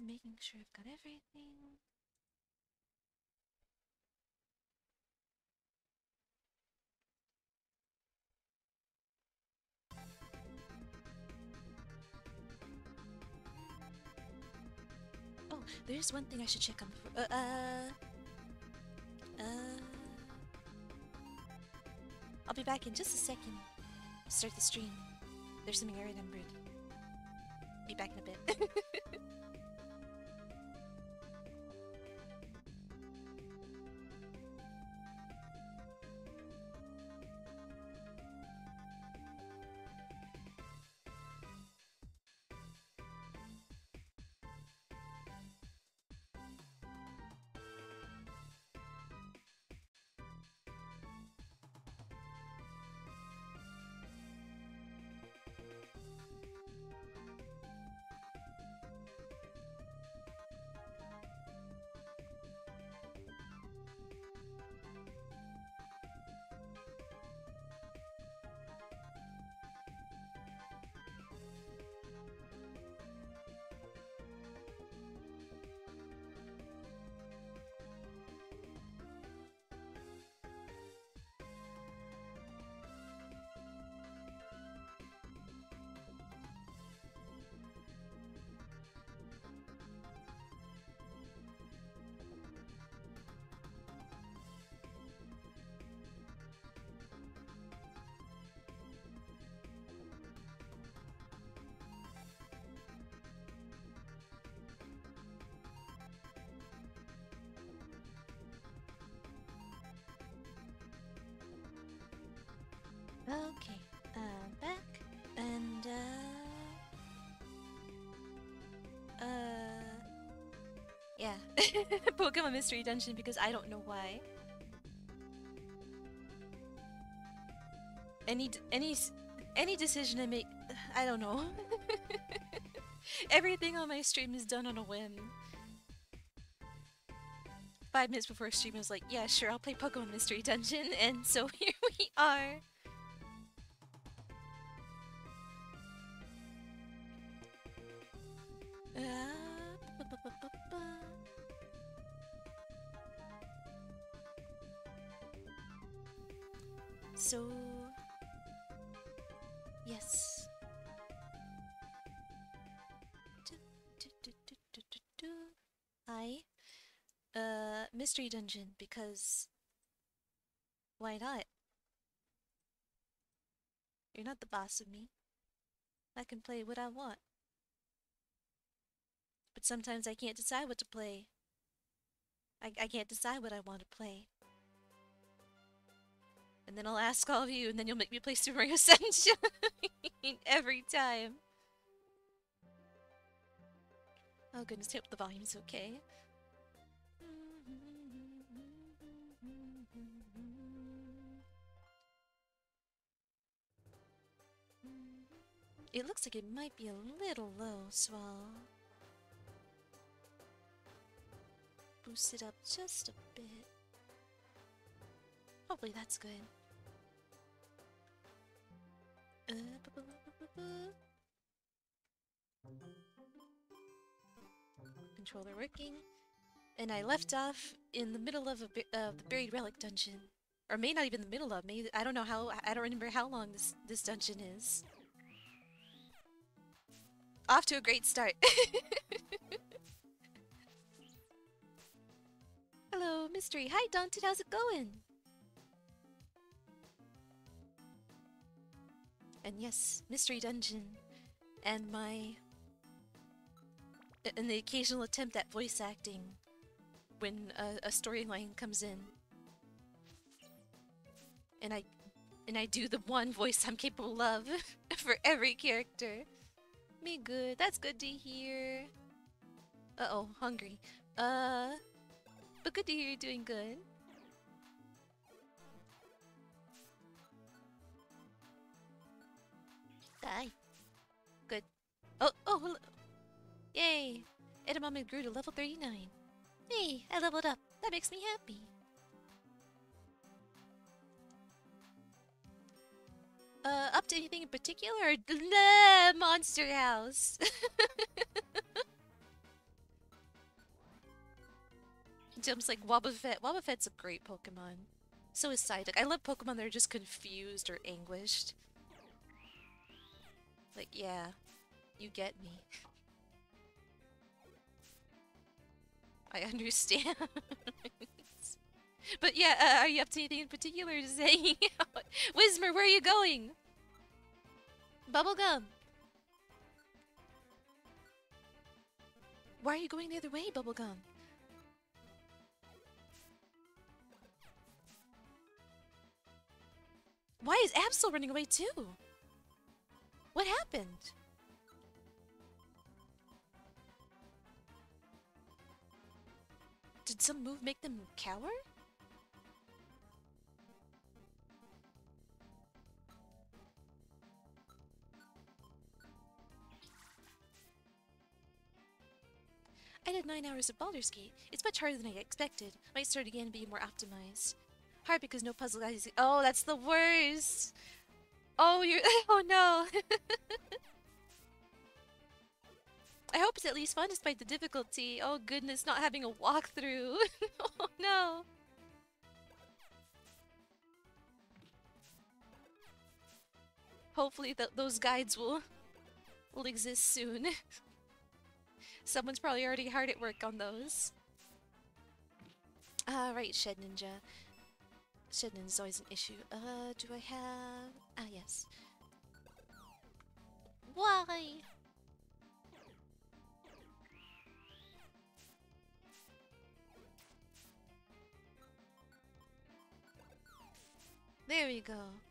Making sure I've got everything. Oh, there's one thing I should check on before. I'll be back in just a second. Start the stream. There's something I remembered. Be back in a bit. Okay, back, and, yeah. Pokemon Mystery Dungeon because I don't know why. Any decision I make, I don't know. Everything on my stream is done on a whim. 5 minutes before stream, I was like, yeah, sure, I'll play Pokemon Mystery Dungeon, and so here we are. So, yes. Mystery Dungeon, because why not? You're not the boss of me. I can play what I want. But sometimes I can't decide what to play. I can't decide what I want to play. And then I'll ask all of you, and then you'll make me play Super Mario Sunshine every time. Oh goodness, hope the volume's okay. It looks like it might be a little low, so I'll boost it up just a bit. Hopefully that's good. Controller working. And I left off in the middle of the Buried Relic dungeon. Or may not even the middle of, maybe, I don't know how, I don't remember how long this dungeon is. Off to a great start. Hello, Mystery. Hi, Daunted. How's it going? And yes, Mystery Dungeon. And the occasional attempt at voice acting when a storyline comes in. And I do the one voice I'm capable of for every character. Me good. That's good to hear. Uh-oh, hungry. But good to hear you're doing good. Hi. Good. Oh, yay! Edamame grew to level 39. Hey, I leveled up. That makes me happy. Up to anything in particular? Or Monster House. Jumps like Wobbuffet. Wobbuffet's a great Pokemon. So is Psyduck. I love Pokemon that are just confused or anguished. Like, yeah, you get me. I understand. But yeah, are you up to anything in particular? Just hanging out? Whismer, where are you going? Bubblegum! Why are you going the other way, Bubblegum? Why is Absol running away too? What happened? Did some move make them cower? I did 9 hours of Baldur's Gate. It's much harder than I expected. Might start again and be more optimized. Hard because no puzzle guys. Oh, that's the worst! Oh, you're. Oh no! I hope it's at least fun despite the difficulty. Oh goodness, not having a walkthrough. Oh no! Hopefully those guides will exist soon. Someone's probably already hard at work on those. Right, Shed Ninja. Shed Ninja's always an issue. Do I have... Ah, yes. Why? There we go.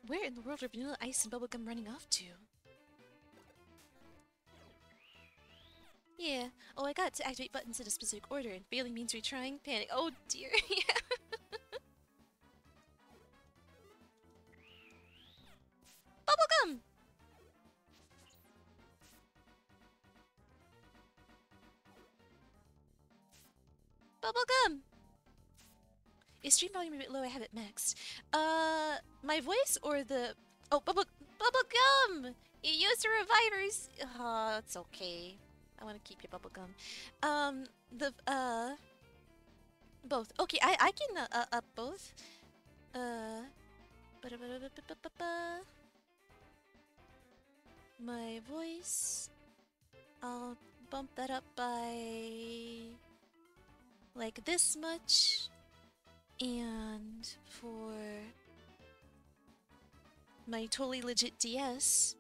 Where in the world are Vanilla Ice and Bubblegum running off to? Yeah. Oh, I got to activate buttons in a specific order, and failing means retrying. Panic. Oh dear. Yeah. Bubblegum! Bubblegum! Is stream volume a bit low? I have it maxed. My voice or the... Oh, Bubblegum! You used the revivers! Oh, it's okay. I want to keep your Bubblegum. Both. Okay, I can, up both. My voice... I'll bump that up by... like this much. And for my totally legit DS,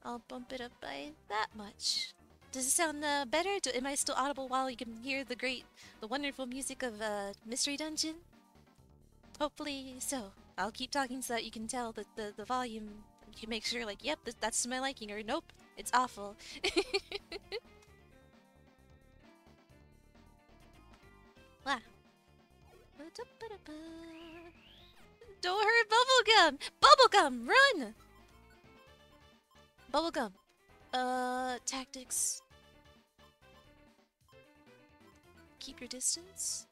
I'll bump it up by that much. Does it sound better? Am I still audible while you can hear the wonderful music of Mystery Dungeon? Hopefully so. I'll keep talking so that you can tell that the volume, you can make sure like, yep, that's to my liking, or nope, it's awful. Wow. Don't hurt Bubblegum! Bubblegum, run! Bubblegum. Tactics. Keep your distance.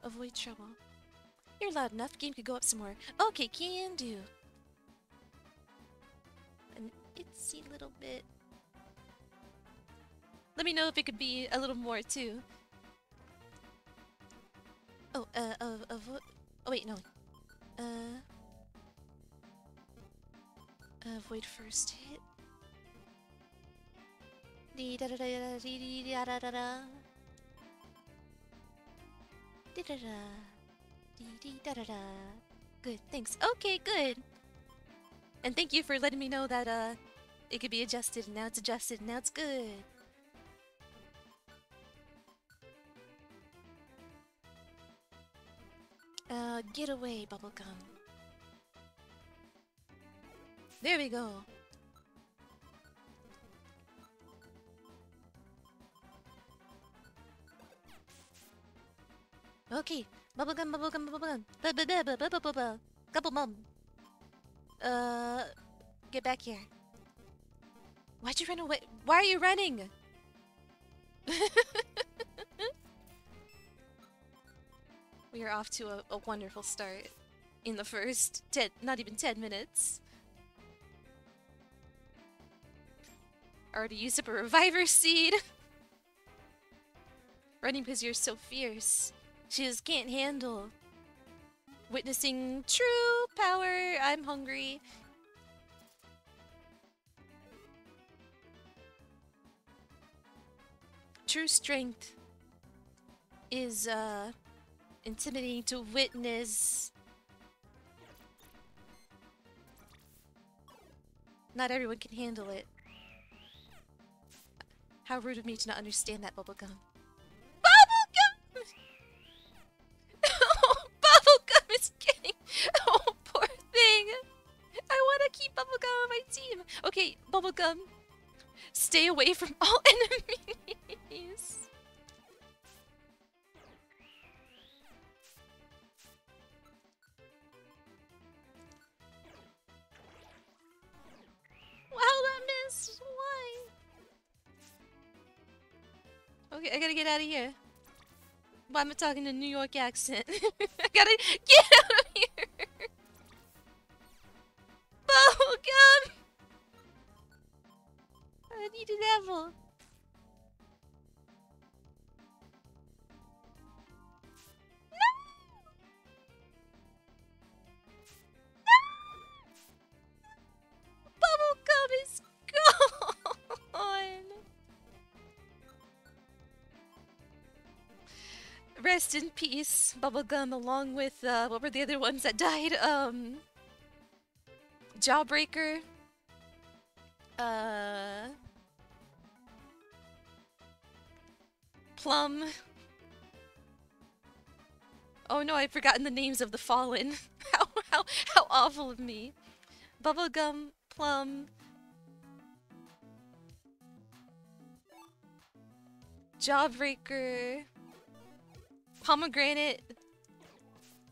Avoid trouble. You're loud enough. Game could go up some more. Okay, can do. An itsy little bit. Let me know if it could be a little more too. Oh, avoid. Oh wait, no. Avoid first hit. Dee da da da da dee da da da da. Dee da da. Dee da da da. Good, thanks. Okay, good. And thank you for letting me know that it could be adjusted, and now it's adjusted, and now it's good. Get away, Bubblegum. There we go. Okay. Bubblegum, bubblegum, bubblegum. Bubblegum. Gobble mum. Get back here. Why'd you run away? Why are you running? We are off to a wonderful start in the first 10, not even 10 minutes. Already used up a reviver seed. Running because you're so fierce. She just can't handle witnessing true power. I'm hungry. True strength is intimidating to witness. Not everyone can handle it. How rude of me to not understand that, Bubblegum. Bubblegum! Oh, Bubblegum is getting... Oh, poor thing. I want to keep Bubblegum on my team. Okay, Bubblegum. Stay away from all enemies. Wow, that missed. Why? Okay, I gotta get out of here. Why am I talking a New York accent? I gotta get out of here. Bubblegum! I need a level. No! No! Bubblegum is gone! Rest in peace, Bubblegum, along with, what were the other ones that died? Jawbreaker. Plum. Oh no, I've forgotten the names of the fallen. How awful of me. Bubblegum, Plum, Jawbreaker, Pomegranate,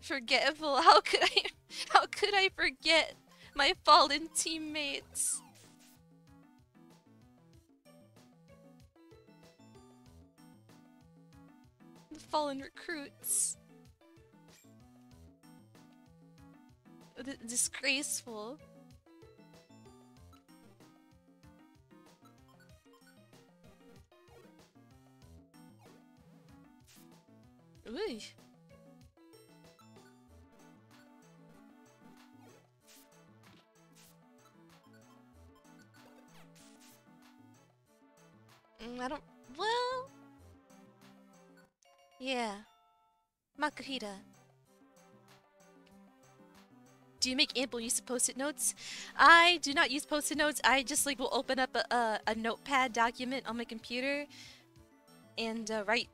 Forgetful. How could I forget my fallen teammates? The fallen recruits. Disgraceful. Ooh. I don't... Well... Yeah. Makuhita. Do you make ample use of post-it notes? I do not use post-it notes. I just like will open up a notepad document on my computer and write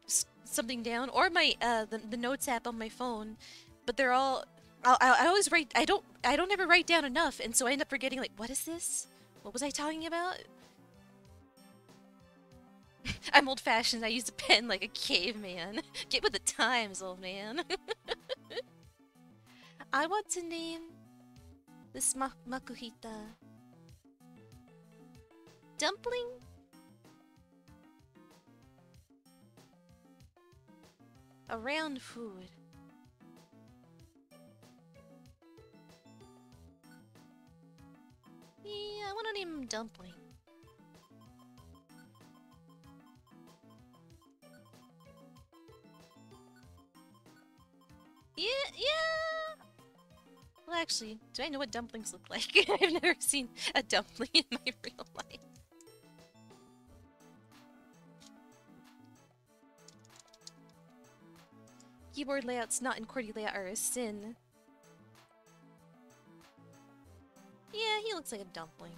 something down, or my the notes app on my phone. But they're all I always write. I don't ever write down enough, and so I end up forgetting. Like, what is this? What was I talking about? I'm old-fashioned. I use a pen like a caveman. Get with the times, old man. I want to name this Makuhita Dumpling? A round food. Yeah, I want to name him Dumpling. Yeah. Well, actually, do I know what dumplings look like? I've never seen a dumpling in my real life. Keyboard layouts not in QWERTY layout are a sin. Yeah, he looks like a dumpling.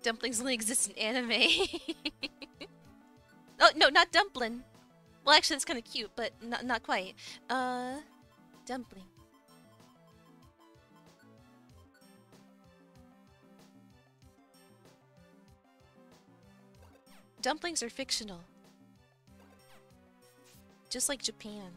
Dumplings only exist in anime. Oh, no, not dumpling. Well, actually, that's kind of cute, but not quite. Dumpling. Dumplings are fictional. Just like Japan.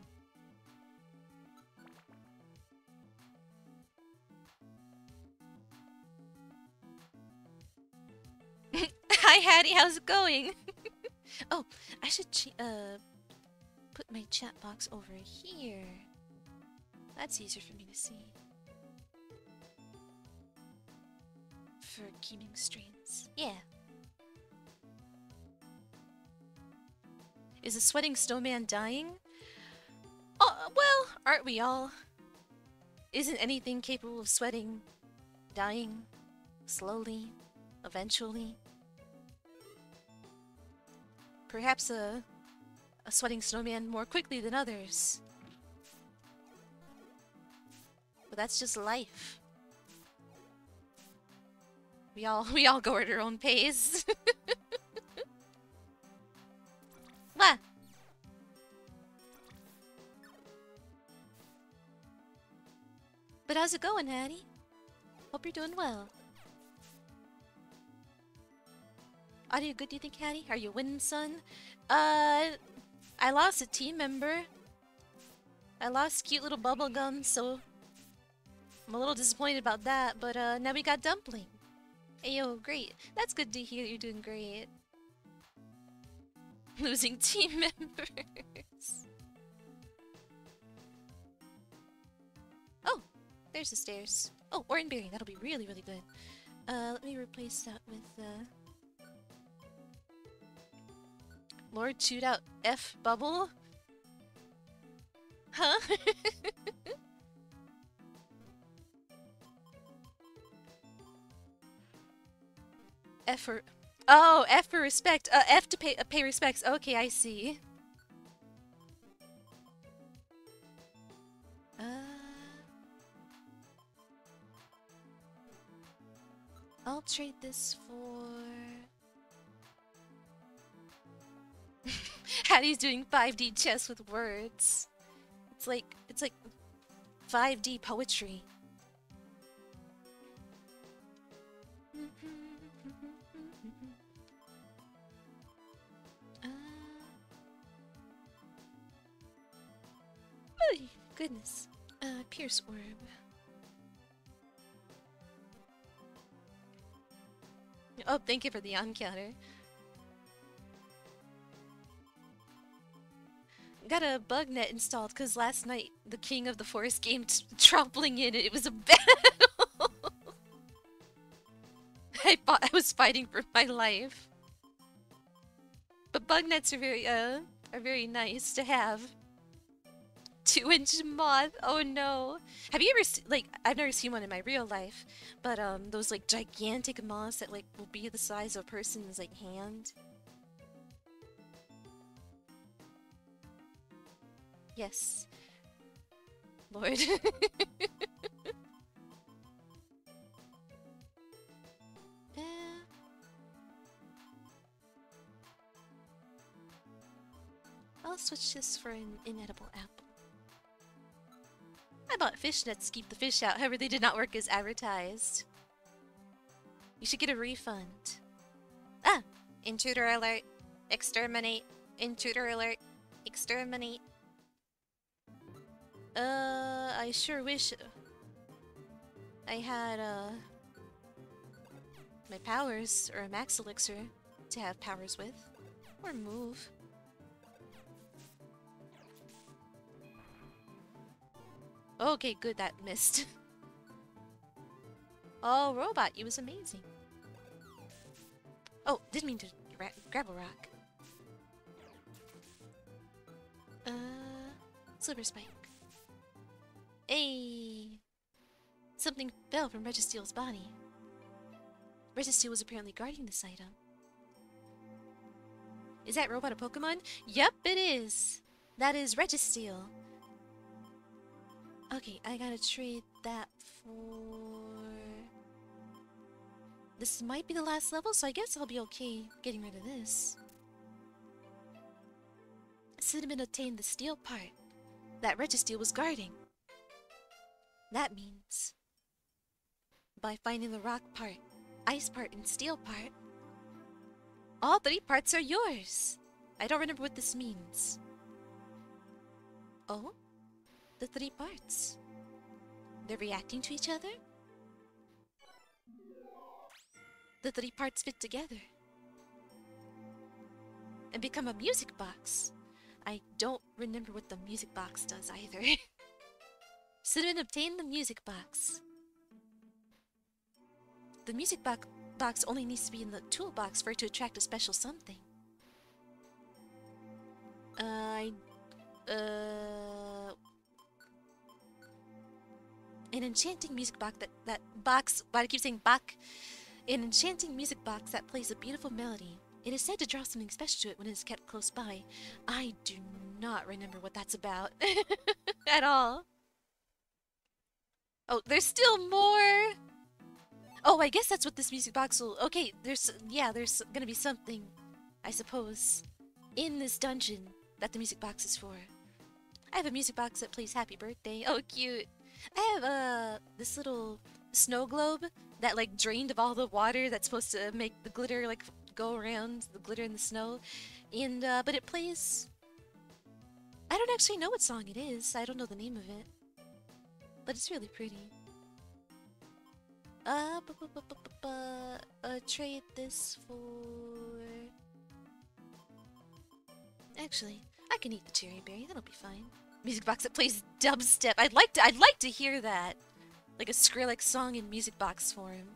Hi Hattie, how's it going? Oh, I should put my chat box over here. That's easier for me to see. For keeping streams. Yeah. Is a sweating snowman dying? Oh, well, aren't we all? Isn't anything capable of sweating dying? Slowly? Eventually? Perhaps a sweating snowman more quickly than others. But that's just life. We all go at our own pace. What? But how's it going, Hattie? Hope you're doing well. Audio good, do you think, Hattie? Are you winning, son? I lost a team member. I lost cute little bubblegum, so I'm a little disappointed about that, but now we got Dumpling. Ayo, great. That's good to hear you're doing great. Losing team members. Oh, there's the stairs. Oh, Oranberry, that'll be really, really good. Let me replace that with, Lord chewed out F bubble? Huh? F for... Oh, F for respect. F to pay respects. Okay, I see. I'll trade this for... Hattie's doing 5D chess with words. It's like 5D poetry. Oh, goodness. Pierce orb. Oh, thank you for the on-counter. Got a bug net installed because last night the King of the Forest game trampling in it was a battle. I was fighting for my life. But bug nets are very nice to have. 2-inch moth. Oh no. Have you ever like I've never seen one in my real life, but those like gigantic moths that like will be the size of a person's like hand. Yes. Lord. I'll switch this for an inedible apple. I bought fish nets to keep the fish out, however they did not work as advertised. You should get a refund. Ah! Intruder alert. Exterminate. Intruder alert. Exterminate. I sure wish I had, my powers, or a max elixir, to have powers with. Or move. Okay, good, that missed. Oh, Robot, you was amazing. Oh, didn't mean to grab a rock. Silver Spike. Hey! Something fell from Registeel's body. Registeel was apparently guarding this item. Is that robot a Pokemon? Yep, it is! That is Registeel. Okay, I gotta trade that for... This might be the last level, so I guess I'll be okay getting rid of this. Cinnamon obtained the steel part that Registeel was guarding. That means, by finding the rock part, ice part, and steel part, All 3 parts are yours. I don't remember what this means. Oh? The 3 parts. They're reacting to each other? The 3 parts fit together and become a music box. I don't remember what the music box does either. Cinnamon obtained the music box. The music box only needs to be in the toolbox for it to attract a special something. An enchanting music box that box. Why do I keep saying bach? An enchanting music box that plays a beautiful melody. It is said to draw something special to it when it is kept close by. I do not remember what that's about at all. Oh, there's still more. Oh, I guess that's what this music box will... Okay, there's gonna be something, I suppose, in this dungeon that the music box is for. I have a music box that plays Happy Birthday. Oh, cute. I have, this little snow globe that, like, drained of all the water that's supposed to make the glitter, like, go around, the glitter in the snow. And, but it plays... I don't actually know what song it is. I don't know the name of it. But it's really pretty. Trade this for... Actually, I can eat the cherry berry. That'll be fine. Music box that plays dubstep. I'd like to hear that. Like a Skrillex song in music box form.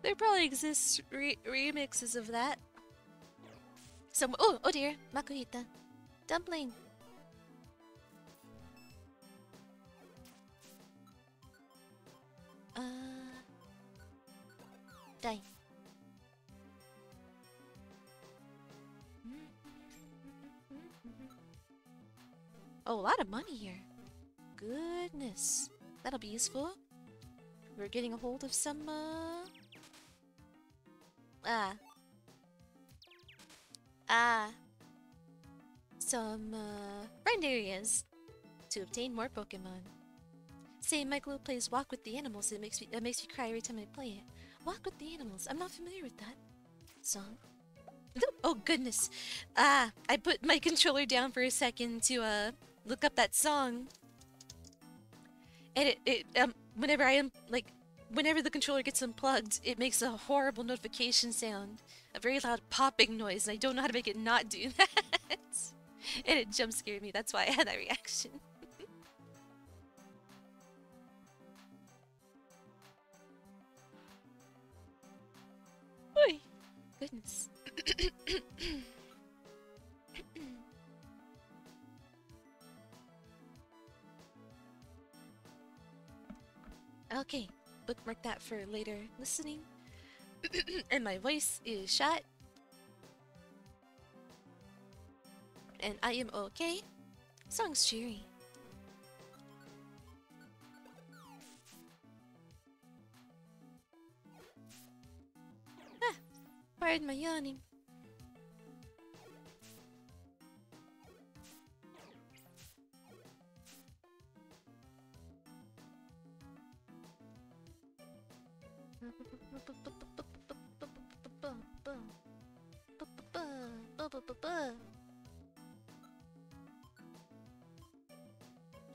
There probably exists remixes of that. Some oh dear, Makuhita. Dumpling. Die. Oh, a lot of money here. Goodness. That'll be useful. We're getting a hold of some, some, friend areas to obtain more Pokémon. Say Michael plays Walk with the Animals. It makes me cry every time I play it. Walk with the Animals. I'm not familiar with that song. Oh goodness. I put my controller down for a second to look up that song. And whenever the controller gets unplugged, it makes a horrible notification sound. A very loud popping noise, and I don't know how to make it not do that. And it jump scared me. That's why I had that reaction. Oy. Goodness. Okay, bookmark that for later listening. And my voice is shot. And I am okay. Song's cheery. Ah, pardon my yawning.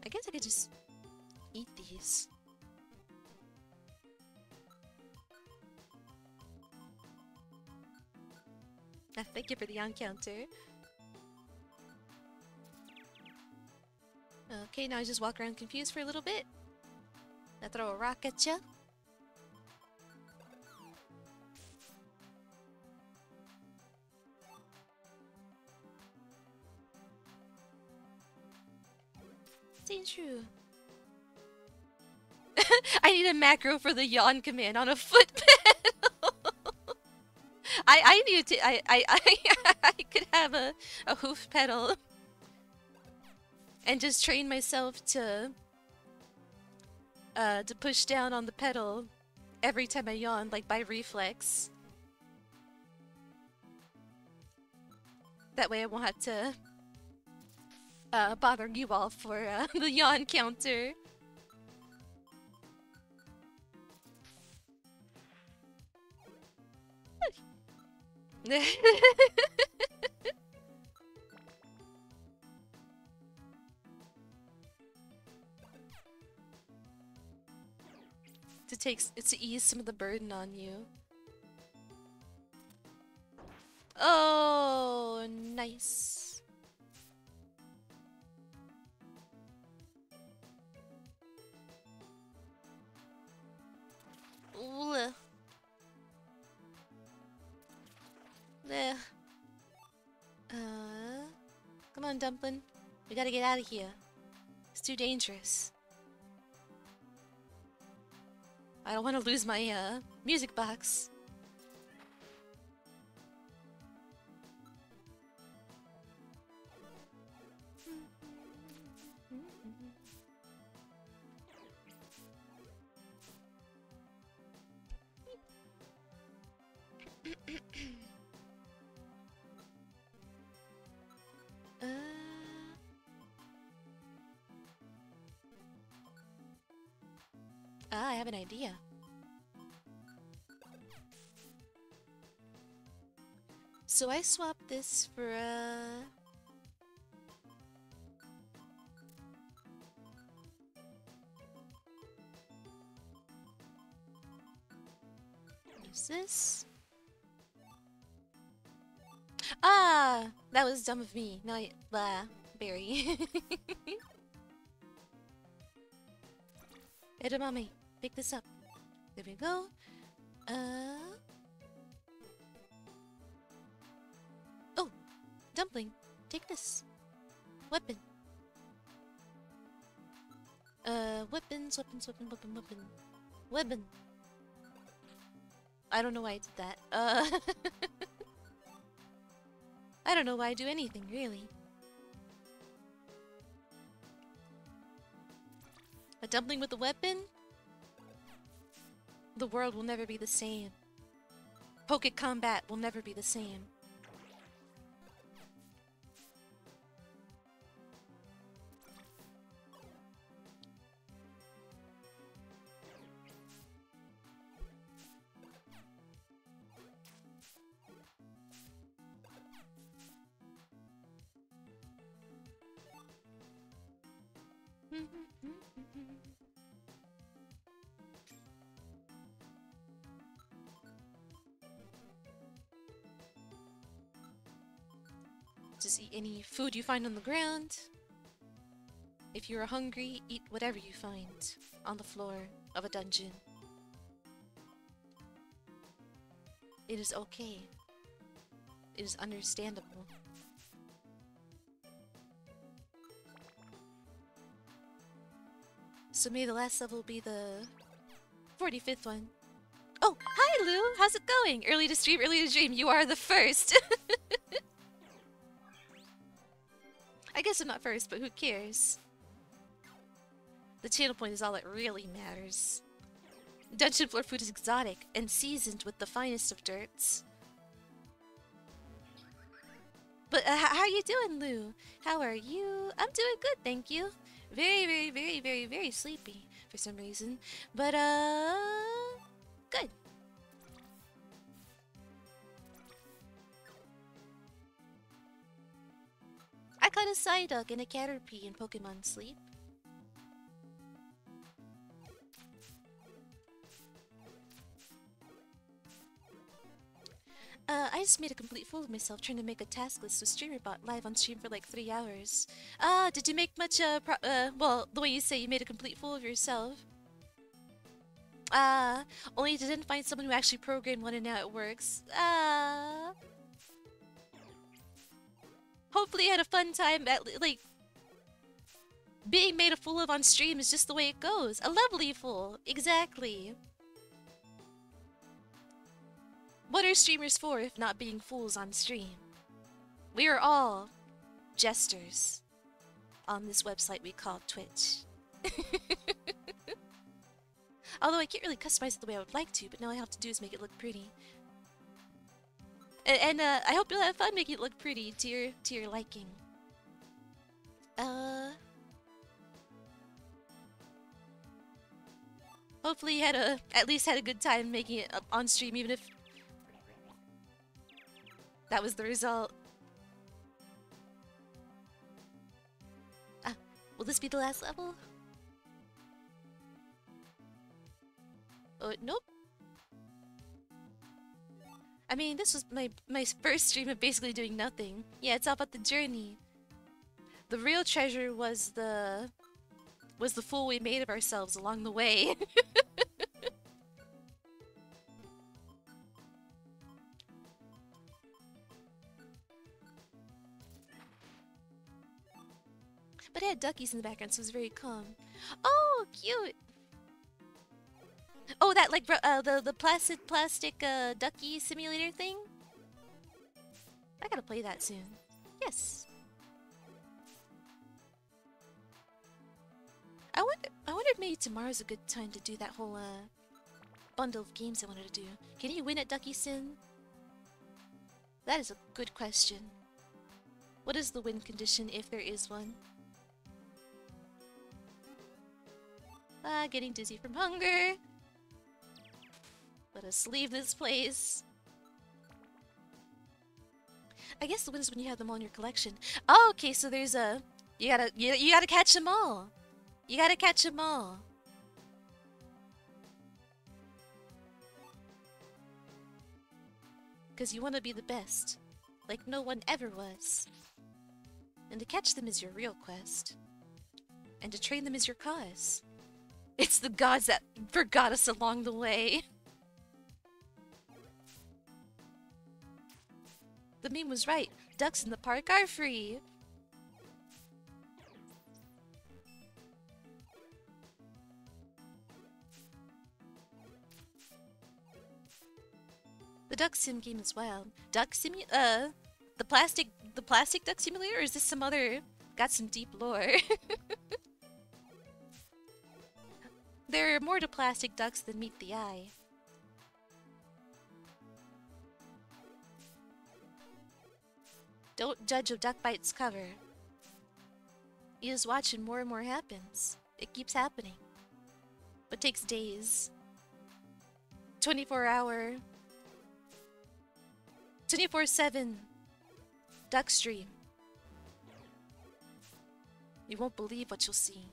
I guess I could just eat these. Ah, thank you for the encounter. Okay, now I just walk around confused for a little bit. I throw a rock at ya. True. I need a macro for the yawn command on a foot pedal. I need to. I could have a hoof pedal and just train myself to push down on the pedal every time I yawn, like by reflex. That way I won't have to bother you all for the yawn counter. to ease some of the burden on you. Oh, nice. Ugh. Ugh. Come on, Dumpling. We gotta get out of here. It's too dangerous. I don't want to lose my music box. I have an idea. So I swapped this for what is this? Ah, that was dumb of me. No, berry. Edamame, pick this up. There we go. Oh, Dumpling, take this. Weapon. Weapon. Weapon. I don't know why I did that. I don't know why I do anything, really. A dumpling with a weapon? The world will never be the same. Poke combat will never be the same. Just eat any food you find on the ground. If you're hungry, eat whatever you find on the floor of a dungeon. It is okay. It is understandable. So may the last level be the 45th one. Oh, hi Lou! How's it going? Early to stream, early to dream. You are the first! I guess I'm not first, but who cares? The channel point is all that really matters. Dungeon floor food is exotic and seasoned with the finest of dirts. But how are you doing, Lou? How are you? I'm doing good, thank you. Very sleepy for some reason. But, good. I caught a Psyduck and a Caterpie in Pokemon Sleep. I just made a complete fool of myself trying to make a task list with StreamerBot live on stream for like 3 hours. Did you make much, well, the way you say you made a complete fool of yourself. Only you didn't find someone who actually programmed one and now it works. Hopefully you had a fun time at, like, being made a fool of on stream is just the way it goes. A lovely fool, exactly. What are streamers for if not being fools on stream? We are all jesters on this website we call Twitch. Although I can't really customize it the way I would like to, but now all I have to do is make it look pretty. And I hope you'll have fun making it look pretty to your liking. Hopefully you had at least had a good time making it up on stream, even if that was the result. Ah, will this be the last level? Oh, nope. I mean, this was my first stream of basically doing nothing. Yeah, it's all about the journey. The real treasure was the fool we made of ourselves along the way. But it had duckies in the background, so it was very calm. Oh, cute! Oh, that like the plastic ducky simulator thing. I gotta play that soon. Yes. I wonder if maybe tomorrow's a good time to do that whole bundle of games I wanted to do. Can you win at Ducky Sim? That is a good question. What is the win condition if there is one? Getting dizzy from hunger. Let us leave this place. I guess the win is when you have them all in your collection. Oh, okay, so there's a... You gotta catch them all. You gotta catch them all. Because you want to be the best. Like no one ever was. And to catch them is your real quest. And to train them is your cause. It's the gods that forgot us along the way. The meme was right. Ducks in the park are free. The Duck Sim game is wild. The plastic duck simulator, or is this some other... Got some deep lore. There are more to plastic ducks than meet the eye. Don't judge a duck by its cover. You just watch and more happens. It keeps happening. But takes days. 24-hour... 24/7 duck stream. You won't believe what you'll see.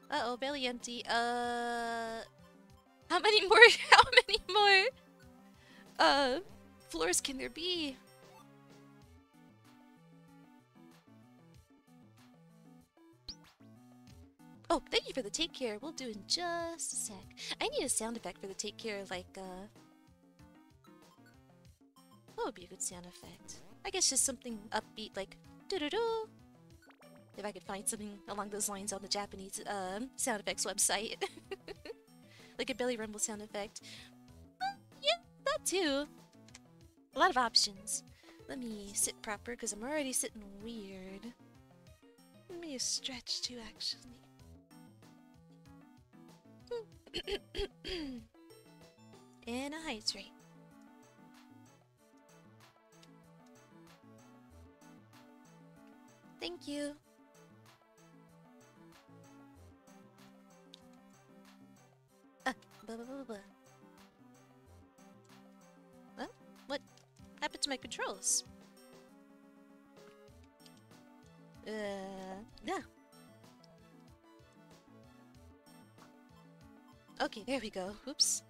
Uh-oh, belly empty. How many more floors can there be? Oh, thank you for the take care. We'll do in just a sec. I need a sound effect for the take care, like, what would be a good sound effect? I guess just something upbeat, like, doo-doo-doo. If I could find something along those lines on the Japanese, sound effects website. Like a belly rumble sound effect. Yeah, that too. A lot of options. Let me sit proper, because I'm already sitting weird. Let me stretch too, actually. And a height rate. Thank you. Blah, blah, blah, blah. Huh? What happened to my controls? Yeah. Okay, there we go. Oops.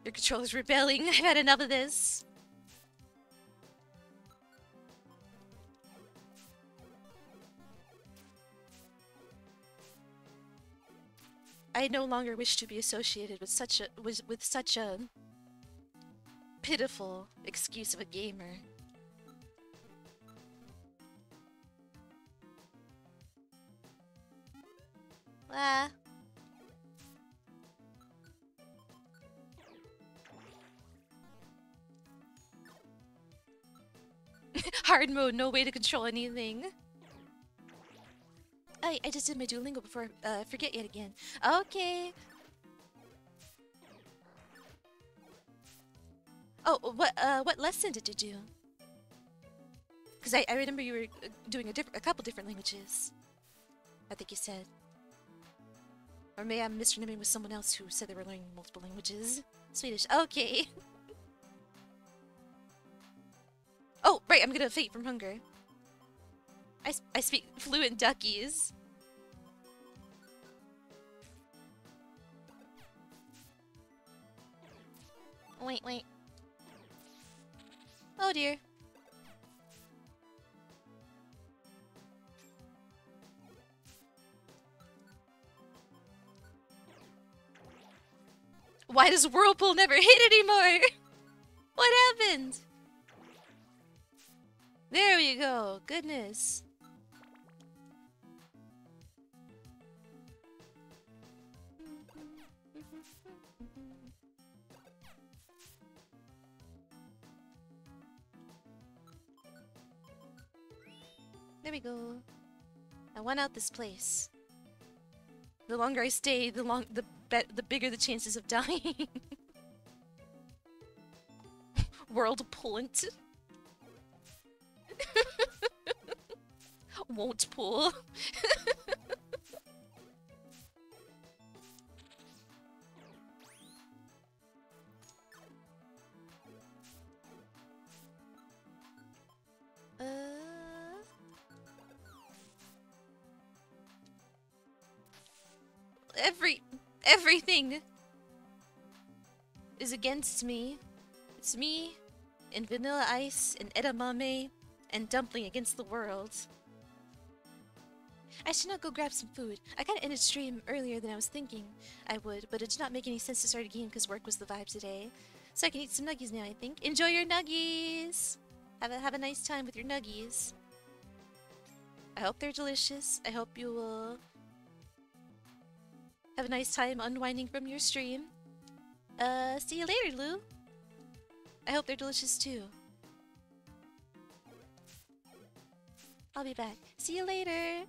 Your controller's rebelling. I've had enough of this. I no longer wish to be associated with such a pitiful excuse of a gamer. Ah. Hard mode, no way to control anything. I just did my Duolingo before I forget yet again. Okay. Oh, what lesson did you do? Because I remember you were doing a couple different languages. I think you said. Or maybe I'm misremembering with someone else who said they were learning multiple languages. Swedish. Okay. Oh, right, I'm gonna faint from hunger. I speak fluent Duckies. Wait. Oh dear. Why does Whirlpool never hit anymore? What happened? There we go. Goodness. There we go. I want out this place. The longer I stay, the bigger the chances of dying. Whirlpoolant. Won't pull. Everything is against me. It's me and Vanilla Ice and edamame and Dumpling against the world. I should not go grab some food. I kinda ended stream earlier than I was thinking I would, but it did not make any sense to start a game because work was the vibe today. So I can eat some nuggies now, I think. Enjoy your nuggies! Have a nice time with your nuggies. I hope they're delicious. I hope you will have a nice time unwinding from your stream. See you later, Lou. I hope they're delicious too. I'll be back. See you later.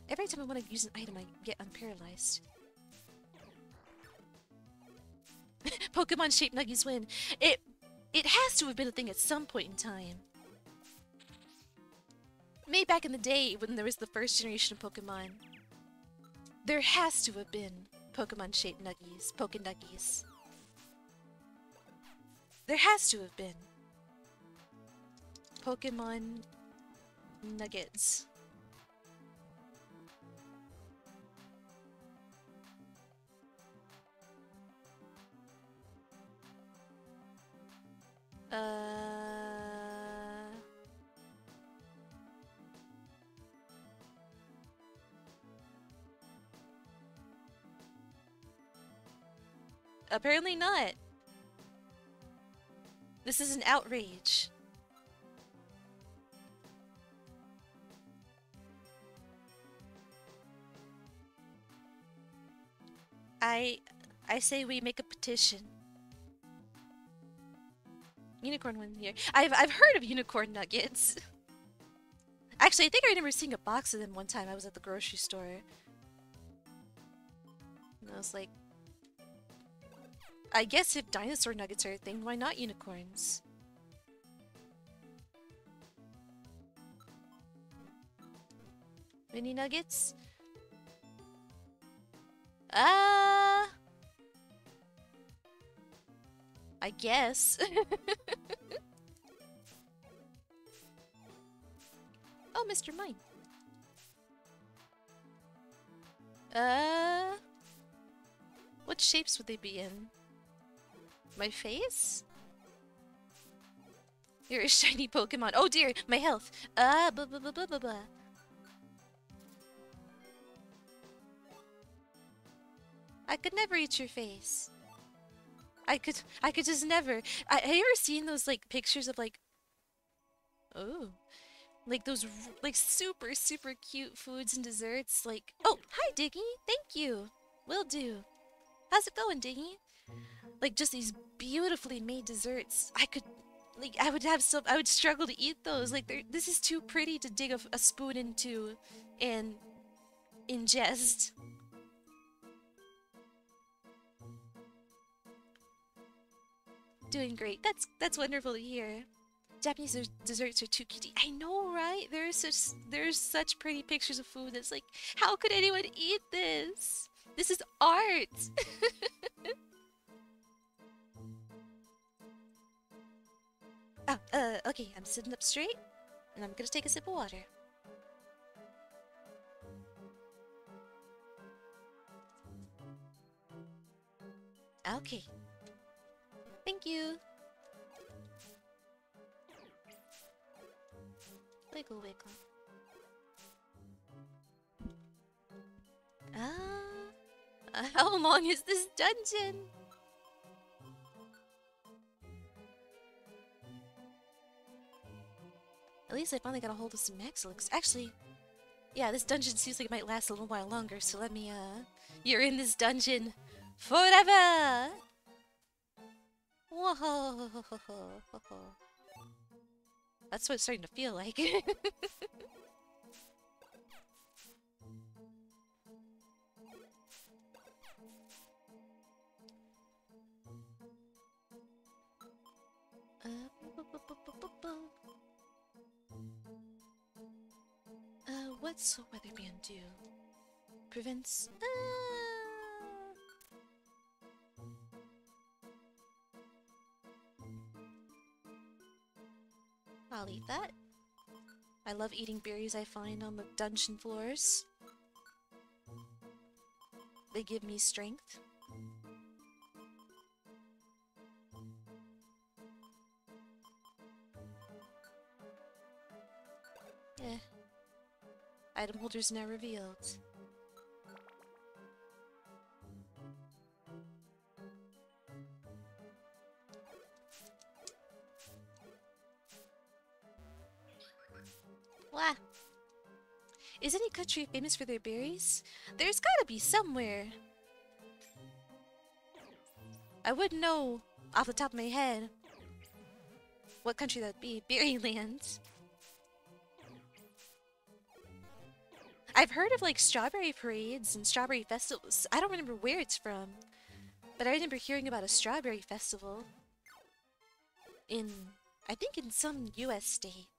Every time I want to use an item, I get unparalyzed. Pokemon-shaped nuggies win. It has to have been a thing at some point in time. Maybe back in the day when there was the first generation of Pokemon. There has to have been Pokemon-shaped nuggies, Poke-Nuggies. There has to have been. Pokemon Nuggets. Apparently not. This is an outrage. I say we make a petition. Unicorn one here. I've heard of unicorn nuggets. Actually, I think I remember seeing a box of them one time. I was at the grocery store. And I was like, I guess if dinosaur nuggets are a thing, why not unicorns? Mini nuggets? I guess. Oh, Mr. Mine. What shapes would they be in? My face? You're a shiny Pokemon. Oh dear, my health. Blah blah blah blah blah blah. I could never eat your face. I could just never. Have you ever seen those like pictures of like, oh, like those like super super cute foods and desserts? Like, oh, hi Diggy, thank you. Will do. How's it going, Diggy? Like just these beautifully made desserts. I would struggle to eat those. Like, this is too pretty to dig a spoon into and ingest. doing great. That's wonderful to hear. Japanese desserts are too cutie. I know, right? There's such pretty pictures of food that's like, how could anyone eat this? This is art. Oh, okay, I'm sitting up straight, and I'm gonna take a sip of water. Okay. Thank you. Wiggle, wiggle. How long is this dungeon? At least I finally got a hold of some Maxilix. Actually, yeah, this dungeon seems like it might last a little while longer, so let me, you're in this dungeon forever! Whoa! That's what it's starting to feel like. What's a weatherband do? Prevents... I'll eat that. I love eating berries I find on the dungeon floors. They give me strength. Eh. Item holders now revealed. Wah! Is any country famous for their berries? There's gotta be somewhere. I wouldn't know off the top of my head what country that'd be. Berryland. I've heard of like strawberry parades and strawberry festivals. I don't remember where it's from, but I remember hearing about a strawberry festival in, I think in some US state.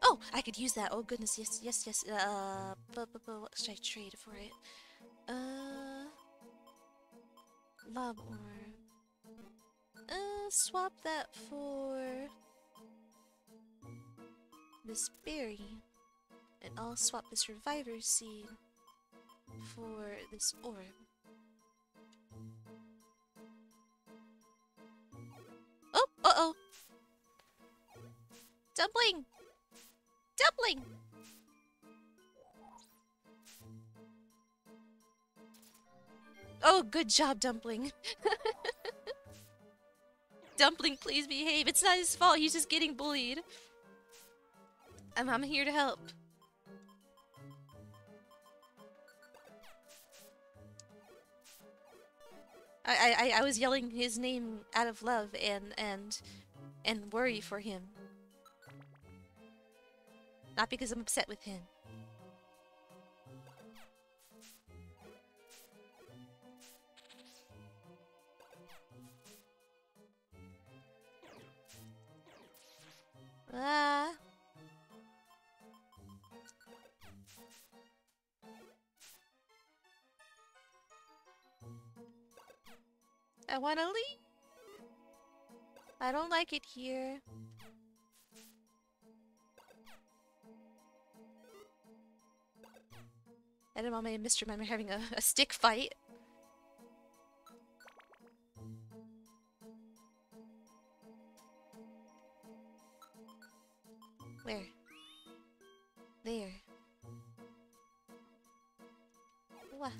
Oh, I could use that. Oh goodness, yes, yes, yes. What should I trade for it? Lob orb. Swap that for this berry. And I'll swap this reviver seed for this orb. Oh, uh-oh! Dumpling! Dumpling! Oh, good job, Dumpling. Dumpling, please behave. It's not his fault. He's just getting bullied. I'm here to help. I was yelling his name out of love and worry for him. Not because I'm upset with him. Ah. I wanna leave. I don't like it here. Edamame and Mr. Mime are having a stick fight. Where? There. What?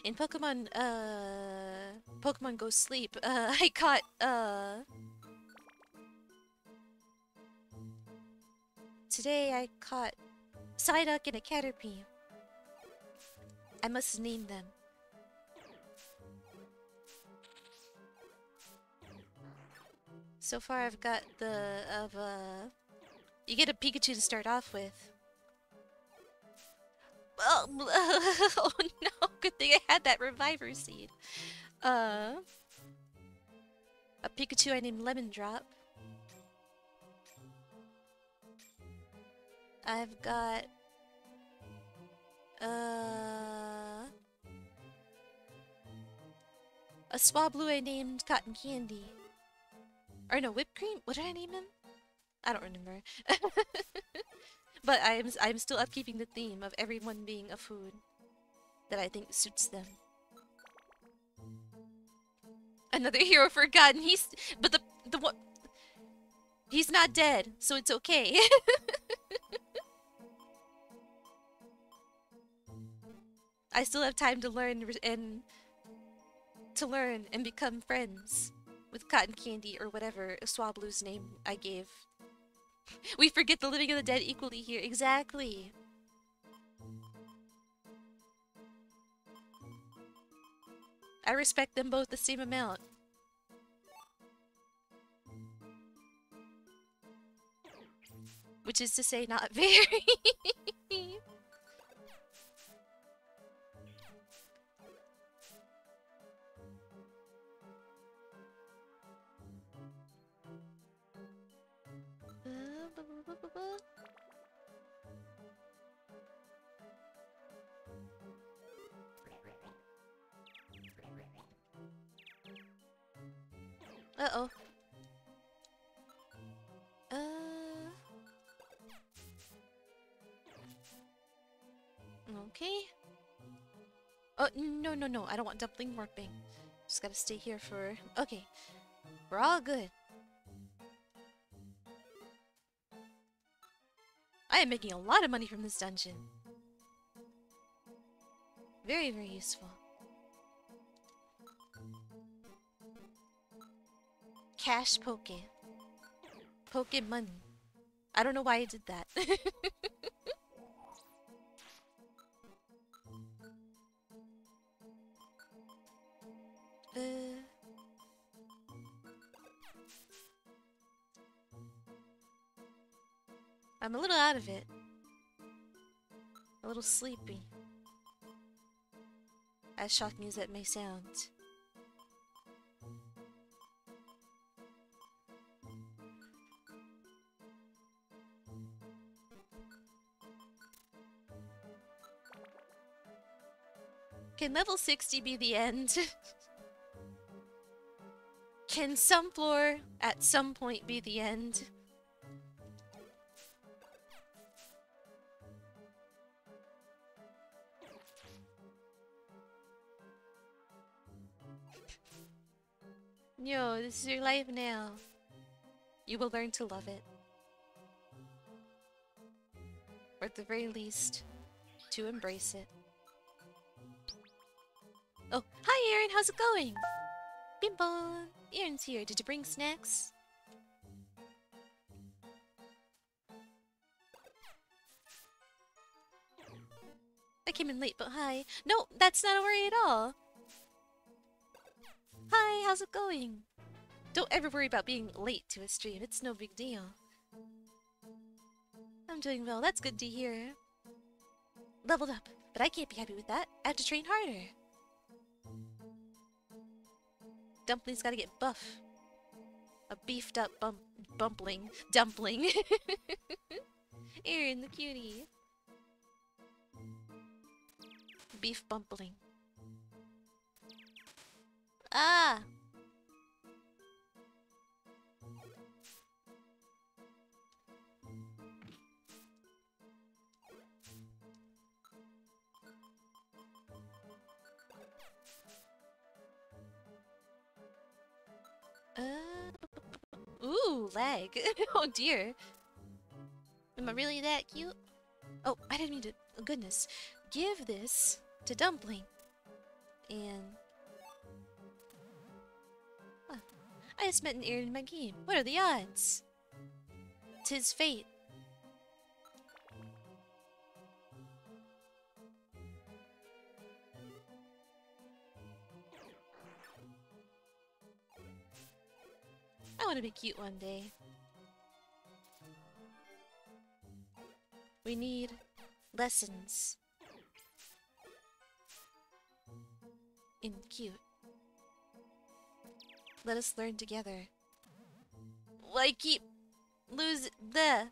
In Pokemon, Pokemon Go Sleep, I caught, today I caught Psyduck and a Caterpie. I must name them. So far I've got you get a Pikachu to start off with. Oh, oh no, good thing I had that Reviver Seed. A Pikachu I named Lemon Drop. I've got a Swablu I named Cotton Candy. Or no, Whipped Cream? What did I name him? I don't remember. But I'm still upkeeping the theme of everyone being a food that I think suits them. Another hero forgotten. But the one, he's not dead, so it's okay. I still have time to learn and become friends with Cotton Candy or whatever Swablu's name I gave. We forget the living and the dead equally here. Exactly. I respect them both the same amount. Which is to say, not very. Uh-oh. Okay. Oh, no, no, no. I don't want dumpling warping. Just gotta stay here for... Okay. We're all good. I am making a lot of money from this dungeon. Very, very useful. Cash Poke. Pokemon. I don't know why I did that. I'm a little out of it. A little sleepy. As shocking as that may sound. Can level 60 be the end? Can some floor at some point be the end? Yo, this is your life now. You will learn to love it. Or at the very least, to embrace it. Oh, hi Aaron, how's it going? Bim bom! Aaron's here. Did you bring snacks? I came in late, but hi. No, that's not a worry at all. Hi, how's it going? Don't ever worry about being late to a stream. It's no big deal. I'm doing well. That's good to hear. Leveled up, but I can't be happy with that. I have to train harder. Dumpling's gotta get buff. A beefed up dumpling. Aaron, the cutie. Beef bumpling. Ah! Ooh, lag. Oh dear. Am I really that cute? Oh, I didn't mean to. Oh, goodness. Give this to Dumpling. And... Huh. I just met an Aaron in my game. What are the odds? 'Tis fate. I want to be cute one day. We need lessons in cute. Let us learn together. Why keep lose the?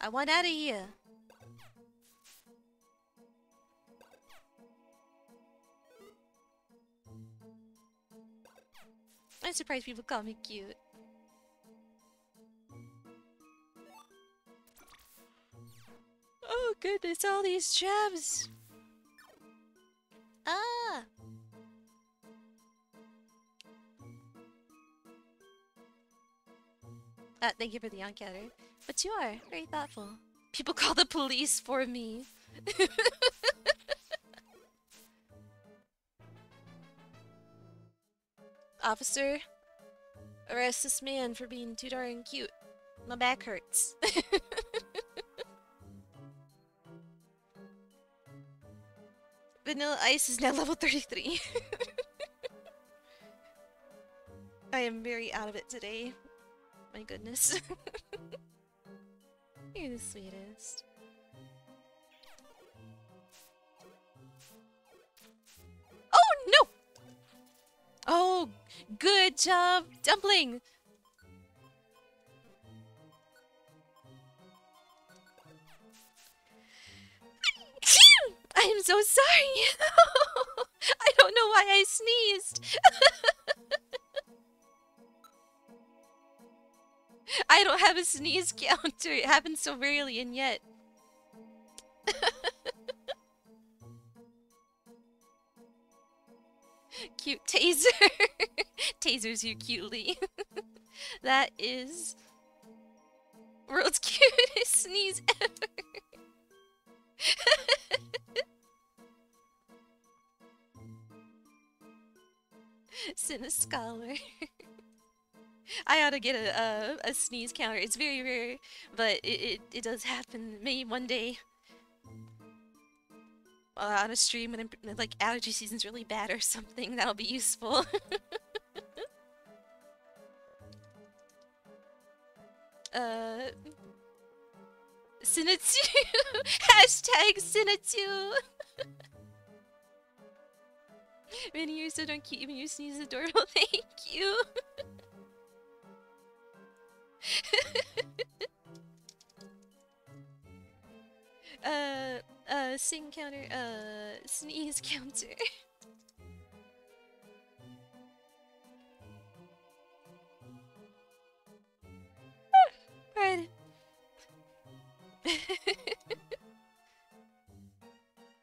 I want out of here. I'm surprised people call me cute. Oh goodness, all these gems! Ah! Thank you for the encounter. But you are very thoughtful. People call the police for me. Officer, arrest this man for being too darn cute. My back hurts. Vanilla Ice is now level 33. I am very out of it today. My goodness. You're the sweetest. Oh no! Oh, good job, Dumpling! I am so sorry! I don't know why I sneezed! I don't have a sneeze counter. It happens so rarely, and yet. Cute taser. Tasers you cutely. That is world's cutest sneeze ever. Cinna Scholar. I ought to get a sneeze counter. It's very rare, but it does happen. Maybe one day on a stream when like allergy season's really bad or something, that'll be useful. Sinatsu! Hashtag Sinatsu! Minnie, you're so darn cute. Even your sneeze is adorable. Thank you. Sing counter, sneeze counter. Right.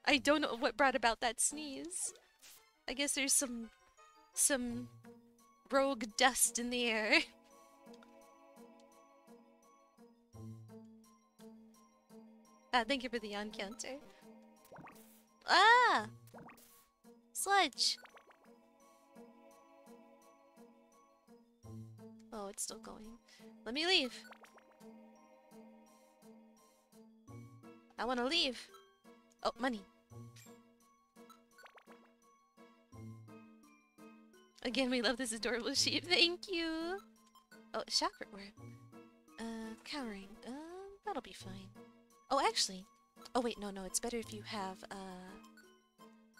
I don't know what brought about that sneeze. I guess there's some rogue dust in the air. Thank you for the encounter. Ah! Sludge! Oh, it's still going. Let me leave. I want to leave. Oh, money. Again, we love this adorable sheep. Thank you. Oh, shopper work. Cowering. That'll be fine. Oh, actually. Oh, wait, no, it's better if you have,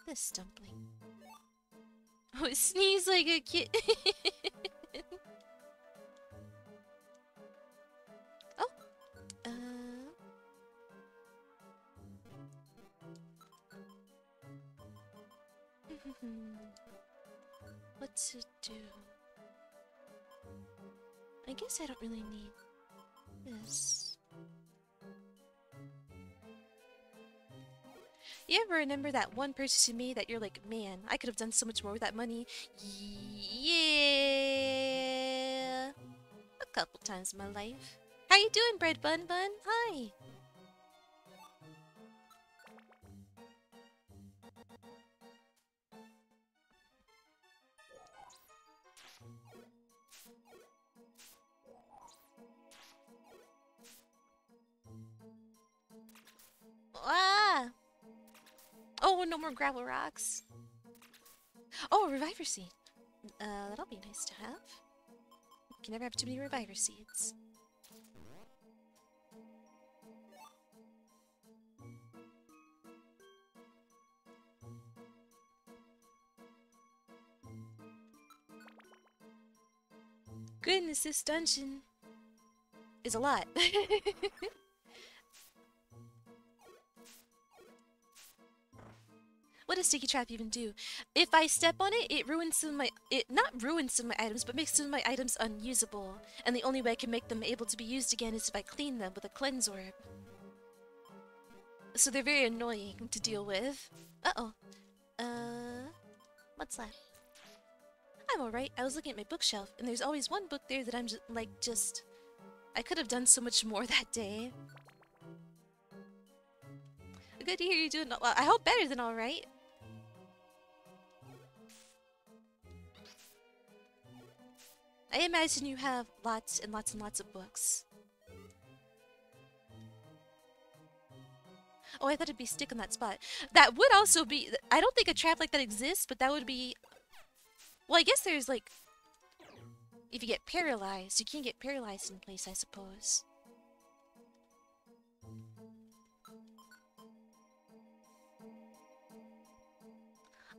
this dumpling. Oh, it sneezed like a kid. Oh. What to do? I guess I don't really need this. You ever remember that one purchase you made that you're like, man, I could have done so much more with that money? Yeah. A couple times in my life. How you doing, Bread Bun Bun? Hi. Ah! Oh, no more gravel rocks. Oh, a reviver seed. That'll be nice to have. Can never have too many reviver seeds. Goodness, this dungeon is a lot. What does Sticky Trap even do? If I step on it, it ruins some of my... It not ruins some of my items, but makes some of my items unusable. And the only way I can make them able to be used again is if I clean them with a cleanse orb. So they're very annoying to deal with. Uh-oh. What's that? I'm alright. I was looking at my bookshelf, and there's always one book there that I'm just... I could have done so much more that day. Good to hear you doing... Well, I hope better than alright. I imagine you have lots and lots and lots of books. Oh, I thought it'd be stick on that spot. That would also be... I don't think a trap like that exists, but that would be... Well, I guess there's, like... If you get paralyzed, you can get paralyzed in place, I suppose.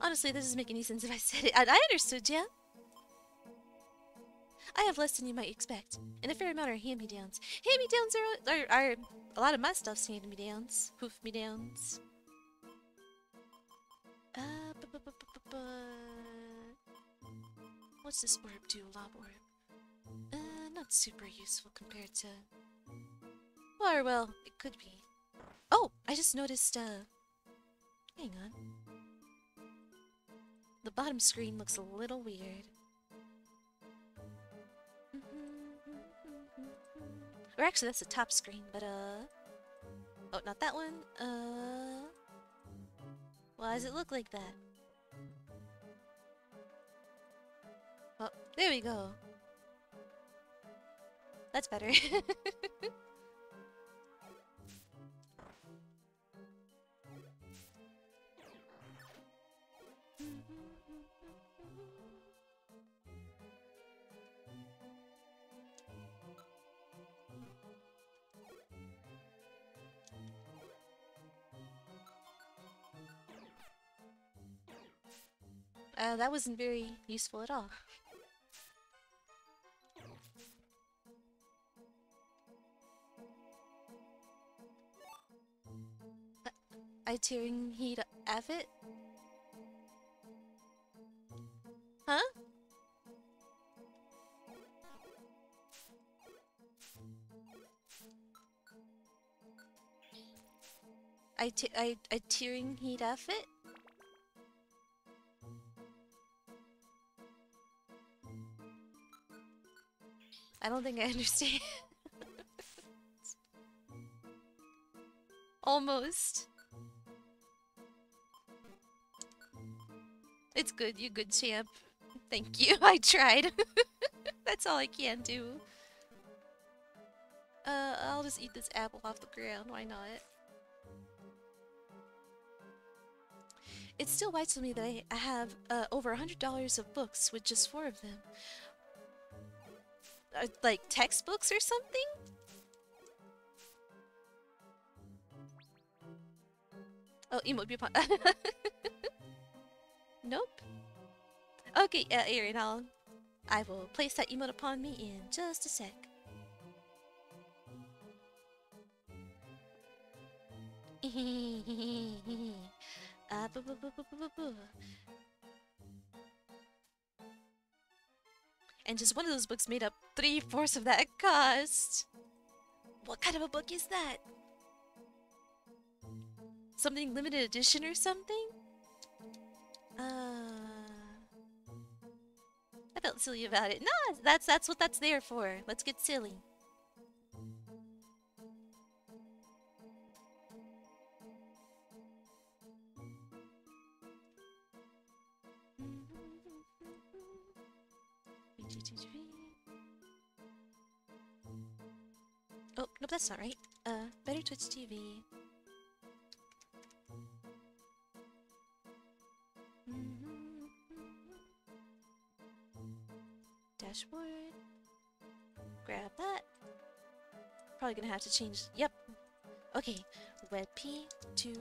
Honestly, this doesn't make any sense if I said it. I understood, yeah? I have less than you might expect, and a fair amount are hand-me-downs. Hand-me-downs are a lot of my stuff's hand-me-downs. Hoof-me-downs. What's this orb do, Lob Orb? Not super useful compared to... Or, well, it could be. Oh, I just noticed, hang on. The bottom screen looks a little weird. Or actually, that's the top screen, but, oh, not that one. Why does it look like that? Oh, there we go. That's better. That wasn't very useful at all. I tearing heat of it? Huh? I tearing heat of it? I don't think I understand. Almost. It's good, you good champ. Thank you, I tried. That's all I can do. I'll just eat this apple off the ground, why not? It still bites me that I have over $100 of books with just 4 of them. Like textbooks or something? Oh, emote be upon. Nope. Okay, Aaron, I will place that emote upon me in just a sec. And just one of those books made up 3/4 of that cost. What kind of a book is that? Something limited edition or something? I felt silly about it. No, that's what that's there for. Let's get silly. Oh, nope, that's not right. Better Twitch TV. Dashboard. grab that. Probably gonna have to change. Yep. Okay. WebP to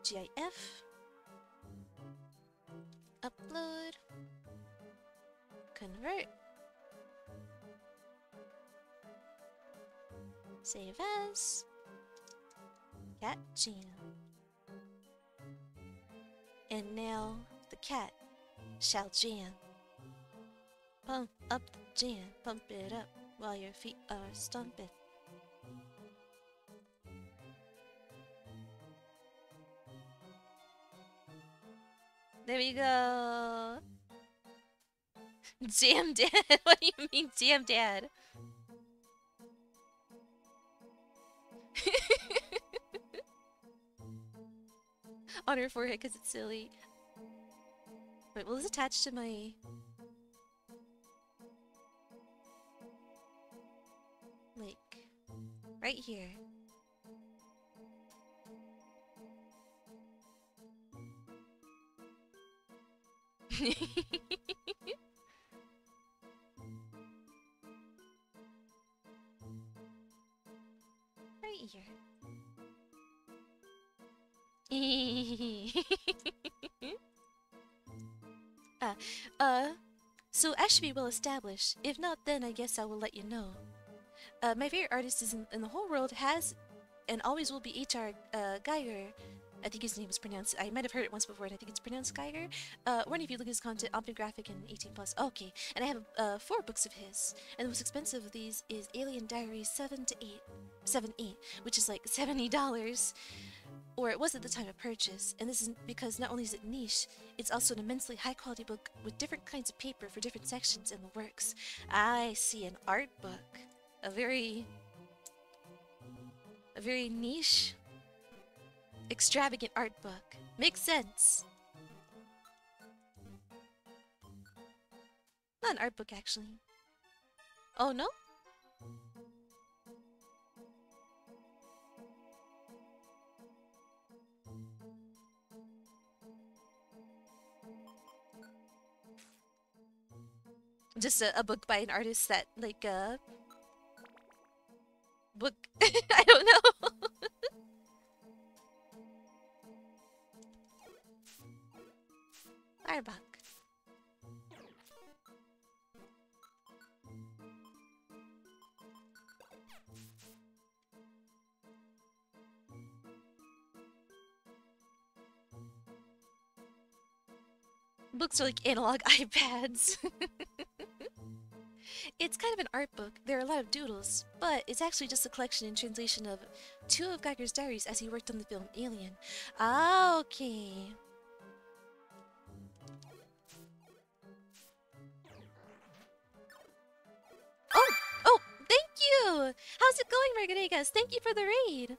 GIF. Upload. Convert. Save as. Cat jam. And now the cat shall jam. Pump up the jam, pump it up while your feet are stomping. There we go. Jam Dad? What do you mean, Jam Dad? On her forehead because it's silly. Wait, will this attach to my... like... right here. Right here. So I should be well established. If not, then I guess I will let you know. My favorite artist is in the whole world has and always will be H.R. Geiger. I think his name is pronounced. I might have heard it once before, and I think it's pronounced Geiger. One of you look at his content, Optographic and 18+. Okay, and I have 4 books of his, and the most expensive of these is Alien Diaries 7 to 8, which is like $70, or it was at the time of purchase. And this is because not only is it niche, it's also an immensely high-quality book with different kinds of paper for different sections in the works. I see an art book, a very niche, extravagant art book. Makes sense. Not an art book, actually. Oh, no? Just a book by an artist that, like, book... I don't know. Arbok. Books are like analog iPads. It's kind of an art book. There are a lot of doodles, but it's actually just a collection and translation of 2 of Geiger's diaries as he worked on the film Alien. Ah, okay. Oh, thank you! How's it going, Margaregas? Thank you for the raid!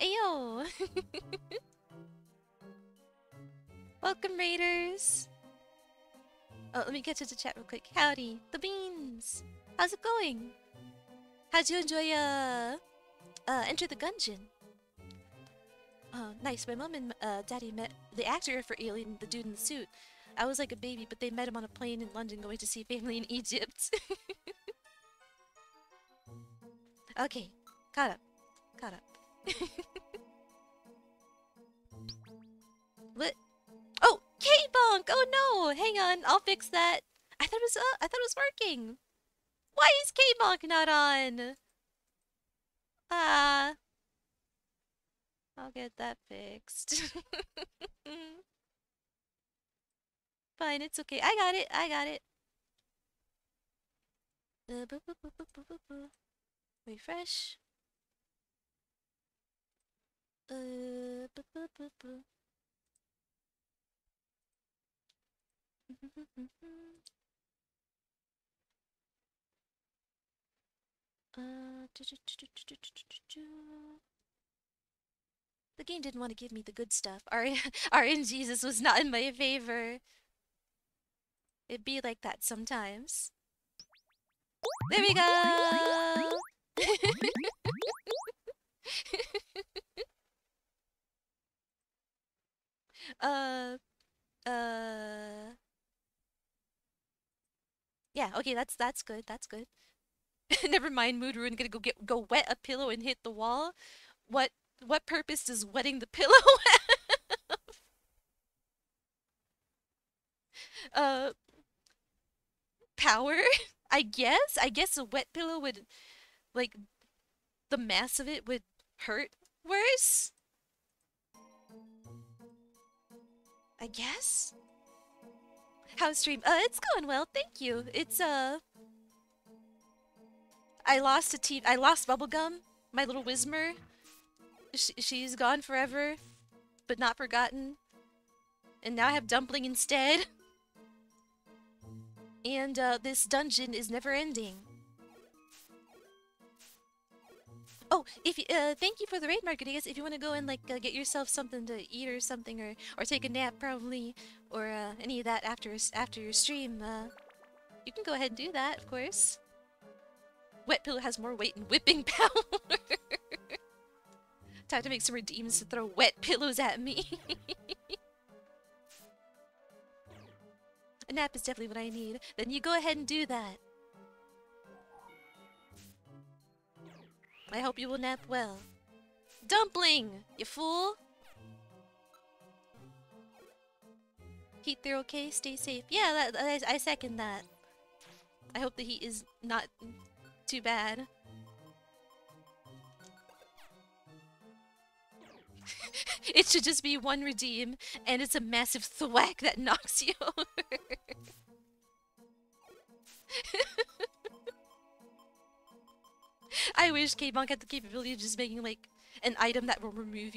Ayo! Welcome, raiders! Oh, let me get to the chat real quick. Howdy, the beans! How's it going? How'd you enjoy, Enter the Gungeon? Oh, nice. My mom and daddy met the actor for Alien, the dude in the suit. I was like a baby, but they met him on a plane in London going to see family in Egypt. Okay, caught up. Caught up. What? Oh, K-Bonk! Oh no! Hang on, I'll fix that. I thought it was working. Why is K-Bonk not on? Ah. I'll get that fixed. Fine, it's okay. I got it. I got it. Refresh. The game didn't want to give me the good stuff. RNGesus was not in my favor. It'd be like that sometimes. There we go! Yeah, okay, that's good, that's good. Never mind, mood ruin. Gonna go wet a pillow and hit the wall. What what purpose does wetting the pillow have? Power? I guess. I guess a wet pillow would, like, the mass of it would hurt worse. I guess. How's stream? It's going well, thank you. It's I lost I lost Bubblegum, my little Whismer. She's gone forever, but not forgotten. And now I have Dumpling instead. And this dungeon is never ending. Oh, if you, thank you for the raid, Margaritas. If you want to go and like get yourself something to eat or something, or take a nap probably, or any of that after your stream, you can go ahead and do that, of course. Wet pillow has more weight and whipping power. Time to make some redeems to throw wet pillows at me. A nap is definitely what I need. Then you go ahead and do that. I hope you will nap well. Dumpling! You fool! Heat there okay? Stay safe. Yeah, I second that. I hope the heat is not too bad. It should just be one redeem, and it's a massive thwack that knocks you over. I wish K-Bonk had the capability of just making like an item that will remove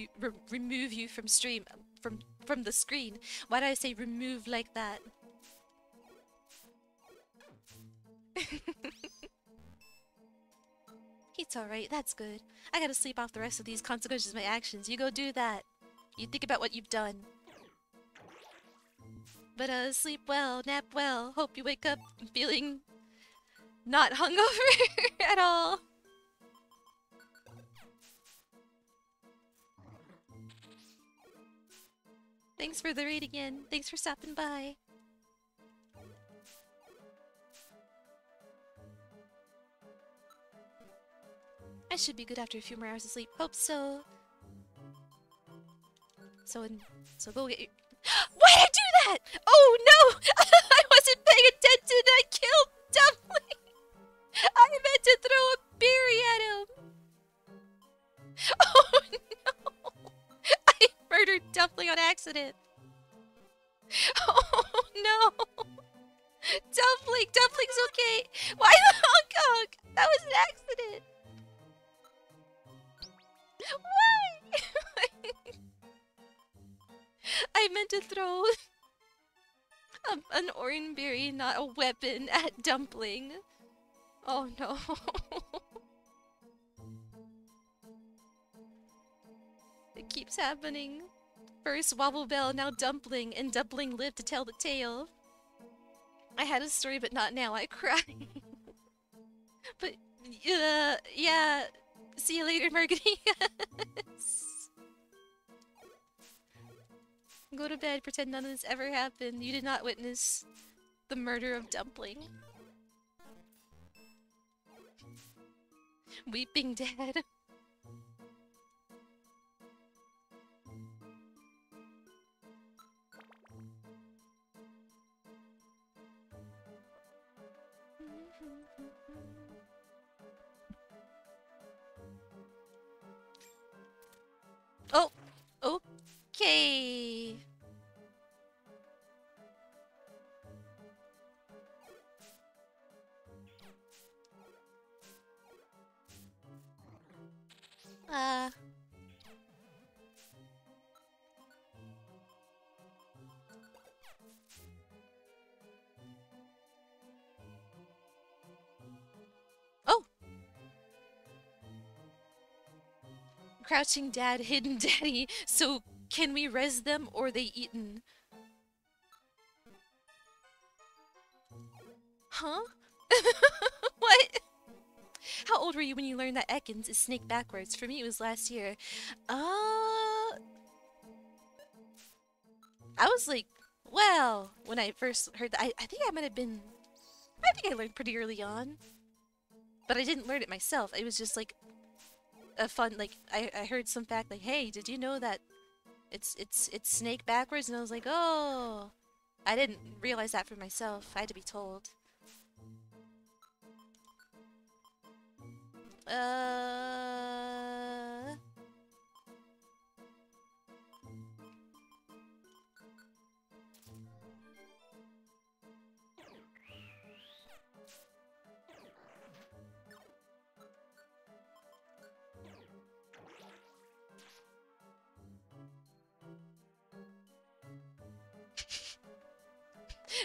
you from stream from the screen. Why did I say remove like that? It's alright, that's good. I gotta sleep off the rest of these consequences of my actions. You go do that. You think about what you've done. But sleep well, nap well. Hope you wake up feeling not hungover at all. Thanks for the raid again. Thanks for stopping by. I should be good after a few more hours of sleep. Hope so. So go get your... Why'd I do that? Oh no! I wasn't paying attention. I killed Dumpling. I meant to throw a berry at him. Oh no! I murdered Dumpling on accident. Oh no! Dumpling's okay. Why the Hong Kong? That was an accident. Why? I meant to throw an orange berry, not a weapon, at Dumpling. Oh no. It keeps happening. First Wobble Bell, now Dumpling, and Dumpling lived to tell the tale. I had a story, but not now. I cry. But, yeah. See you later, Margaritas. Go to bed, pretend none of this ever happened. You did not witness the murder of Dumpling. Weeping Dad. Oh! Okay! Oh! Crouching Dad, Hidden Daddy, so can we res them or they eaten? Huh? What? How old were you when you learned that Ekans is snake backwards? For me it was last year. I was like, well, when I first heard that, I think I might have been... I think I learned pretty early on. But I didn't learn it myself. It was just like a fun, like, I heard some fact like, hey, did you know that it's snake backwards? And I was like, oh, I didn't realize that for myself. I had to be told.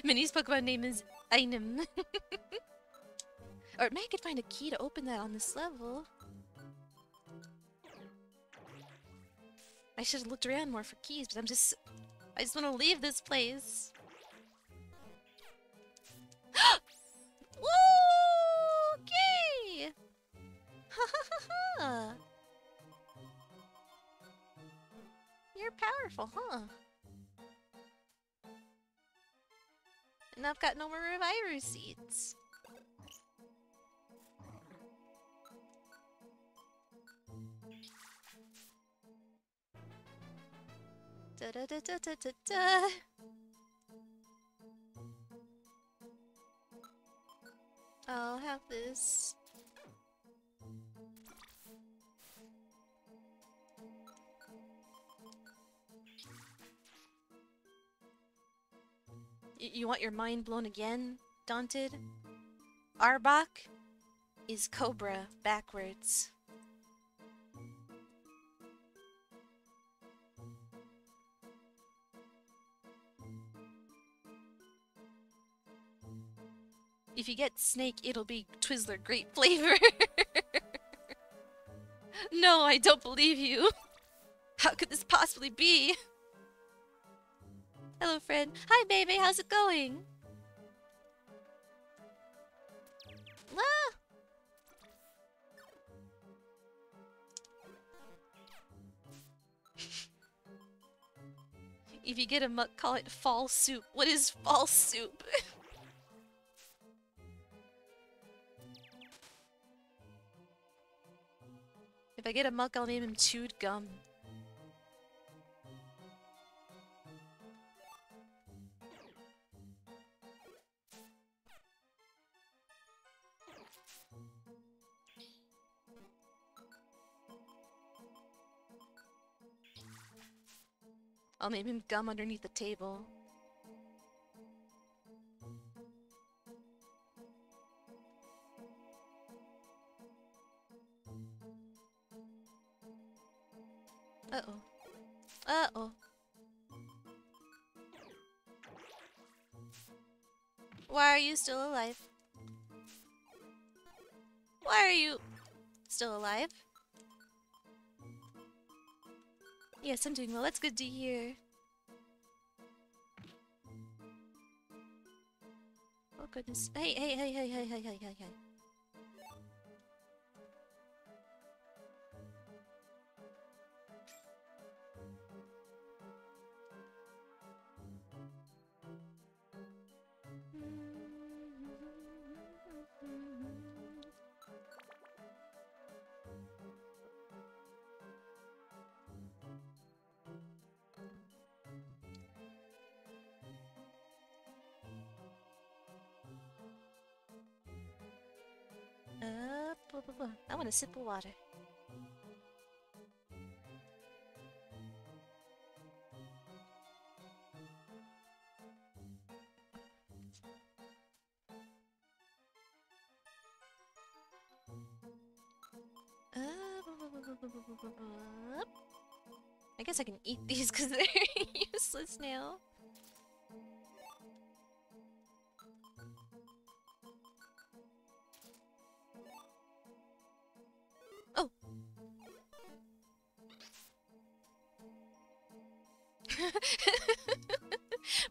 Minnie's Pokemon name is Einem. Or maybe I could find a key to open that on this level. I should have looked around more for keys, but I just want to leave this place. Woo! Okay! Ha ha ha ha! You're powerful, huh? And I've got no more Reviver seeds. Da da da da da da da. I'll have this. You want your mind blown again, Daunted? Arbok is Cobra backwards. If you get Snake, it'll be Twizzler Great Flavor. No, I don't believe you. How could this possibly be? Hello, friend. Hi, baby. How's it going? Ah! If you get a muck, call it fall soup. What is fall soup? If I get a muck, I'll name him Chewed Gum. I'll name him Gum underneath the table. Uh-oh. Uh-oh. Why are you still alive? Why are you still alive? Yes, I'm doing well. That's good to hear. Oh goodness. Hey, hey, hey, hey, hey, hey, hey, hey, hey. I want a sip of water. I guess I can eat these because they're useless now. Oh!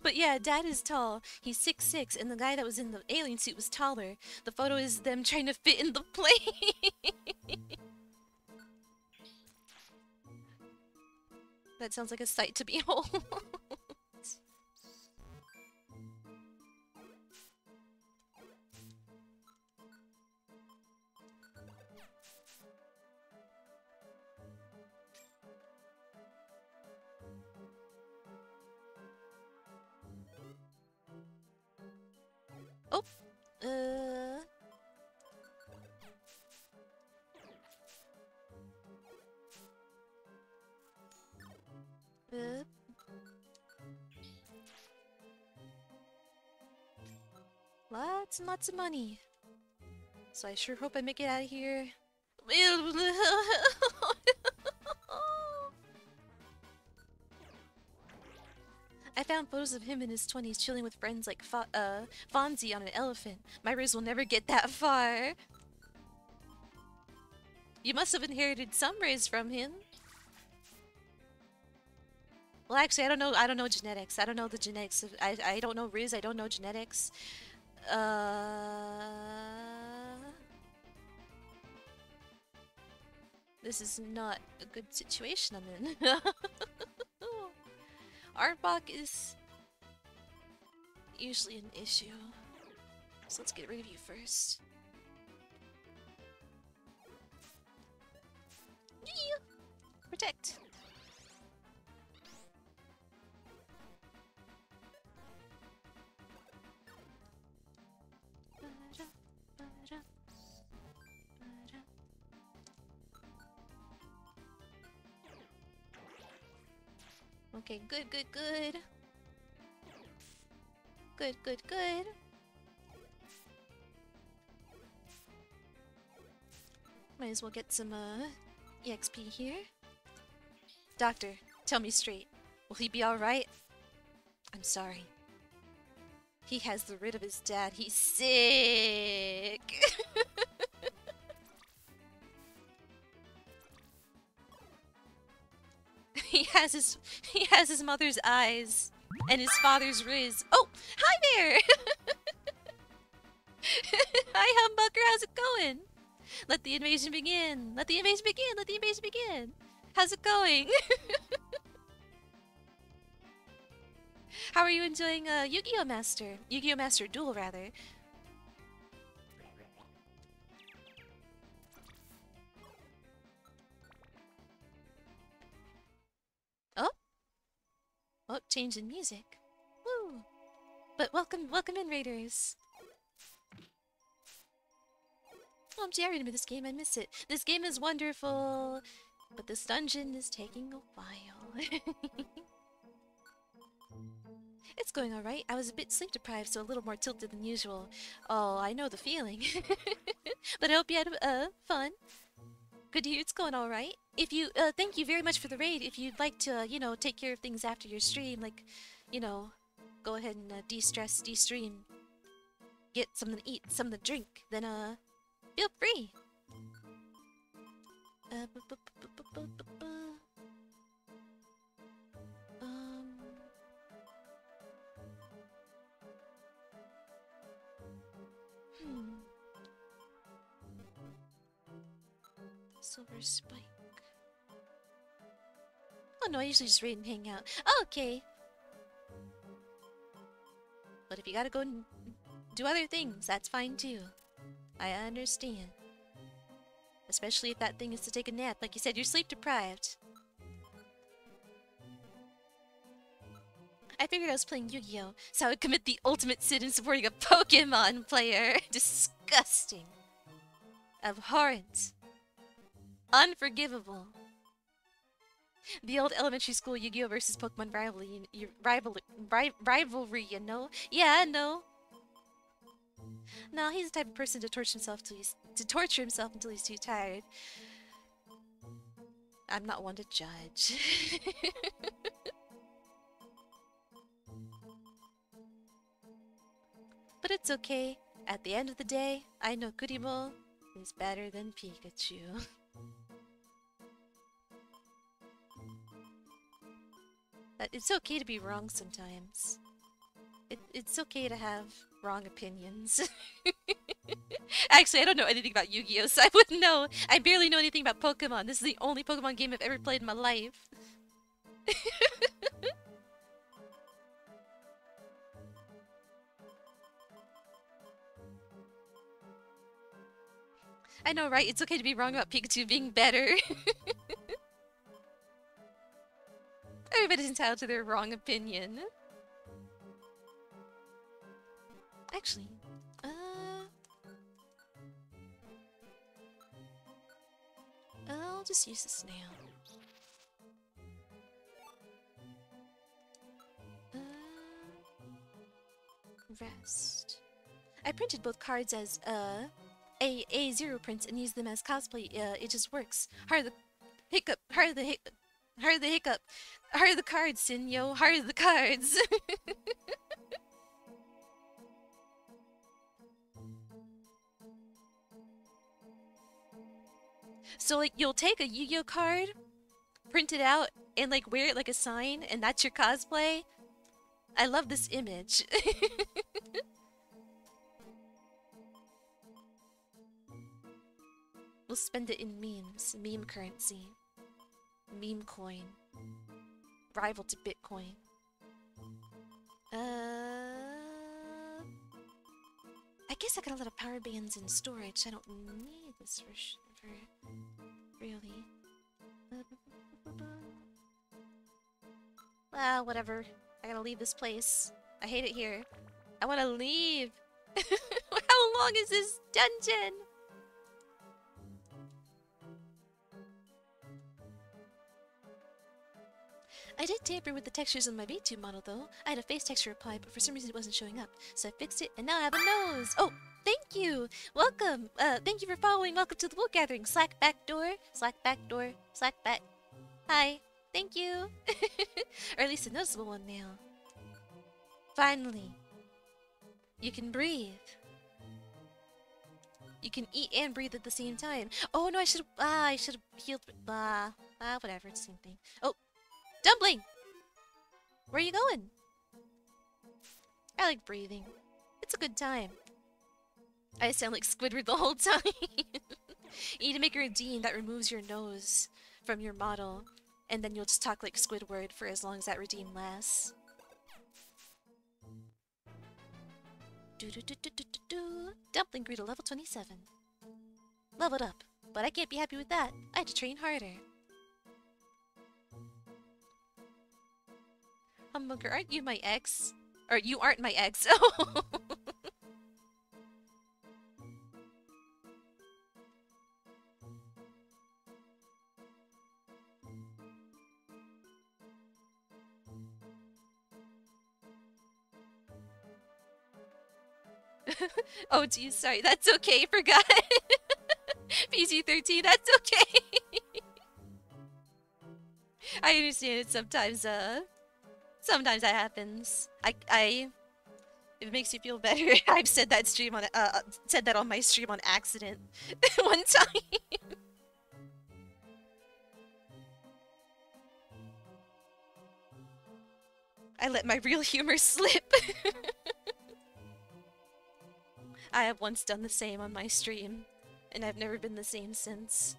But yeah, Dad is tall. He's 6'6", and the guy that was in the alien suit was taller. The photo is them trying to fit in the plane. That sounds like a sight to behold. Uh... Uh... Lots and lots of money. So I sure hope I make it out of here. I found photos of him in his 20s chilling with friends like Fonzie on an elephant. My race will never get that far. You must have inherited some rays from him. Well, actually, I don't know. I don't know genetics. I don't know the genetics. I don't know Riz. I don't know genetics. This is not a good situation I'm in. Arbok is usually an issue. So let's get rid of you first. Yeah. Protect. Okay, good, good, good. Good, good, good. Might as well get some EXP here. Doctor, tell me straight. Will he be alright? I'm sorry. He has the rid of his dad. He's sick. He has his mother's eyes and his father's riz. Oh, hi there. Hi humbucker, how's it going? Let the invasion begin. Let the invasion begin. Let the invasion begin. How's it going? How are you enjoying Yu-Gi-Oh! Master? Yu-Gi-Oh! Master Duel, rather. Oh? Oh, change in music. Woo! But welcome in, Raiders. Oh, I'm jamming with this game. I miss it. This game is wonderful, but this dungeon is taking a while. It's going alright. I was a bit sleep deprived, so a little more tilted than usual. Oh, I know the feeling. But I hope you had fun. Good to hear it's going alright. If you, thank you very much for the raid. If you'd like to, you know, take care of things after your stream, like, you know, go ahead and de-stress, de-stream, get something to eat, something to drink, then, feel free. Silver spike. Oh no, I usually just raid and hang out. Oh, okay. But if you gotta go and do other things, that's fine too. I understand. Especially if that thing is to take a nap. Like you said, you're sleep deprived. I figured I was playing Yu-Gi-Oh! So I would commit the ultimate sin in supporting a Pokémon player. Disgusting. Abhorrent. Unforgivable. The old elementary school Yu-Gi-Oh! Versus Pokemon rivalry, you know? Yeah, I know. No, he's the type of person to torture himself until he's too tired. I'm not one to judge. But it's okay. At the end of the day, I know Kurimo is better than Pikachu. That it's okay to be wrong sometimes. It's okay to have wrong opinions. Actually, I don't know anything about Yu-Gi-Oh! So I wouldn't know. I barely know anything about Pokemon. This is the only Pokemon game I've ever played in my life. I know, right? It's okay to be wrong about Pikachu being better. Everybody's entitled to their wrong opinion. Actually, just use this now. Rest. I printed both cards as A0 prints and used them as cosplay. It just works. Hard the hiccup. Hard the hiccup. Hard the hiccup. Hard the cards, Sinyo. Hard the cards. So like you'll take a Yu-Gi-Oh card, print it out, and like wear it like a sign, and that's your cosplay. I love this image. We'll spend it in memes, meme currency, meme coin, rival to Bitcoin. I guess I got a lot of power bands in storage. I don't need this for really. Whatever. I gotta leave this place. I hate it here. I wanna leave. How long is this dungeon? I did tamper with the textures on my VTube model though. I had a face texture applied, but for some reason it wasn't showing up. So I fixed it, and now I have a nose! Oh, thank you! Welcome! Thank you for following. Welcome to the Wool Gathering. Slack back door. Slack back door. Slack back. Hi. Thank you! Or at least a noticeable one now. Finally. You can breathe. You can eat and breathe at the same time. Oh no, I should've healed. Whatever, it's the same thing. Oh! Dumpling! Where are you going? I like breathing. It's a good time. I sound like Squidward the whole time. You need to make a routine that removes your nose from your model, and then you'll just talk like Squidward for as long as that routine lasts. Dumpling grew to level 27. Leveled up, but I can't be happy with that. I had to train harder. Humbucker, aren't you my ex? Or you aren't my ex. Oh geez, sorry, that's okay, forgot. PG-13, that's okay. I understand it sometimes, sometimes that happens. If it makes you feel better, I've said that said that on my stream on accident one time. I let my real humor slip. I have once done the same on my stream, and I've never been the same since.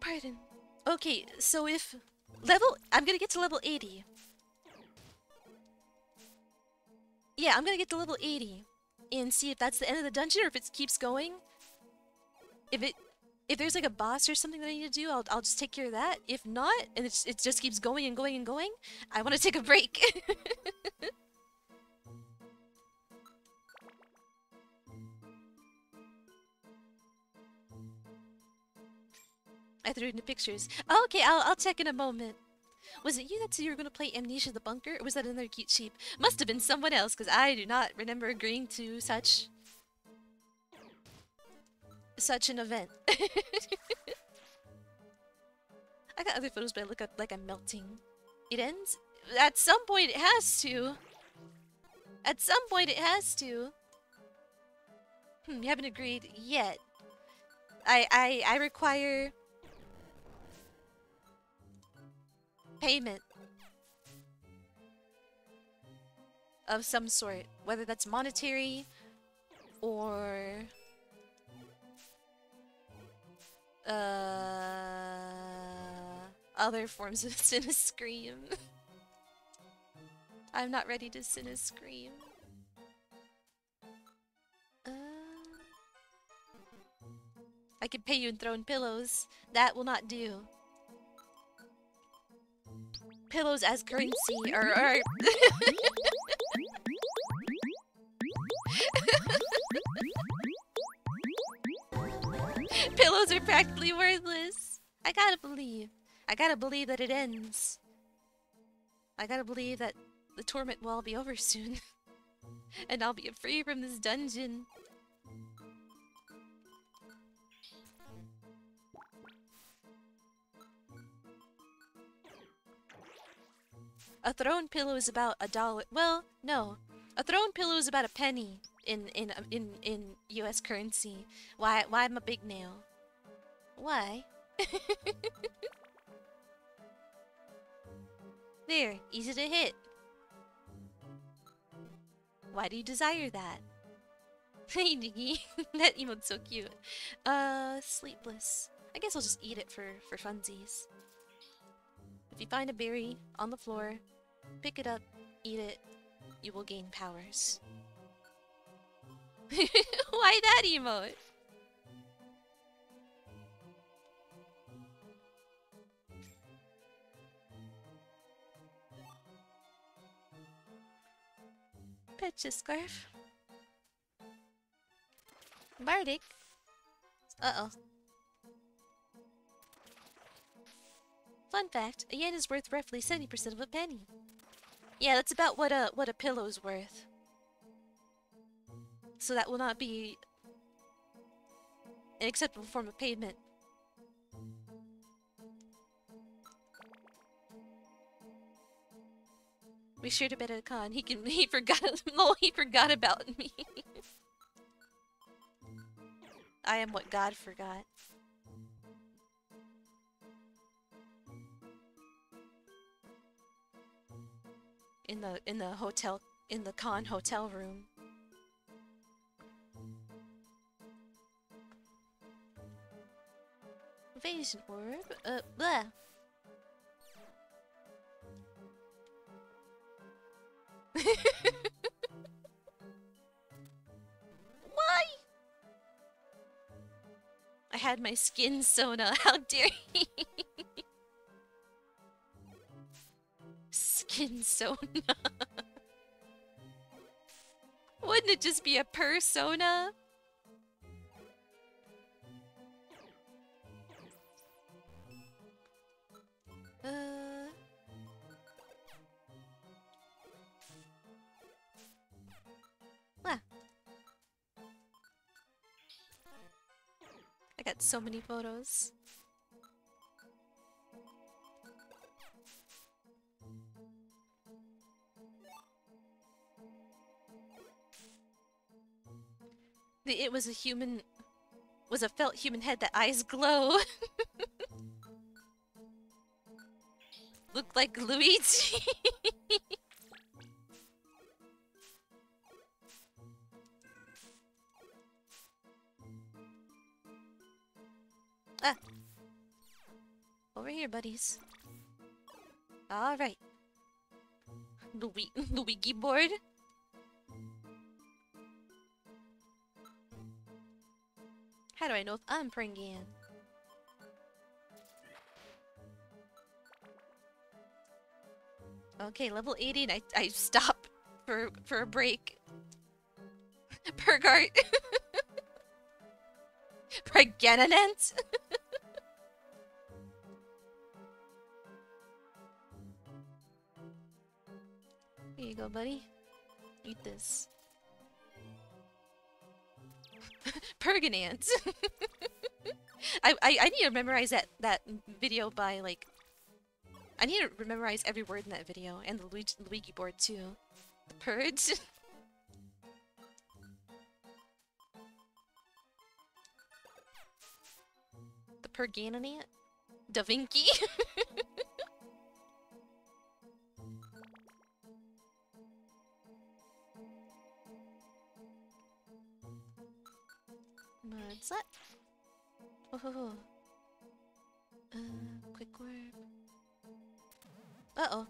Pardon. Okay, so if I'm gonna get to level 80. Yeah, I'm gonna get to level 80 and see if that's the end of the dungeon or if it keeps going. If there's like a boss or something that I need to do, I'll just take care of that. If not, and it just keeps going and going and going, I want to take a break. I threw it into pictures. Oh, okay, I'll check in a moment. Was it you that said you were going to play Amnesia the Bunker, or was that another cute sheep? Must have been someone else, because I do not remember agreeing to such an event. I got other photos, but I look up like I'm melting. It ends? At some point it has to. At some point it has to. You haven't agreed yet. I require payment of some sort, whether that's monetary or other forms of Cinna-Scream. I'm not ready to Cinna-Scream. I could pay you in thrown pillows. That will not do. pillows as currency, or pillows are practically worthless. I gotta believe. I gotta believe that it ends. I gotta believe that the torment will all be over soon. And I'll be free from this dungeon. A throne pillow is about $1. Well, no. A throne pillow is about a penny in US currency. Why I'm a big nail? Why? There, easy to hit. Why do you desire that? Hey, Nikki. That emote's so cute. Sleepless. I guess I'll just eat it for funsies. If you find a berry on the floor, pick it up, eat it, you will gain powers. Why that emote? Petcha scarf. Bardic. Uh-oh. Fun fact, a yen is worth roughly 70% of a penny. Yeah, that's about what a pillow's worth. So that will not be an acceptable form of payment. We shared a bed at a con. He forgot about me. I am what God forgot. In the con hotel room. Invasion orb. Blah. Why? I had my skin Sona. How dare he? Skin Sona. Wouldn't it just be a persona? Ah. I got so many photos. It was a felt human head that eyes glow. Looked like Luigi. Ah. Over here, buddies. Alright. Luigi board. How do I know if I'm Pringan? Okay, level 80 and I stop for a break. Pergart. Pregnant. Here you go, buddy. Eat this. Perganant. I need to memorize that video by like. I need to memorize every word in that video and the Luigi board too. The purge. The Perganant. Da Vinci. What's that? Oh, quick orb. Uh-oh.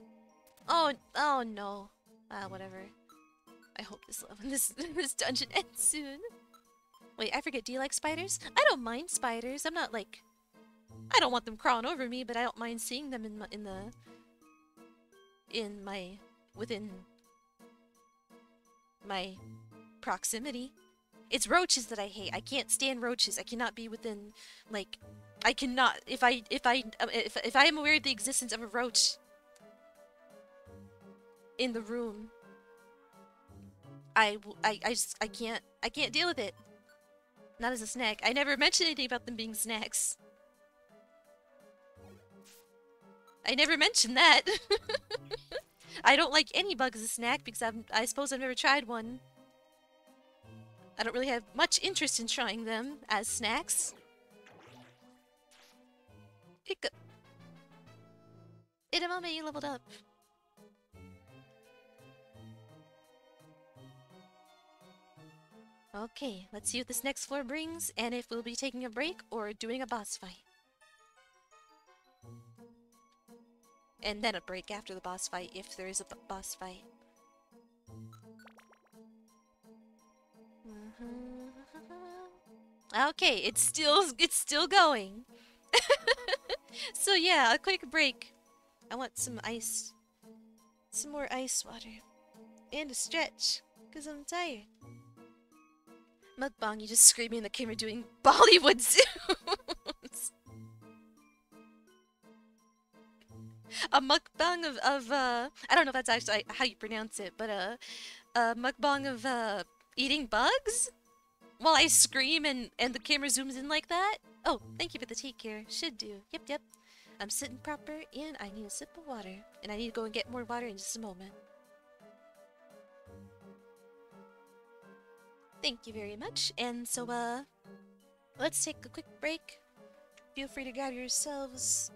Oh no. Whatever. I hope this dungeon ends soon. Wait, I forget, do you like spiders? I don't mind spiders. I'm not like... I don't want them crawling over me, but I don't mind seeing them in in within my proximity. It's roaches that I hate. I can't stand roaches. I cannot be within, like, I cannot. If I am aware of the existence of a roach in the room, I can't deal with it. Not as a snack. I never mentioned anything about them being snacks. I never mentioned that. I don't like any bug as a snack because I suppose I've never tried one. I don't really have much interest in trying them as snacks. Hiccup. Edamame, you leveled up. Okay, let's see what this next floor brings, and if we'll be taking a break or doing a boss fight. And then a break after the boss fight, if there is a boss fight. Okay, it's still going. So yeah, a quick break. I want some ice. Some more ice water. And a stretch, because I'm tired. Mukbang, you just screaming in the camera doing Bollywood sounds. A mukbang of I don't know if that's actually how you pronounce it, but a mukbang of eating bugs while I scream and the camera zooms in like that. Oh, thank you for the tea care. Should do. Yep. I'm sitting proper and I need a sip of water. And I need to go and get more water in just a moment. Thank you very much. And so let's take a quick break. Feel free to grab yourselves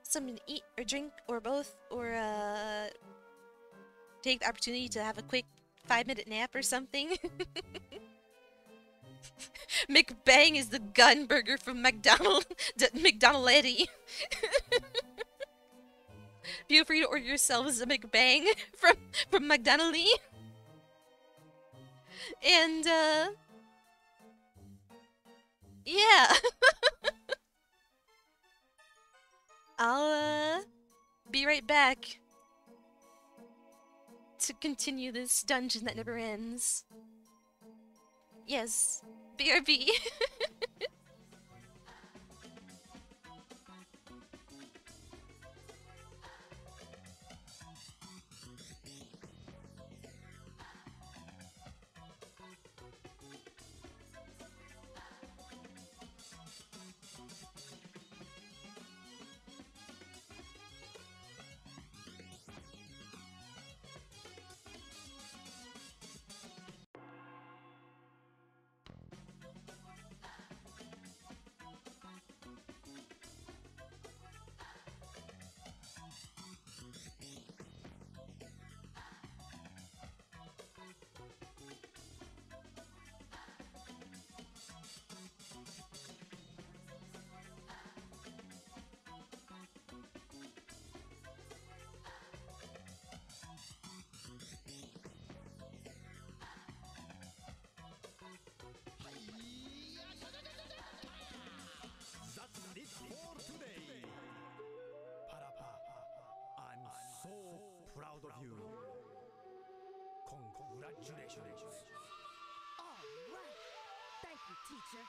something to eat or drink or both, or take the opportunity to have a quick 5-minute nap or something. McBang is the gun burger from McDonald's. McDonald's. Feel free to order yourselves a McBang from McDonald's. And yeah. I'll be right back to continue this dungeon that never ends. Yes, BRB. Proud of you. Congratulations. All right. Thank you, teacher.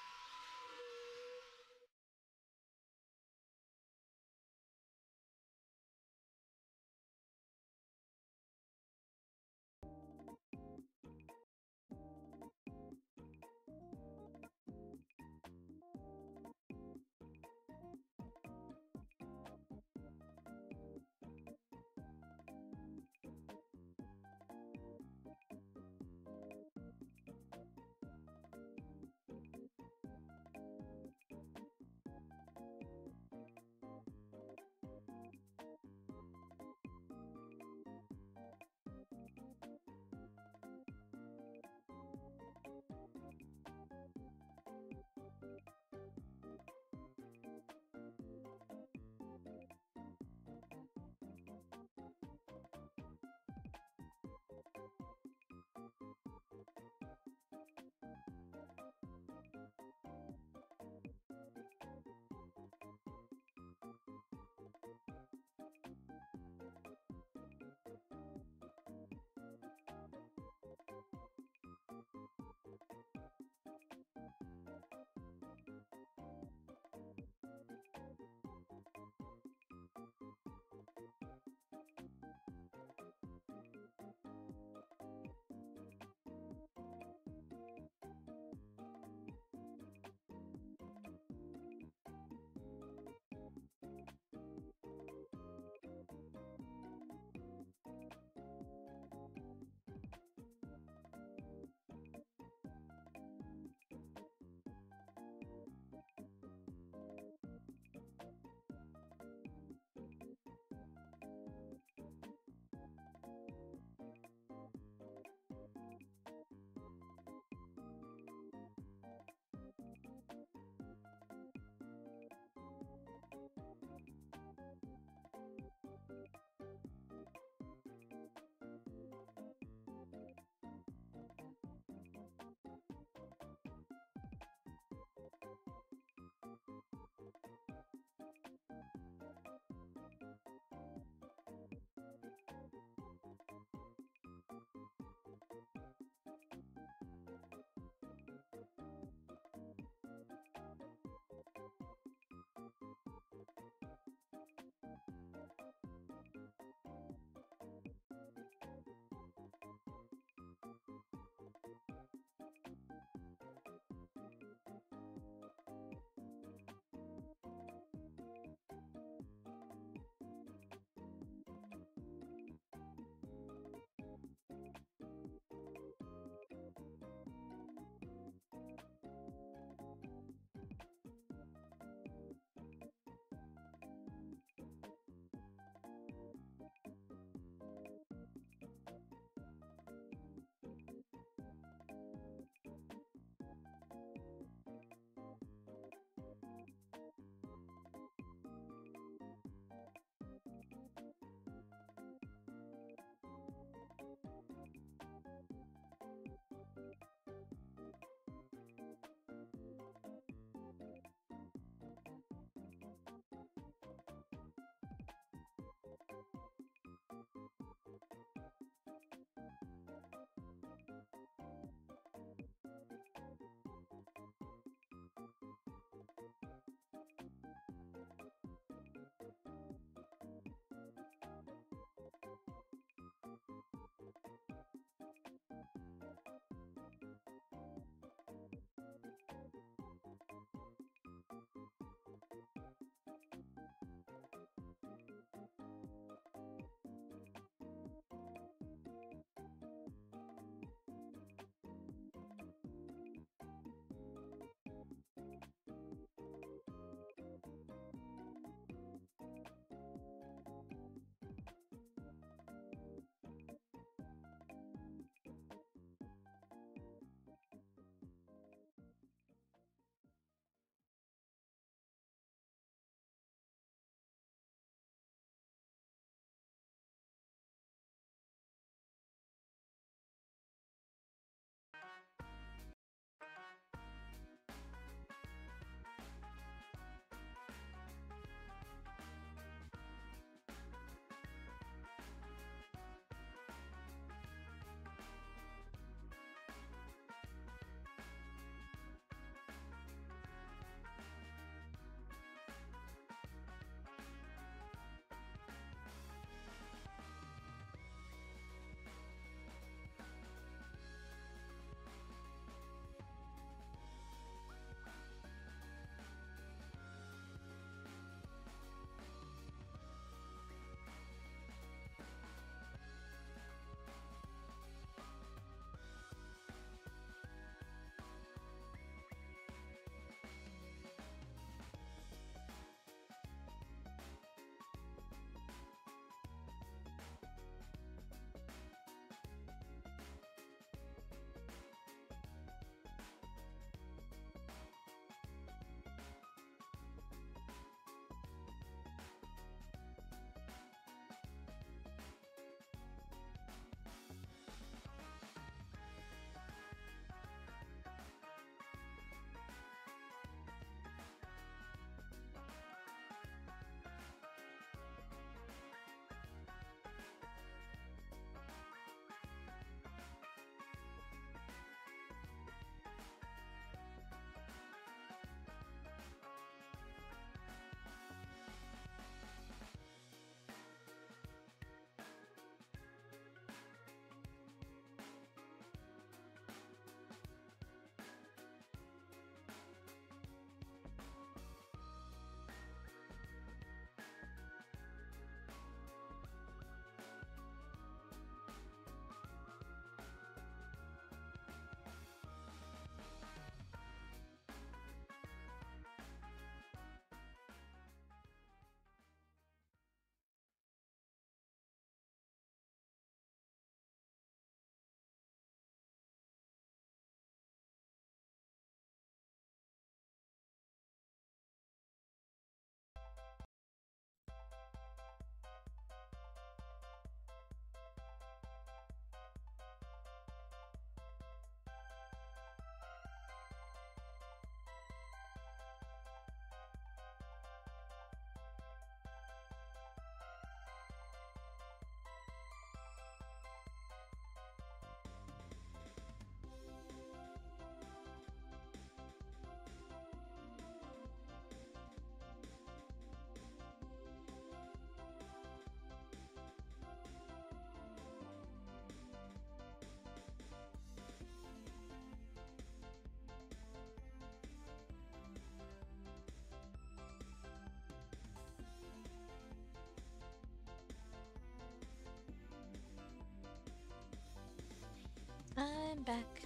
I'm back.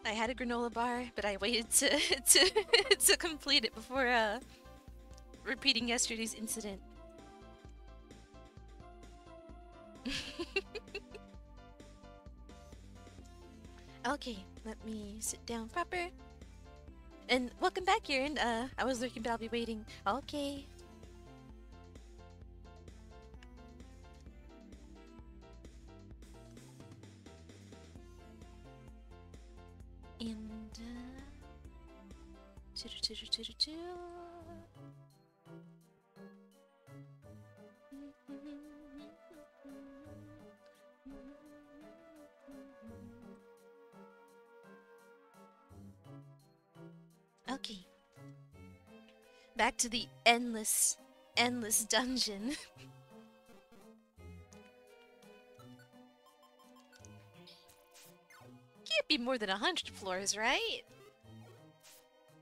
I had a granola bar, but I waited to to complete it before repeating yesterday's incident. Okay, let me sit down proper. And welcome back, Kieran. I was lurking, but I'll be waiting. Okay. And okay. Back to the endless dungeon. Can't be more than 100 floors, right?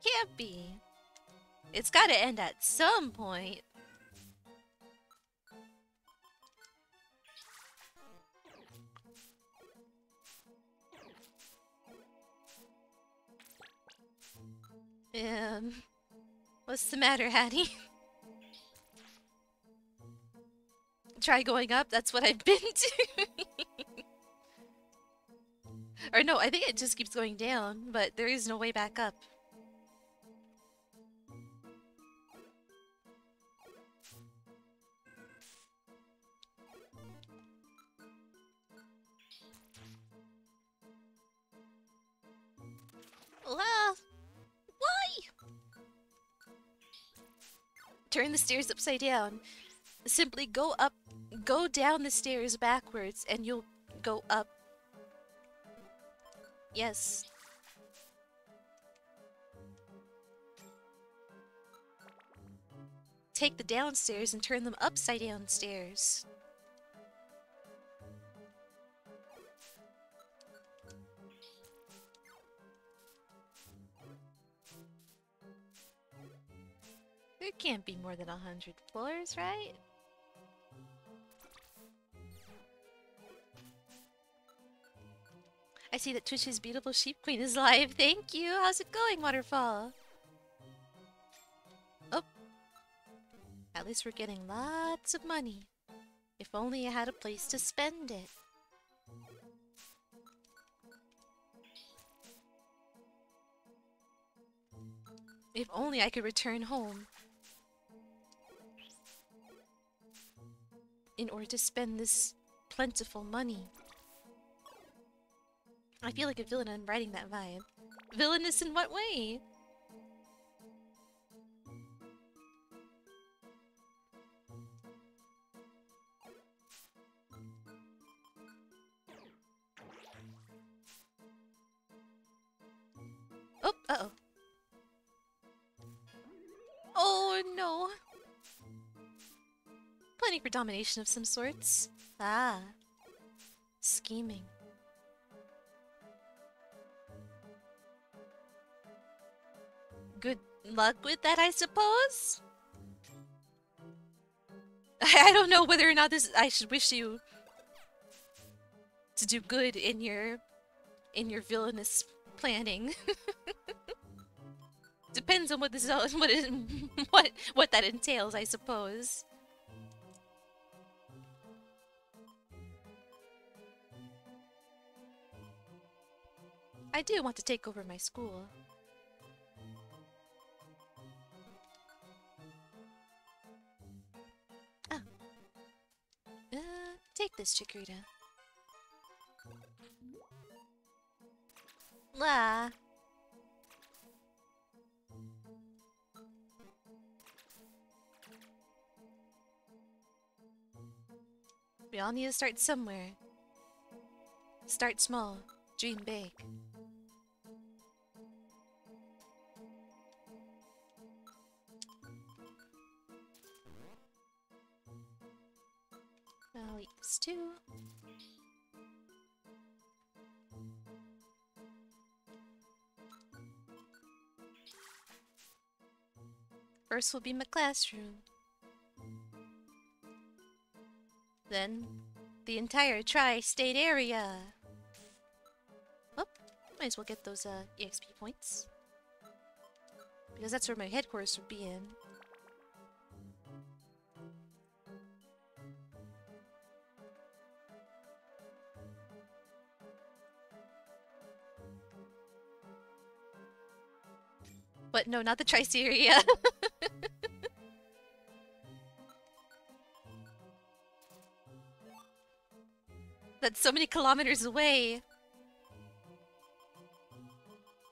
Can't be. It's gotta end at some point. What's the matter, Hattie? Try going up, that's what I've been doing. Or no, I think it just keeps going down, but there is no way back up. Why? Turn the stairs upside down. Simply go down the stairs backwards, and you'll go up. Yes. Take the downstairs and turn them upside down stairs. There can't be more than 100 floors, right? I see that Twitch's beautiful sheep queen is live. Thank you. How's it going, Waterfall? Oh. At least we're getting lots of money. If only I had a place to spend it. If only I could return home in order to spend this plentiful money. I feel like a villain. I'm writing that vibe. Villainous in what way? Oh, uh-oh. Oh, no. Planning for domination of some sorts. Ah. Scheming. Good luck with that, I suppose? I don't know whether or not I should wish you to do good in your villainous planning. Depends on what this what that entails, I suppose. I do want to take over my school. Ah. Take this, Chikorita. La. We all need to start somewhere. Start small, dream big. I'll eat this too. First will be my classroom. Then, the entire tri-state area. Might as well get those EXP points. Because that's where my headquarters would be in. But no, not the Triceria. That's so many kilometers away.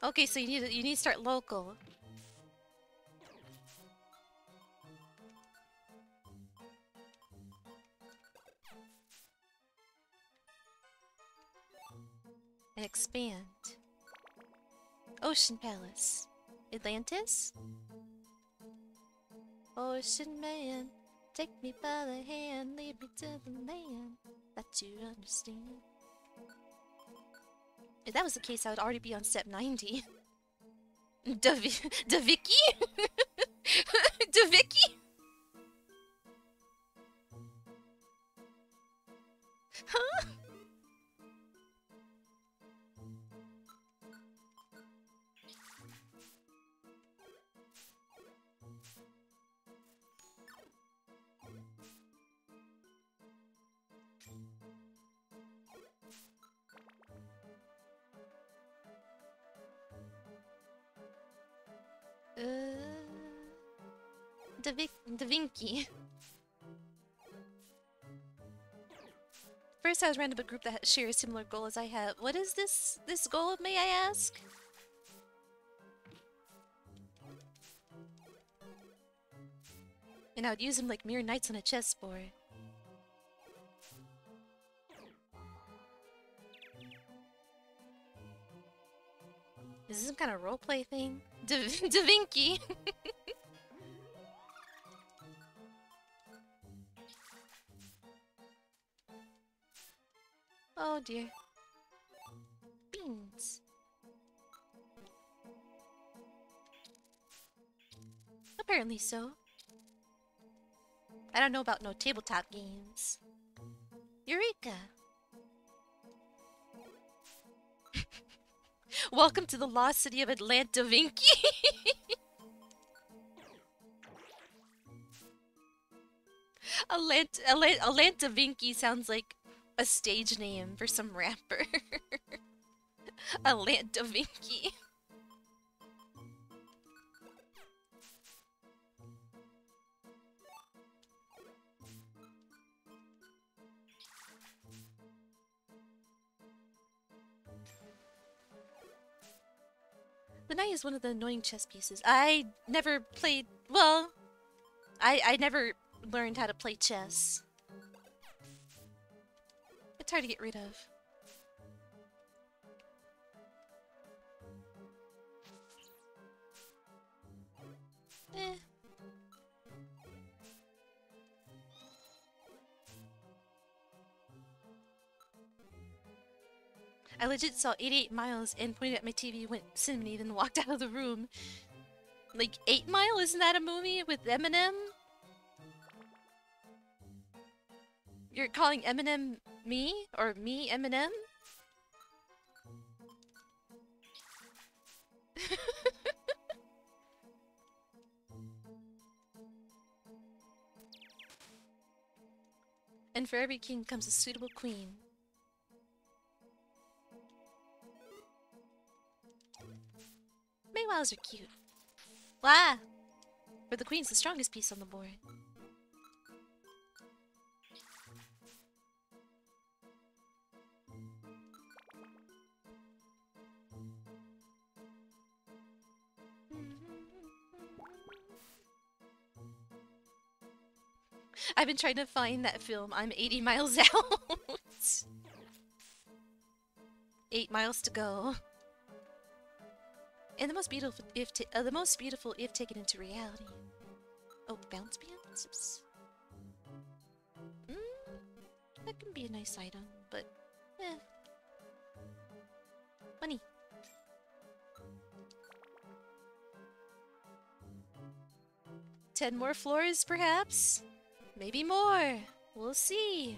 Okay, so you need to start local. And expand. Ocean Palace. Atlantis? Ocean man, take me by the hand, lead me to the land that you understand. If that was the case, I would already be on step 90. Daviki? Daviki? Huh? Da Vinci. First, I was random a group that share a similar goal as I have. What is this goal, may I ask? And I would use them like mere knights on a chessboard. Is this some kind of roleplay thing? Da Vinci! Oh dear. Beans. Apparently so. I don't know about no tabletop games. Eureka! Welcome to the lost city of Atlanta Vinci! Atlanta Vinci sounds like a stage name for some rapper. Atlanta Vinci. The knight is one of the annoying chess pieces. I never played... Well, I never learned how to play chess. It's hard to get rid of. Eh. I legit saw 88 miles and pointed at my TV, went Cinnaminnie, then walked out of the room. Like, 8 Mile? Isn't that a movie with Eminem? You're calling Eminem me? Or me Eminem? And for every king comes a suitable queen. Maywows are cute. Wah! For the queen's the strongest piece on the board. I've been trying to find that film. I'm 80 miles out. 8 miles to go. And the most beautiful if taken into reality. Oh, bounce bands? That can be a nice item, but eh. Money. Ten more floors, perhaps? Maybe more. We'll see.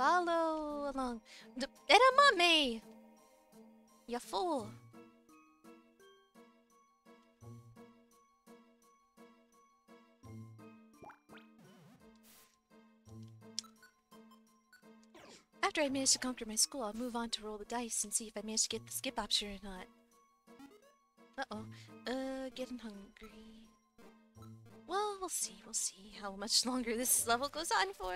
Follow along. Edamame! You fool! After I manage to conquer my school, I'll move on to roll the dice and see if I manage to get the skip option or not. Uh-oh. Getting hungry. Well, we'll see. We'll see how much longer this level goes on for.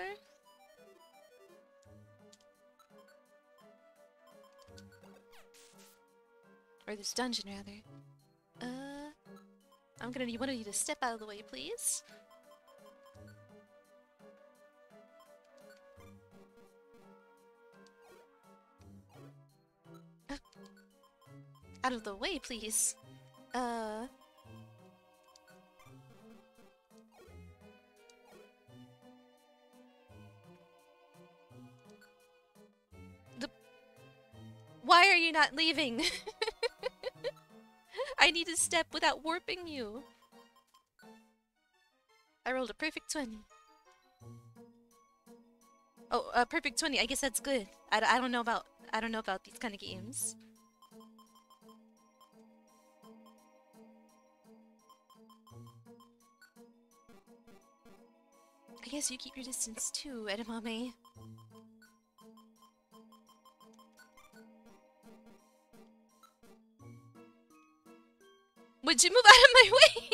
Or this dungeon, rather. I'm gonna need one of you to step out of the way, please. Out of the way, please. Why are you not leaving? I need to step without warping you. I rolled a perfect 20. Oh, a perfect 20. I guess that's good. I don't know about these kind of games. I guess you keep your distance too, Edamame. Would you move out of my way?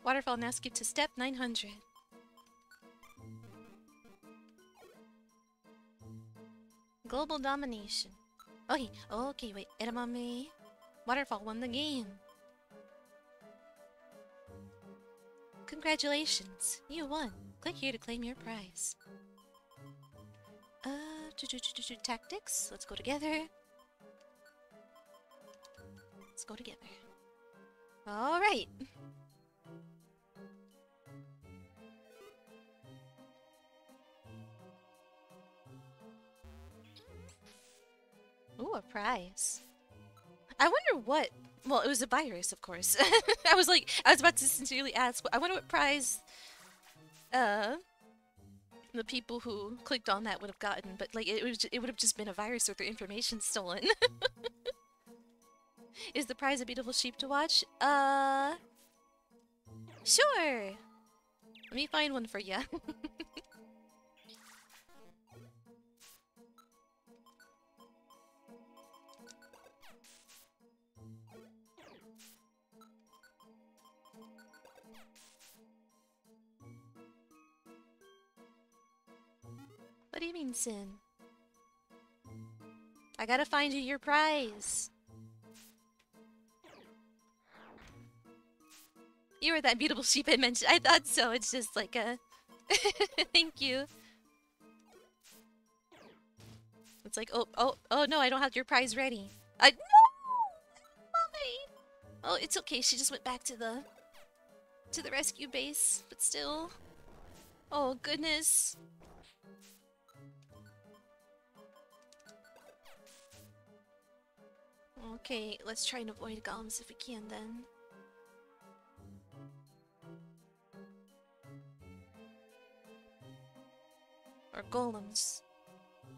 Waterfall now skip to step 900. Global domination. Okay, wait. Edamame. Waterfall won the game. Congratulations, you won. Click here to claim your prize. Tactics. Let's go together. Let's go together. All right. Ooh, a prize. I wonder what... Well, it was a virus, of course. I was about to sincerely ask, I wonder what prize the people who clicked on that would have gotten, but like it would have just been a virus with their information stolen. Is the prize a beautiful sheep to watch? Sure. Let me find one for ya. What do you mean, Sin? I gotta find you your prize. You were that beautiful sheep I mentioned. I thought so. It's just like a... Thank you. It's like, oh no, I don't have your prize ready. No! Mommy! Oh, it's okay. She just went back to the rescue base, but still. Oh, goodness. Okay, let's try and avoid golems if we can then. Or golems,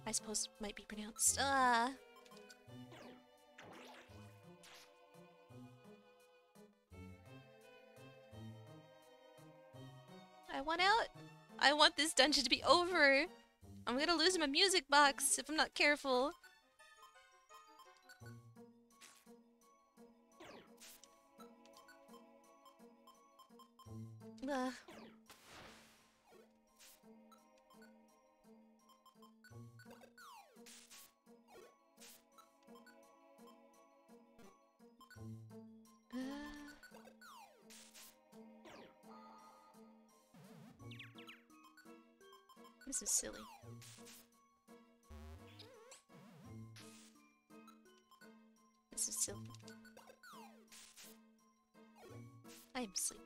I suppose might be pronounced. I want out. I want this dungeon to be over. I'm gonna lose my music box if I'm not careful. This is silly. This is silly. I am sleepy.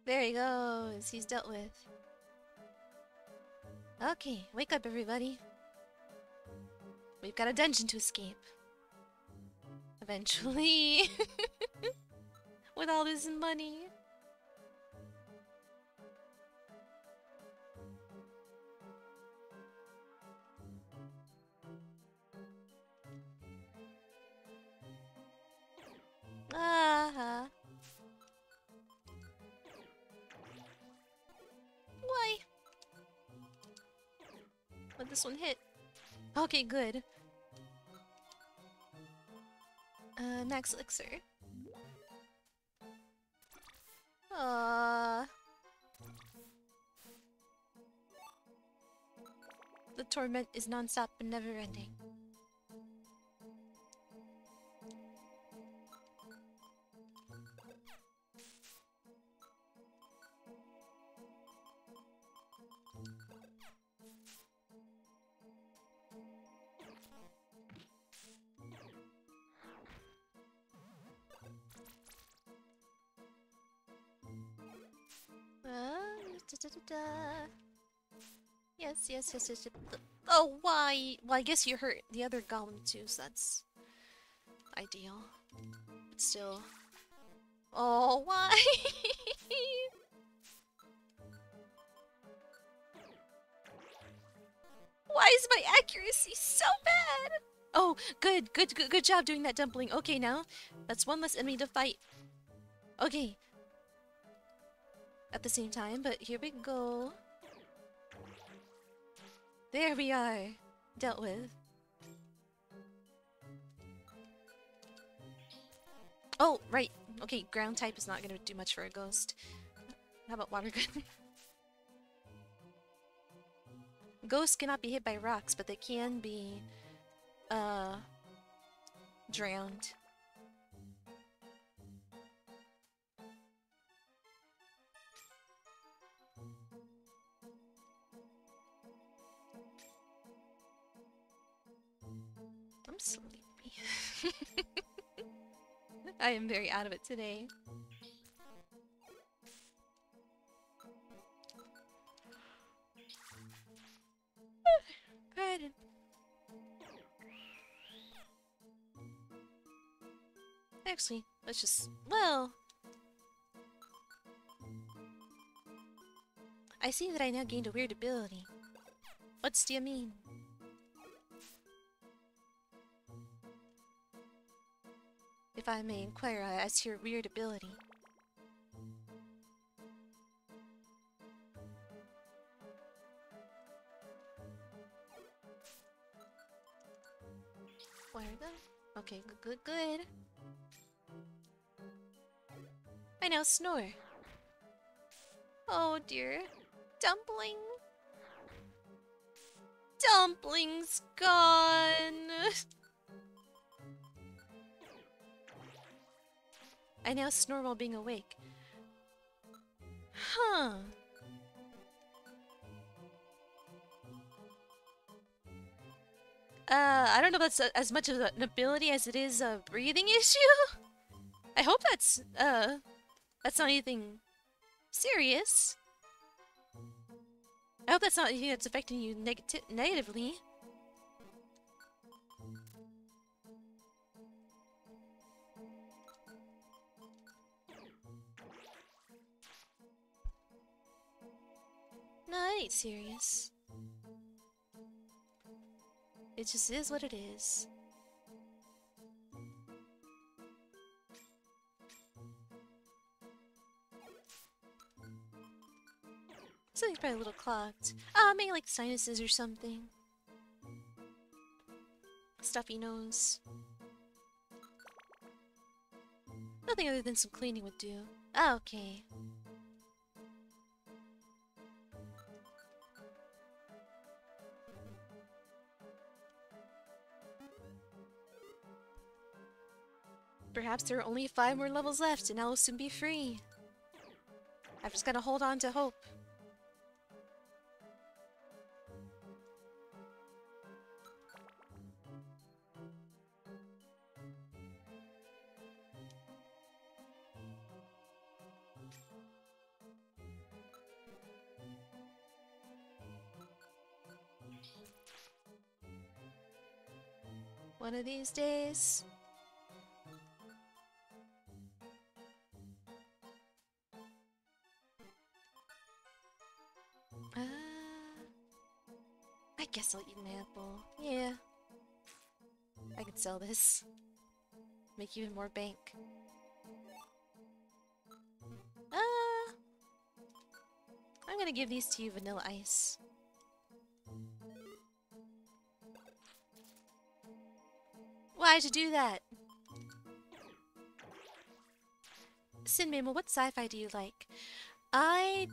There he goes. He's dealt with. Okay, wake up, everybody. We've got a dungeon to escape. Eventually. With all this money. Ah. Why? Let this one hit. Okay, good. Max elixir. The torment is non-stop and never-ending. Yes, yes, yes, yes, yes. Oh, why? Well, I guess you hurt the other golem too, so that's ideal. But still. Oh, why? Why is my accuracy so bad? Oh, good job doing that dumpling. Okay, now that's one less enemy to fight. Okay. At the same time, but here we go. There we are. Dealt with. Oh, right. Okay, ground type is not gonna do much for a ghost. How about water gun? Ghosts cannot be hit by rocks, but they can be, drowned. I'm sleepy. I am very out of it today. Pardon. Actually, let's just... Well... I see that I now gained a weird ability. What do you mean? If I may inquire as to your weird ability. Where the? Okay, good. I now snore. Oh dear. Dumpling. Dumpling's gone. I now snore while being awake. Huh. I don't know if that's as much of an ability as it is a breathing issue. I hope that's not anything serious. I hope that's not anything that's affecting you negatively. No, it ain't serious. It just is what it is. Something's probably a little clogged. Maybe like sinuses or something. Stuffy nose. Nothing other than some cleaning would do. Ah, okay. Perhaps there are only 5 more levels left and I'll soon be free. I've just gotta hold on to hope. One of these days. I guess I'll eat an apple. Yeah. I could sell this. Make even more bank. I'm gonna give these to you vanilla ice. Why'd you do that? Cinnaminnie, what sci-fi do you like? I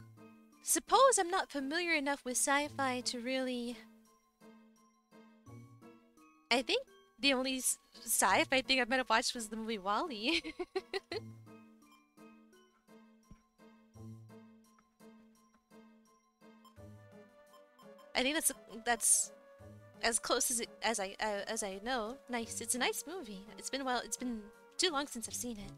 suppose I'm not familiar enough with sci-fi to really... I think the only sci-fi thing I might have watched was the movie WALL-E. I think that's as close as I know. Nice. It's a nice movie. It's been a while. It's been too long since I've seen it.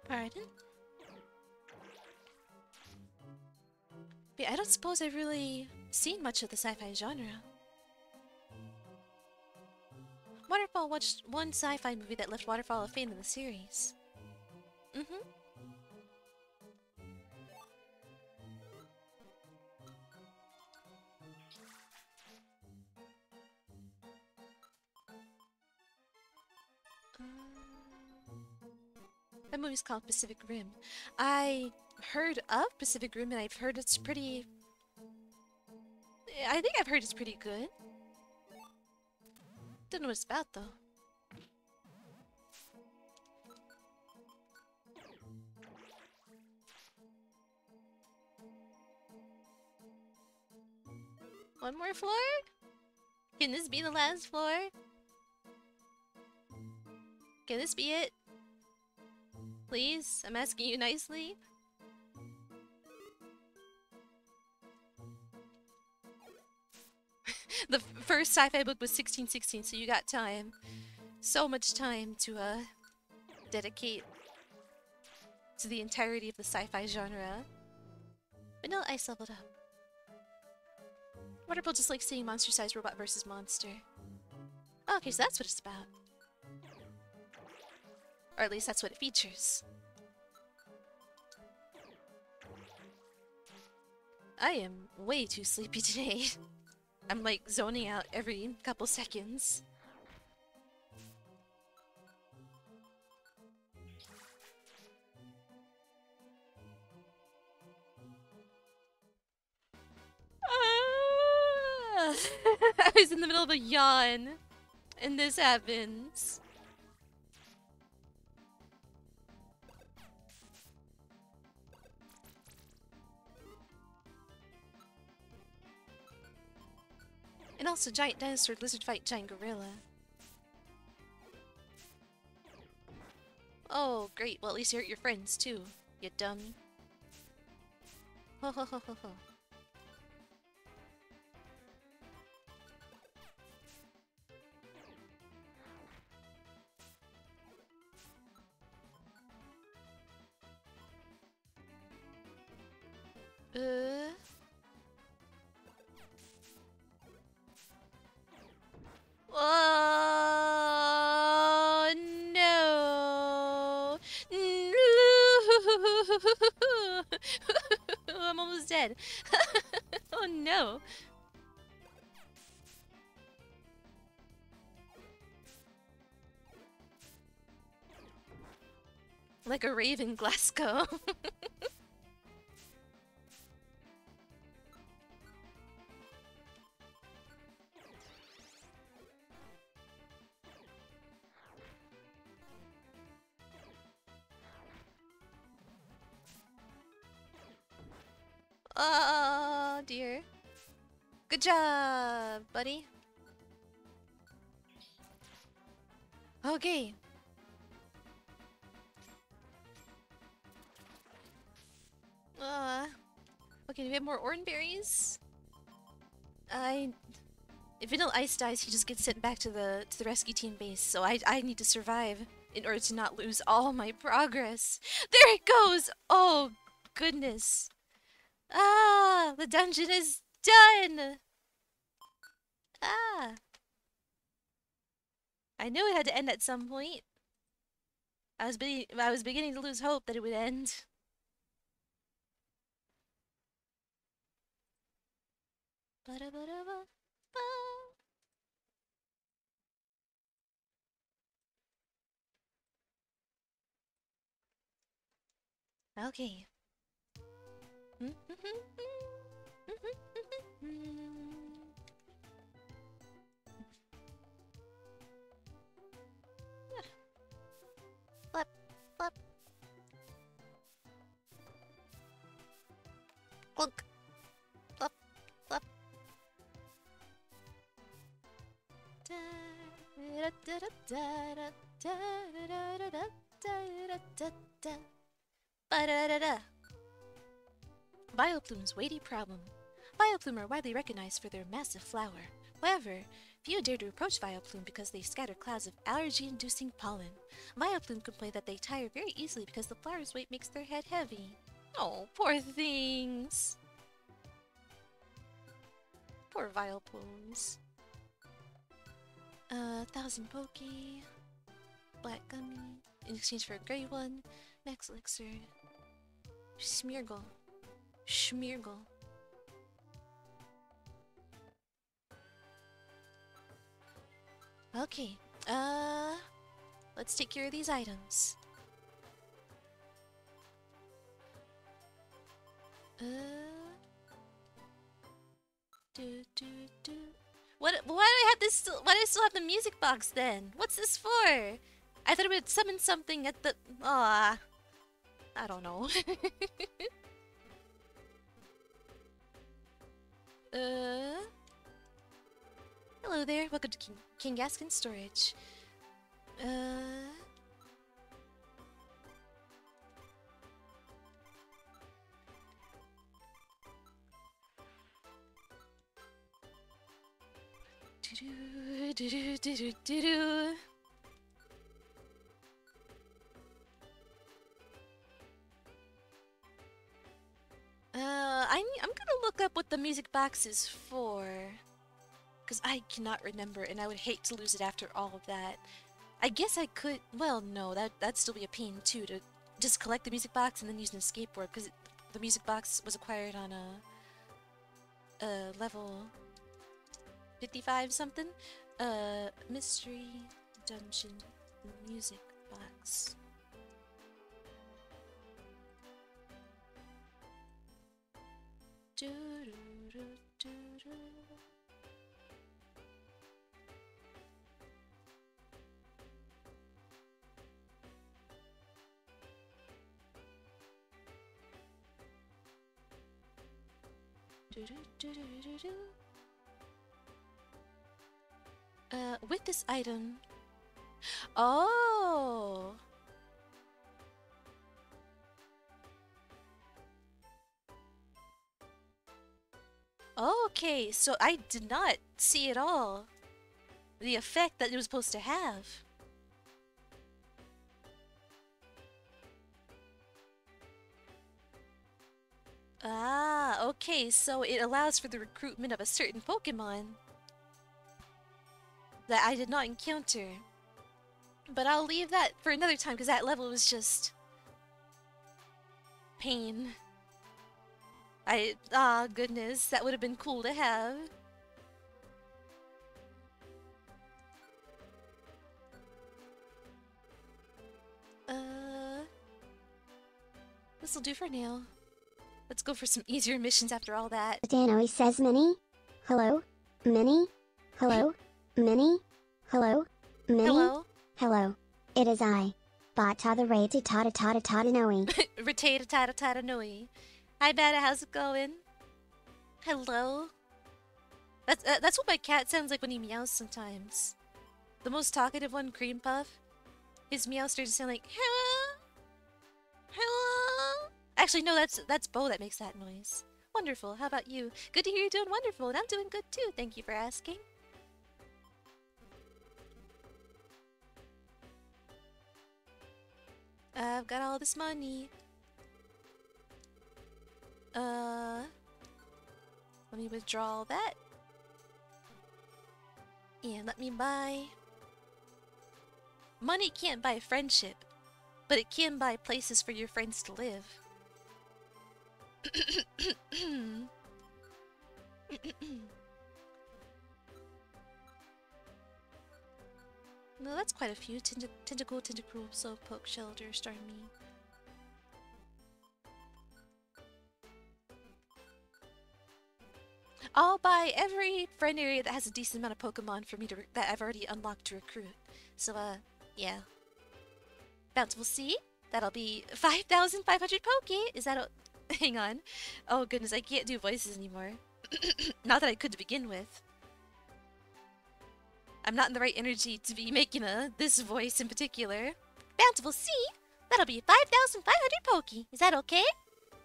Pardon? Yeah, I don't suppose I've really seen much of the sci-fi genre. Waterfall watched one sci-fi movie that left Waterfall of Fame in the series. Mm-hmm. That movie's called Pacific Rim. I heard of Pacific Rim and I've heard it's pretty... I think I've heard it's pretty good. Don't know what it's about though. One more floor? Can this be the last floor? Can this be it? Please? I'm asking you nicely. The first sci-fi book was 1616, so you got time. So much time to dedicate to the entirety of the sci-fi genre. Vanilla Ice leveled up. Waterpool just like seeing monster-sized robot versus monster. Oh, okay, so that's what it's about. Or at least that's what it features. I am way too sleepy today. I'm like zoning out every couple seconds. I was in the middle of a yawn, and this happens. And also, giant dinosaur lizard fight giant gorilla. Oh, great. Well, at least you hurt your friends, too. You dummy. Ho ho ho ho ho. Oh no! I'm almost dead. Oh no! Like a raven, Glasgow. Oh dear. Good job, buddy. Okay. Okay, do we have more oranberries? If Vanilla Ice dies, he just gets sent back to the rescue team base. So I need to survive in order to not lose all my progress. There it goes! Oh goodness. Ah, the dungeon is done. Ah, I knew it had to end at some point. I was beginning to lose hope that it would end. Ba-da-ba-da-ba-ba. Okay. Flip, flip. Clunk. Flip, flip. Ba-da-da-da. Bioplume's weighty problem. Bioplume are widely recognized for their massive flower. However, few dare to approach Vileplume because they scatter clouds of allergy-inducing pollen. Vileplume complain that they tire very easily because the flower's weight makes their head heavy. Oh, poor things. Poor Vileplumes. 1,000 Poke. Black Gummy. In exchange for a gray one. Max Elixir. Smeargle. Schmeargle. Okay, let's take care of these items. Do do do. What? Why do I have this? Why do I still have the music box then? What's this for? I thought it would summon something at the. Ah, I don't know. Hello there. Welcome to King Gaskin's storage. I'm gonna look up what the music box is for. Because I cannot remember, and I would hate to lose it after all of that. I guess I could... Well, no, that'd still be a pain, too, to just collect the music box and then use an escape board, because the music box was acquired on a level 55 something. Mystery Dungeon music box. With this item... Oh! Okay, so I did not see at all the effect that it was supposed to have. Ah, okay, so it allows for the recruitment of a certain Pokémon that I did not encounter. But I'll leave that for another time because that level was just pain. Goodness, that would have been cool to have. This'll do for now. Let's go for some easier missions after all that. Dano says Minnie? Hello? Minnie? Hello? Minnie? Hello? Minnie? Hello? Hello. It is I. Bata the Rata Tata Tata Tata Noe. Retata Tata Tata Noi. Hi Bata, how's it going? Hello? That's what my cat sounds like when he meows sometimes. The most talkative one, Cream Puff. His meow starts to sound like hello? Hello? Actually, no, that's Bo that makes that noise. Wonderful. How about you? Good to hear you're doing wonderful, and I'm doing good too. Thank you for asking. I've got all this money. Let me withdraw that. And let me buy... Money can't buy friendship, but it can buy places for your friends to live. No, that's quite a few. Tentacle, Slowpoke, Shelter, Starmie. I'll buy every friend area that has a decent amount of Pokemon for me to that I've already unlocked to recruit. So, yeah. Bountiful Sea. That'll be 5,500 Poke. Is that a... Hang on. Oh goodness, I can't do voices anymore. Not that I could to begin with. I'm not in the right energy to be making this voice in particular. Bountiful Sea. That'll be 5,500 Poke. Is that okay?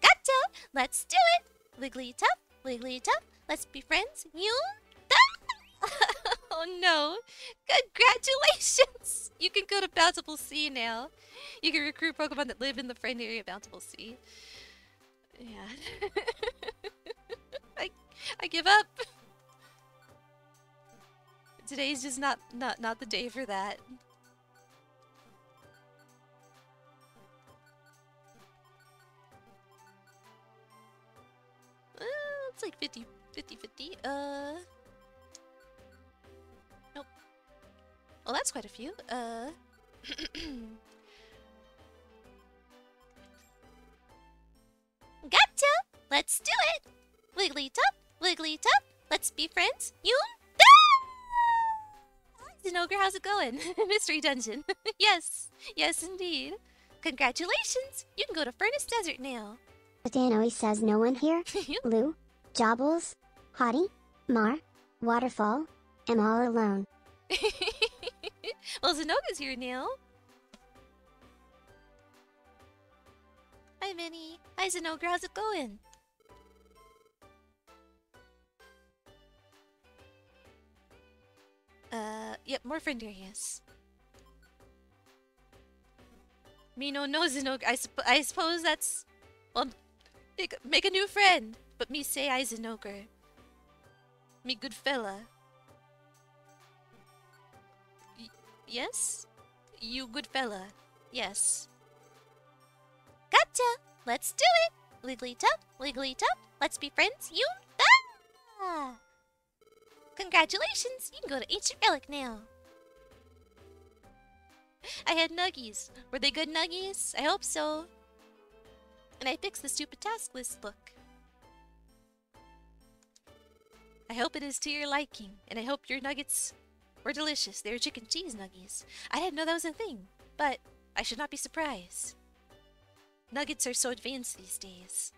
Gotcha! Let's do it! Wigglytuff, Wigglytuff. Let's be friends. You? Oh no! Congratulations! You can go to Bountiful Sea now. You can recruit Pokemon that live in the friend area of Bountiful Sea. Yeah. I give up. Today's just not the day for that. It's like 50-50. Nope. Oh, that's quite a few. Gotcha! Let's do it! Wigglytuff, Wigglytuff, let's be friends. You? Zinogre, how's it going? Mystery Dungeon. Yes, yes indeed. Congratulations! You can go to Furnace Desert now. Danoe says no one here. Lou, Jobbles, Hottie, Mar, Waterfall. I'm all alone. Well, Zenoga's here now. Hi, Minnie. Hi, Zenogre. How's it going? Yep, more friend areas. Me no Zenogre. I suppose that's... Well, make a new friend. But me say I Zenogre. Me good fella. Yes? You good fella. Yes. Gotcha! Let's do it! Wigglytuff, Wigglytuff, let's be friends. You? Ah! Congratulations! You can go to Ancient Relic now. I had nuggies. Were they good nuggies? I hope so. And I fixed the stupid task list look. I hope it is to your liking, and I hope your nuggets were delicious. They were chicken cheese nuggies. I didn't know that was a thing, but I should not be surprised. Nuggets are so advanced these days.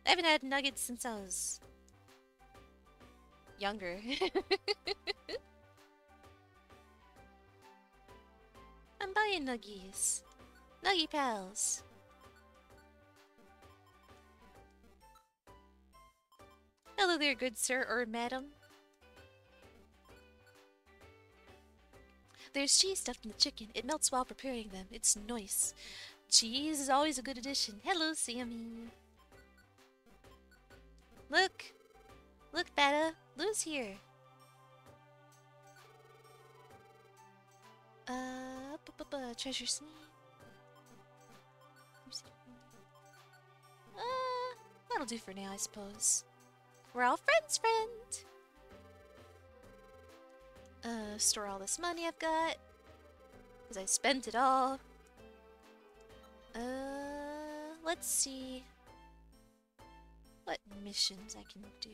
I haven't had nuggets since I was younger. I'm buying nuggies. Nuggie pals. Hello there, good sir or madam. There's cheese stuffed in the chicken. It melts while preparing them. It's nice. Cheese is always a good addition. Hello, Sammy. Look. Look, Betta. Lou's here. Treasure Sneak. That'll do for now, I suppose. We're all friends, friend. Store all this money I've got. Because I spent it all. Let's see what missions I can do.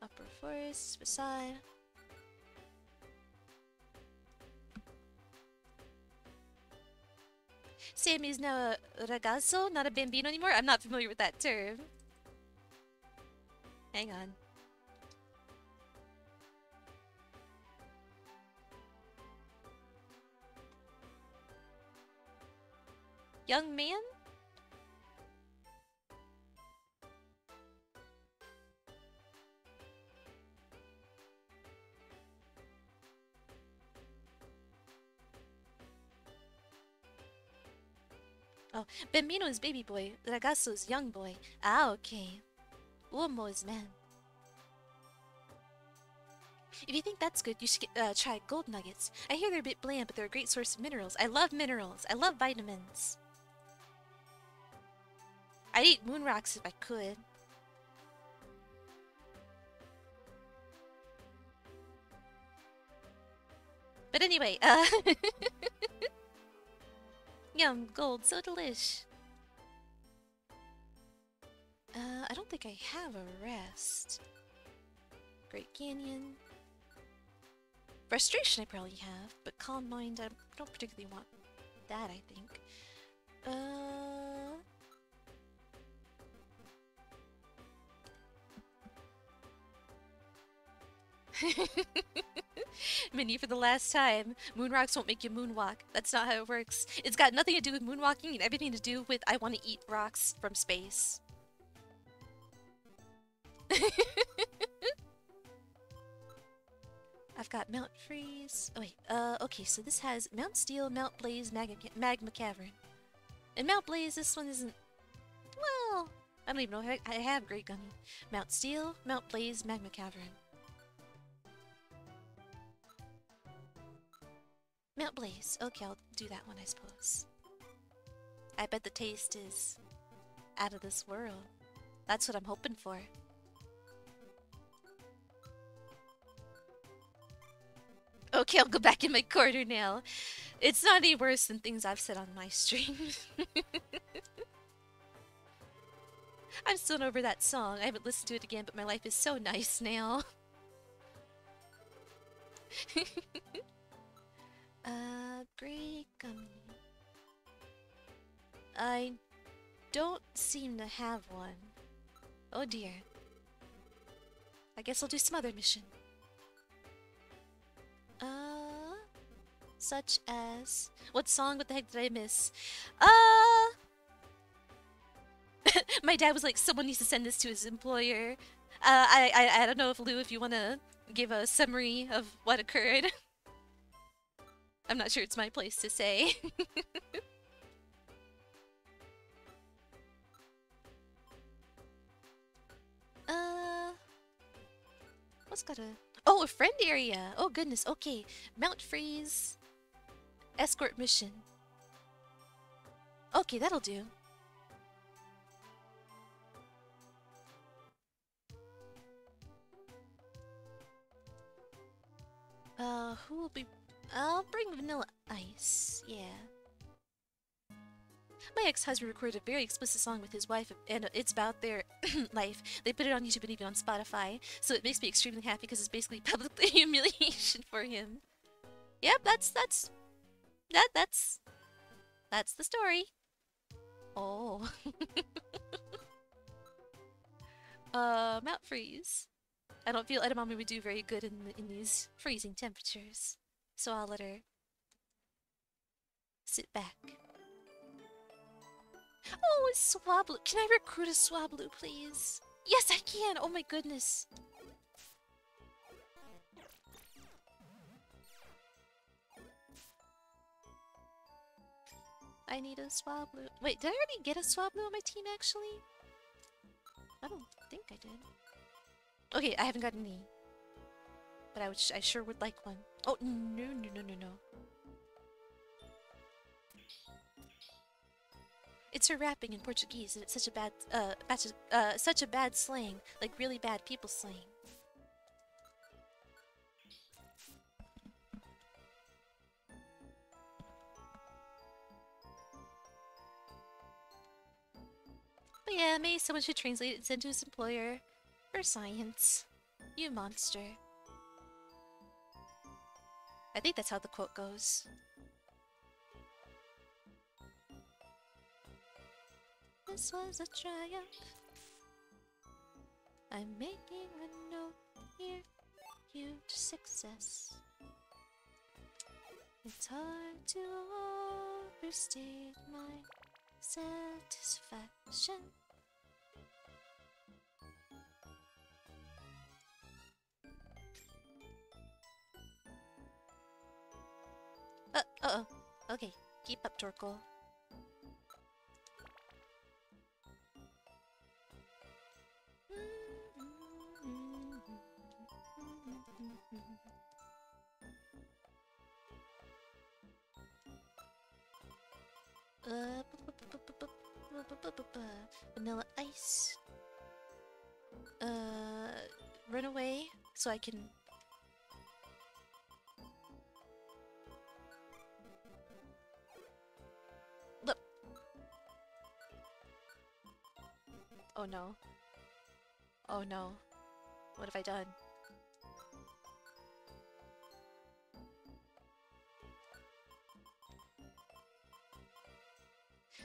Upper Forest, beside. Sammy's now a ragazzo, not a bambino anymore? I'm not familiar with that term. Hang on. Young man? Oh, Bambino is baby boy. Ragazzo is young boy. Ah, okay. Uomo is man. If you think that's good, you should try gold nuggets. I hear they're a bit bland, but they're a great source of minerals. I love minerals. I love vitamins. I'd eat moon rocks if I could. But anyway, yum, gold, so delish. I don't think I have a rest. Great Canyon. Frustration I probably have, but calm mind I don't particularly want that, I think. Minnie, for the last time, moon rocks won't make you moonwalk. That's not how it works. It's got nothing to do with moonwalking and everything to do with I want to eat rocks from space. I've got Mount Freeze. Oh wait, okay, so this has Mount Steel, Mount Blaze, Magma Cavern. And Mount Blaze, this one isn't... Well, I don't even know if I have Great Gummy. Mount Steel, Mount Blaze, Magma Cavern. Mount Blaze. Okay, I'll do that one, I suppose. I bet the taste is out of this world. That's what I'm hoping for. Okay, I'll go back in my corner now. It's not any worse than things I've said on my stream. I'm still over that song. I haven't listened to it again, but my life is so nice now. Great Gummy. I don't seem to have one. Oh dear. I guess I'll do some other mission. Such as... What song? What the heck did I miss? My dad was like, someone needs to send this to his employer. I don't know if Lou, if you want to give a summary of what occurred. I'm not sure it's my place to say. What's got a... Oh, a friend area! Oh goodness, okay. Mount Freeze. Escort mission. Okay, that'll do. Who will be... I'll bring Vanilla Ice, yeah. My ex-husband recorded a very explicit song with his wife, and it's about their life. They put it on YouTube and even on Spotify, so it makes me extremely happy because it's basically public humiliation for him. Yep, that's the story. Oh. Mount Freeze. I don't feel Edamame would do very good in these freezing temperatures, so I'll let her sit back. Oh, a Swablu. Can I recruit a Swablu, please? Yes, I can! Oh my goodness. I need a Swablu. Wait, did I already get a Swablu on my team, actually? I don't think I did. Okay, I haven't got any. But I sure would like one. Oh, no. It's her rapping in Portuguese, and it's such a bad slang, like really bad people slang. But yeah, maybe someone should translate it and send to his employer for science. You monster. I think that's how the quote goes. This was a triumph. I'm making a note here. Huge success. It's hard to overstate my satisfaction. Uh-oh. Okay, keep up, Torkoal. Vanilla ice. Run away so I can. Look. Oh no. Oh no. What have I done?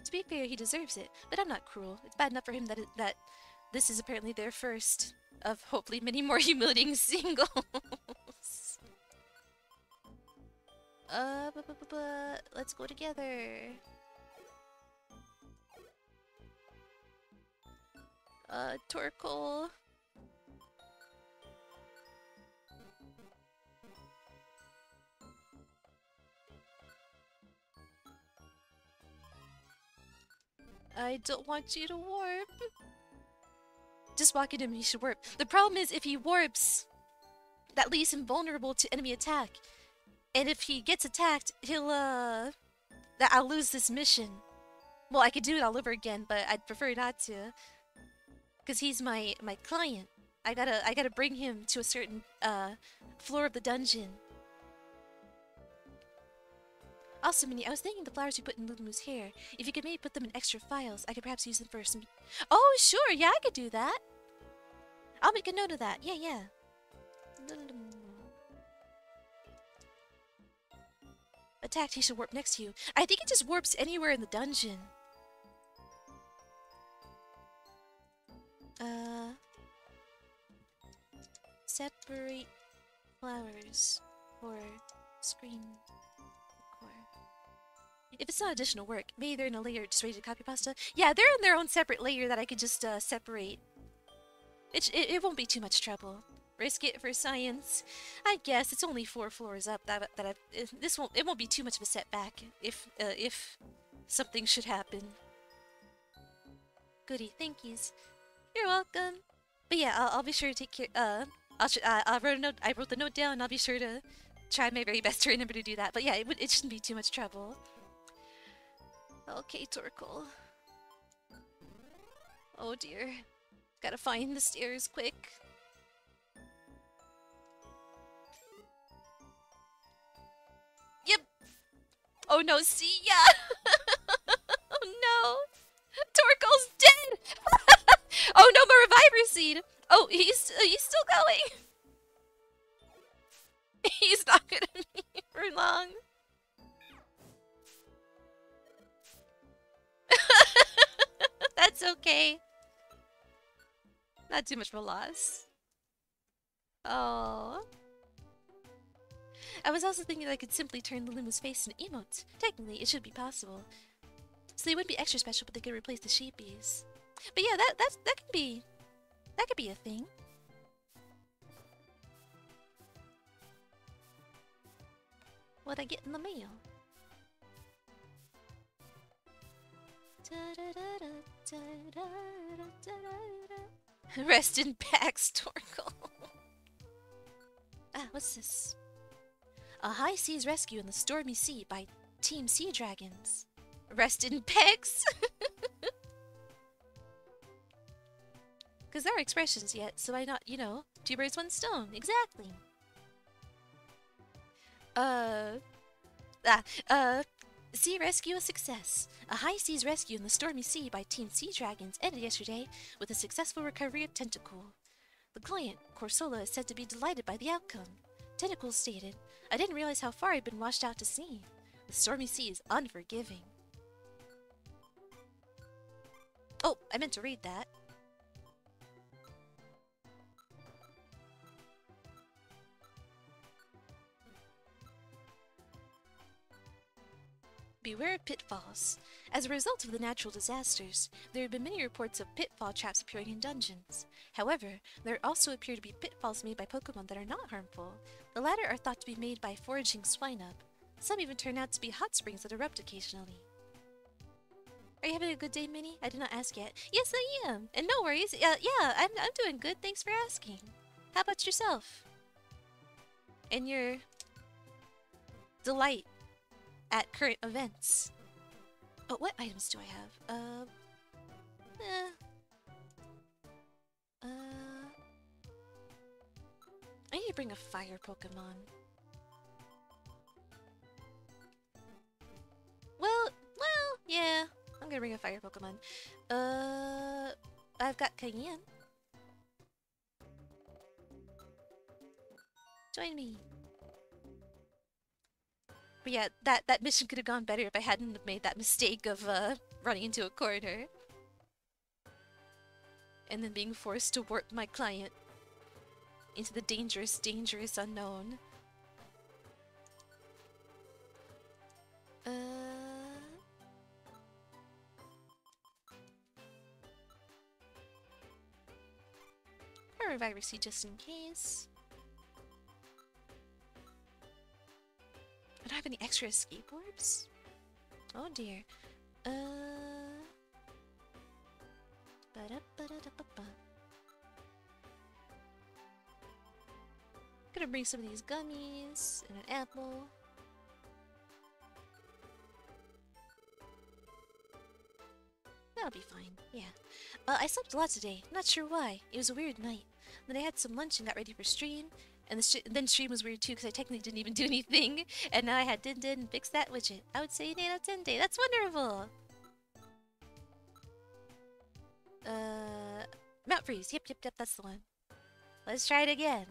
To be fair, he deserves it, but I'm not cruel. It's bad enough for him that this is apparently their first of hopefully many more humiliating singles. Let's go together. Torkoal. I don't want you to warp. Just walking him, he should warp. The problem is if he warps, that leaves him vulnerable to enemy attack. And if he gets attacked, he'll, that I'll lose this mission. Well, I could do it all over again, but I'd prefer not to. Because he's my client. I gotta bring him to a certain, floor of the dungeon. Also, Minnie, I was thinking the flowers you put in Lulu's hair. If you could maybe put them in extra files, I could perhaps use them for some... Oh, sure, yeah, I could do that. I'll make a note of that. Yeah. Attacked, he should warp next to you. I think it just warps anywhere in the dungeon. Separate flowers for screen decor. If it's not additional work, maybe they're in a layer just ready to copy pasta. Yeah, they're in their own separate layer that I could just separate. It won't be too much trouble. Risk it for science. I guess it's only 4 floors up. It won't be too much of a setback if something should happen. Goody, thank yous. You're welcome. But yeah, I'll be sure to take care. I wrote a note. I wrote the note down. And I'll be sure to try my very best to remember to do that. But yeah, it shouldn't be too much trouble. Okay, Torkoal. Oh dear. Gotta find the stairs quick. Yep. Oh no, see ya! Oh no! Torkoal's dead! Oh no, my reviver seed! Oh, he's still going! He's not gonna be here for long. That's okay. Not too much of a loss. Oh. I was also thinking that I could simply turn Lulu's face into emotes. Technically, it should be possible. So they wouldn't be extra special, but they could replace the sheepies. But yeah, that could be a thing. What'd I get in the mail? Rest in packs, Torkoal. Ah, what's this? A high seas rescue in the stormy sea by Team Sea Dragons. Rest in pegs? Because there are expressions yet, so why not, you know, 2 birds, 1 stone. Exactly. Sea rescue a success. A high seas rescue in the stormy sea by Team Sea Dragons ended yesterday with a successful recovery of Tentacool. The client, Corsola, is said to be delighted by the outcome. Tentacool stated, "I didn't realize how far I'd been washed out to sea. The stormy sea is unforgiving." Oh, I meant to read that. Beware of pitfalls. As a result of the natural disasters, there have been many reports of pitfall traps appearing in dungeons. However, there also appear to be pitfalls made by Pokémon that are not harmful. The latter are thought to be made by foraging Swinub. Some even turn out to be hot springs that erupt occasionally. Are you having a good day, Minnie? I did not ask yet. Yes, I am. And no worries. Yeah, I'm doing good. Thanks for asking. How about yourself? and your delight at current events. Oh, what items do I have? I need to bring a fire Pokemon. Well, yeah. I'm gonna bring a fire Pokemon. I've got Cayenne. Join me. But yeah, that mission could have gone better if I hadn't made that mistake of running into a corner. And then being forced to warp my client into the dangerous, dangerous unknown. Or Reviver Seed just in case. I don't have any extra escape orbs? Oh dear. Gonna bring some of these gummies and an apple. That'll be fine, yeah. I slept a lot today. Not sure why. It was a weird night. Then I had some lunch and got ready for stream. And then stream was weird too because I technically didn't even do anything. And now I had Din and fix that widget. I would say 8 out of 10 day. That's wonderful! Mount Freeze. Yep, that's the one. Let's try it again.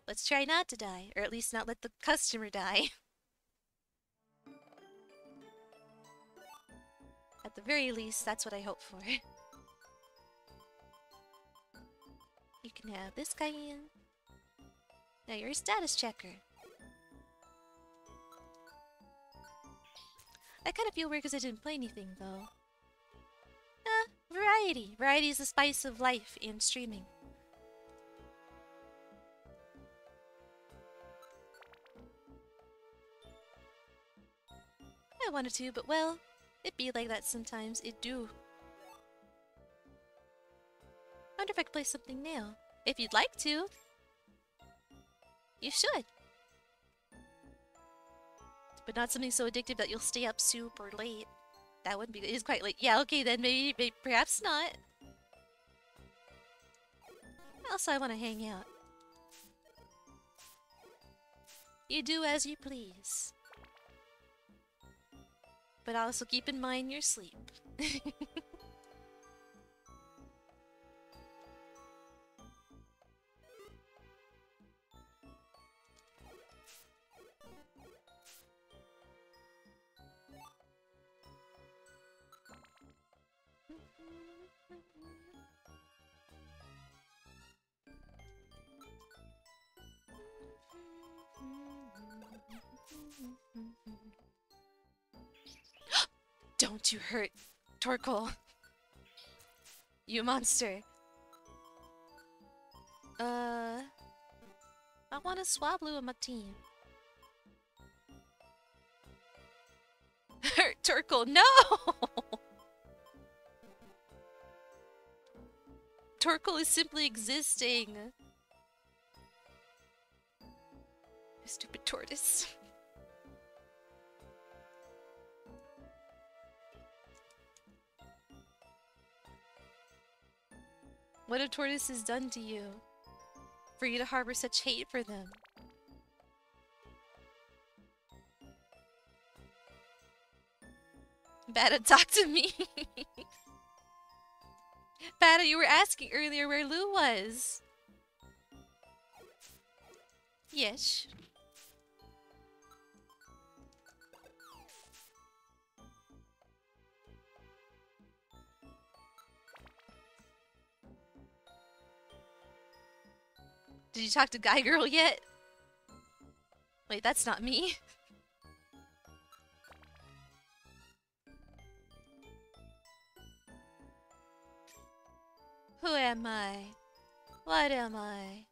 Let's try not to die. Or at least not let the customer die. At the very least, that's what I hope for. You can have this guy in. Now you're a status checker. I kind of feel weird because I didn't play anything, though. Variety. Variety is the spice of life in streaming. I wanted to, but well, it be like that sometimes. It do. I wonder if I could play something new. If you'd like to. You should. But not something so addictive that you'll stay up super late. That wouldn't be good. It is quite late. Yeah, okay, then maybe perhaps not. Also, I want to hang out. You do as you please. But also keep in mind your sleep. Don't you hurt Torkoal. You monster. I want a Swablu on my team. Hurt Torkoal, no! Torkoal is simply existing. Stupid tortoise. What have tortoises done to you for you to harbor such hate for them? Bada, talk to me. Bada, you were asking earlier where Lou was. Yes. Did you talk to Guy Girl yet? Wait, that's not me. Who am I? What am I?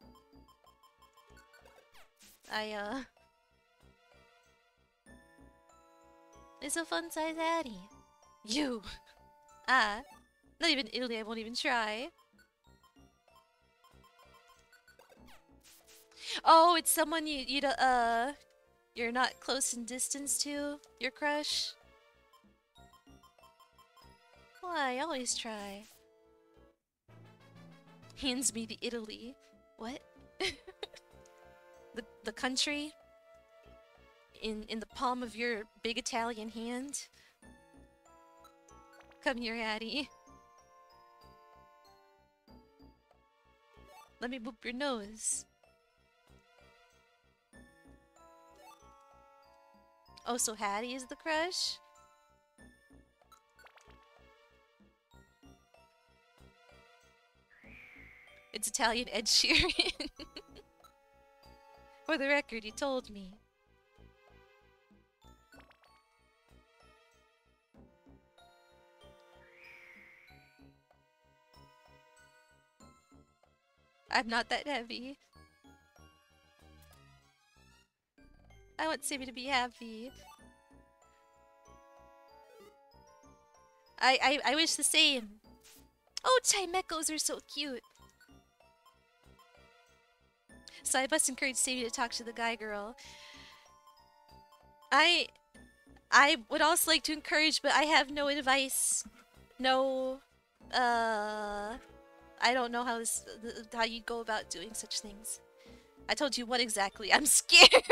It's a fun-sized Addy. You! Not even Italy, I won't even try. Oh, it's someone you're not close in distance to, your crush? Why, always try. Hands me the Italy. What? the country? In the palm of your big Italian hand? Come here, Addie. Let me boop your nose. Oh, so Hattie is the crush? It's Italian Ed Sheeran. For the record, he told me. I'm not that heavy. I want Sammy to be happy. I wish the same. Oh, Chimecos are so cute. So I must encourage Sammy to talk to the guy girl. I would also like to encourage, but I have no advice. No, I don't know how you go about doing such things. I told you what exactly. I'm scared.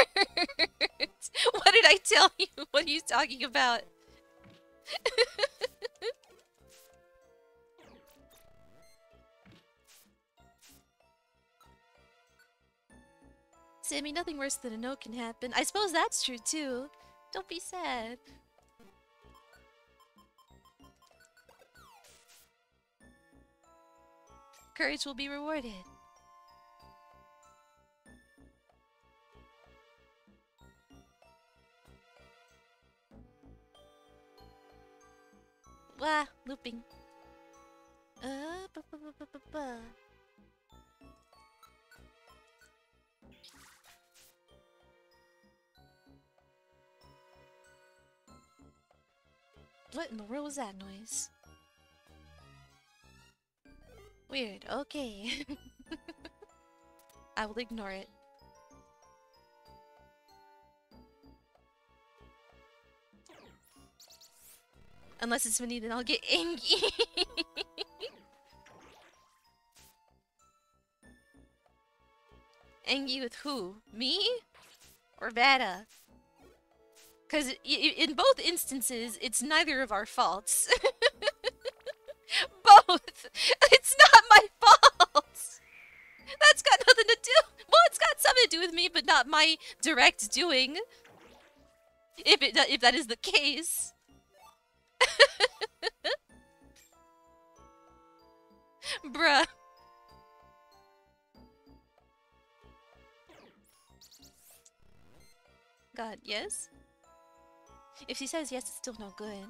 What did I tell you? What are you talking about? Sammy, nothing worse than a no can happen. I suppose that's true too. Don't be sad. Courage will be rewarded. Wah, looping. Ba, ba, ba, ba, ba, ba. What in the world was that noise? Weird, okay. I will ignore it. Unless it's Minnie, then I'll get angry. Angry with who? Me? Or Vada? Because in both instances, it's neither of our faults. Both! It's not my fault! That's got nothing to do... Well, it's got something to do with me, but not my direct doing. If that is the case. Bruh. God, yes? If she says yes, it's still no good.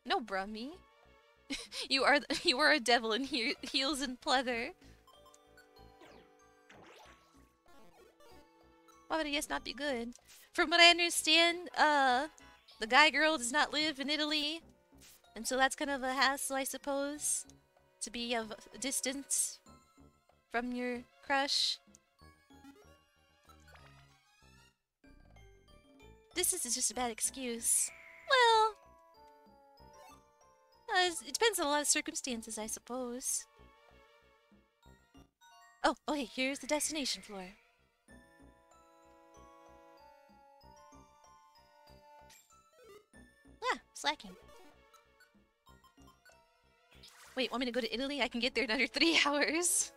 No, bruh, me. you are a devil in heels and pleather. Why would a yes not be good? From what I understand, the guy girl does not live in Italy, and so that's kind of a hassle, I suppose, to be of distance from your crush. This is just a bad excuse. Well, it depends on a lot of circumstances, I suppose. Oh, okay, here's the destination floor. Ah, slacking. Wait, want me to go to Italy? I can get there in under 3 hours.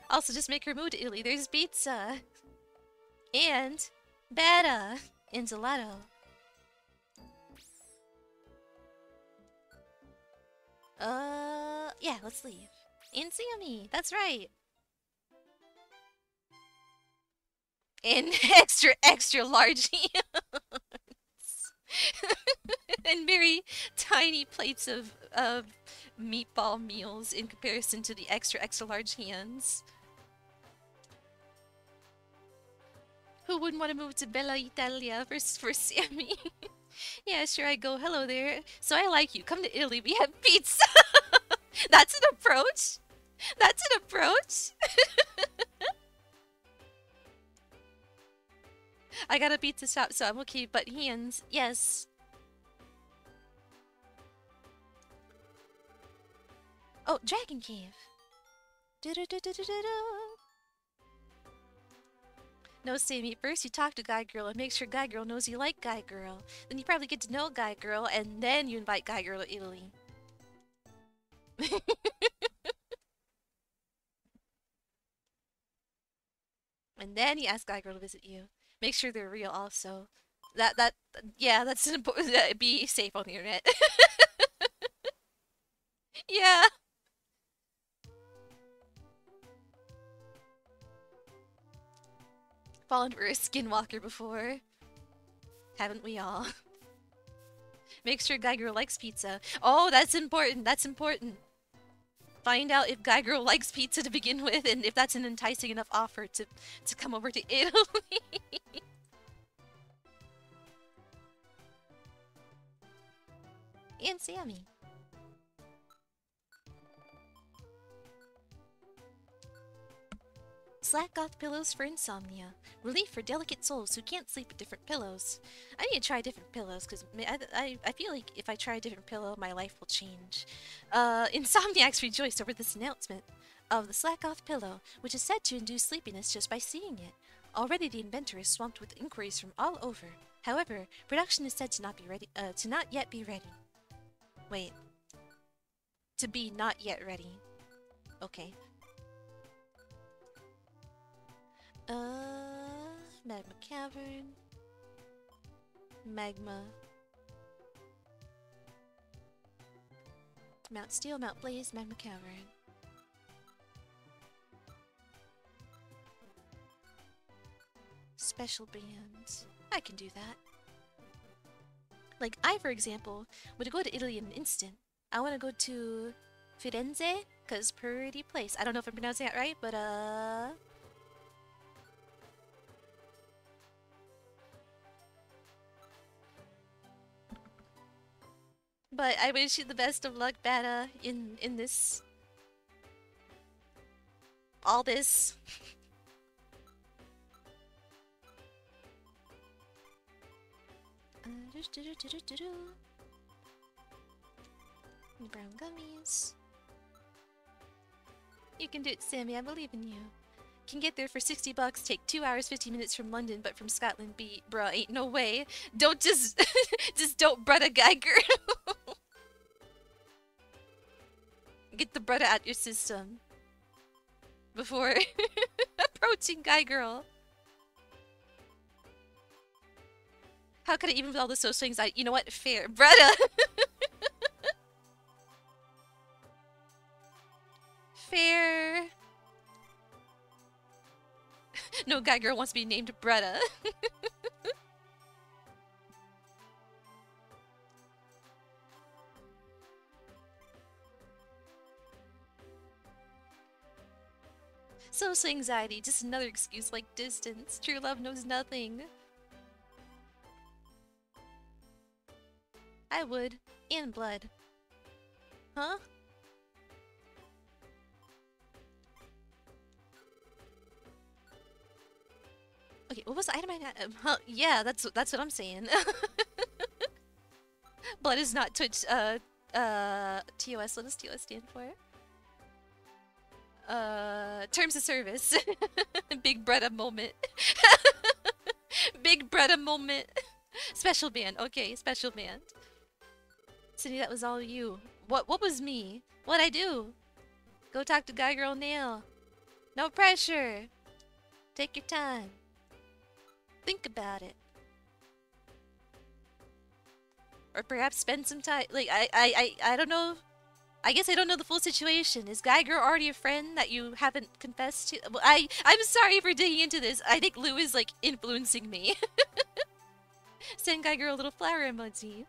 Also, just make her move to Italy. There's pizza. And bada in gelato. Yeah, let's leave. And Sammy, that's right. And extra large hands. And very tiny plates of meatball meals in comparison to the extra large hands. Who wouldn't want to move to Bella Italia for Sammy? Yeah, sure, I go. Hello there. So I like you. Come to Italy. We have pizza. That's an approach. That's an approach. I got a pizza shop, so I'm okay, but hands, yes. Oh, Dragon Cave. No, Sammy, first you talk to Guy Girl and make sure Guy Girl knows you like Guy Girl. Then you probably get to know Guy Girl, and then you invite Guy Girl to Italy. And then you ask Guy Girl to visit you. Make sure they're real also. Yeah, that's important. Be safe on the internet. Yeah. Fallen for a skinwalker before. Haven't we all? Make sure Guy Girl likes pizza. Oh, that's important. That's important. Find out if Guy Girl likes pizza to begin with, and if that's an enticing enough offer to come over to Italy. And Sammy. Slack goth pillows for insomnia. Relief for delicate souls who can't sleep with different pillows. I need to try different pillows because I feel like if I try a different pillow, my life will change. Insomniacs rejoice over this announcement of the Slack goth pillow, which is said to induce sleepiness just by seeing it. Already the inventor is swamped with inquiries from all over. However, production is said to not yet be ready. Wait. To be not yet ready. Okay. Magma Cavern. Magma. Mount Steel, Mount Blaze, Magma Cavern. Special bands. I can do that. Like, I, for example, would go to Italy in an instant. I want to go to Firenze, because pretty place. I don't know if I'm pronouncing that right, but, But I wish you the best of luck, Bata, in this... all this. Brown gummies. You can do it, Sammy. I believe in you. Can get there for 60 bucks. Take 2 hours, 15 minutes from London, but from Scotland beat. Bruh, ain't no way. Don't just... just don't brudda Geiger. Get the brudda out your system. Before approaching Guy Girl. How could I even with all the social anxiety? You know what? Fair. Brudda! Fair. No Guy Girl wants to be named Bretta. Social anxiety, just another excuse like distance. True love knows nothing. I would. And blood. Huh? Okay, what was the item I had? Huh, yeah, that's what I'm saying. Blood is not Twitch, TOS. What does TOS stand for? Terms of service. Big Bretta moment. Big Bretta moment. Special band. Okay, special band. Cindy, that was all you. What was me? What'd I do? Go talk to Guy Girl now. No pressure. Take your time. Think about it. Or perhaps spend some time. Like, I don't know. I guess I don't know the full situation. Is Guy Girl already a friend that you haven't confessed to? Well, I'm sorry for digging into this. I think Lou is, like, influencing me. Send Guy Girl a little flower emoji.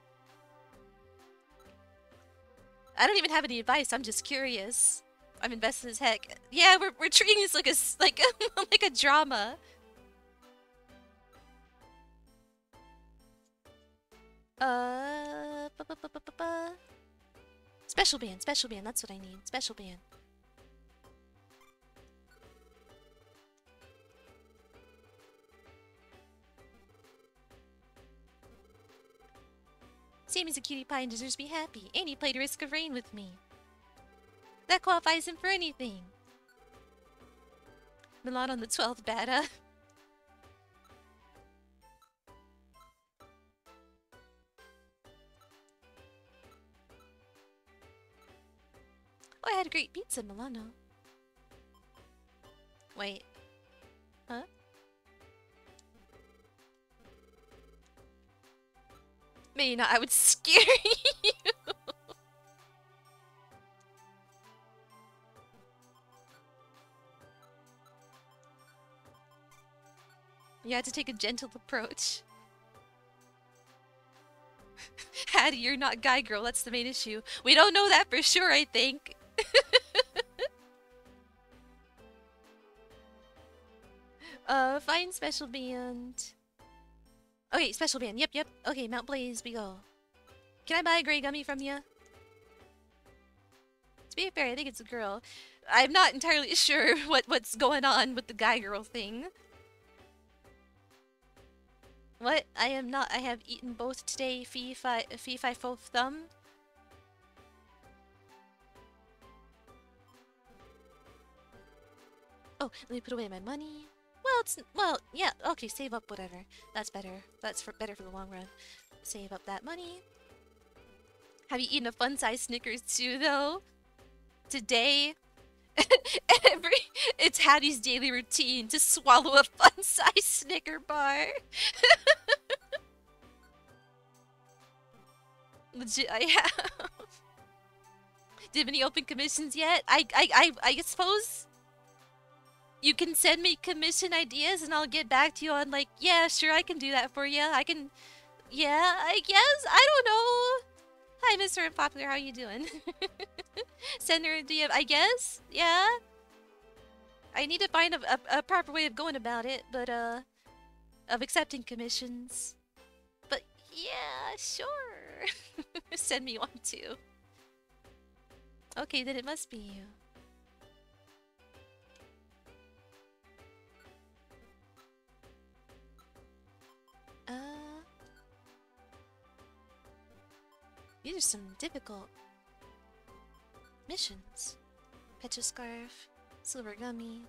I don't even have any advice. I'm just curious. I'm invested as heck. Yeah, we're treating this like a like a drama. Special band, that's what I need. Special band. Sammy's a cutie pie and deserves to be happy. And he played Risk of Rain with me. That qualifies him for anything. Milan on the 12th beta. Oh, I had a great pizza, Milano. Wait. Huh? Maybe not, I would scare you. You had to take a gentle approach. Hattie, you're not guy girl, that's the main issue. We don't know that for sure, I think. Find special band. Okay, special band. Yep. Okay, Mount Blaze, we go. Can I buy a gray gummy from you? To be fair, I think it's a girl. I'm not entirely sure what's going on with the guy girl thing. What? I am not. I have eaten both today. Fee fi fo thumb. Oh, let me put away my money. Yeah. Okay, save up whatever. That's better. That's better for the long run. Save up that money. Have you eaten a fun-sized Snickers too, though? Today, it's Hattie's daily routine to swallow a fun-sized Snicker bar. Legit, I have. Do you have any open commissions yet? I suppose you can send me commission ideas and I'll get back to you on like, yeah, sure, I can do that for you. I can, yeah, I guess. I don't know. Hi, Mr. Unpopular, how you doing? Send her a DM, I guess? Yeah? I need to find a proper way of going about it, but, of accepting commissions. But, yeah, sure. Send me one, too. Okay, then it must be you. These are some difficult missions. Pecha Scarf, Silver Gummy,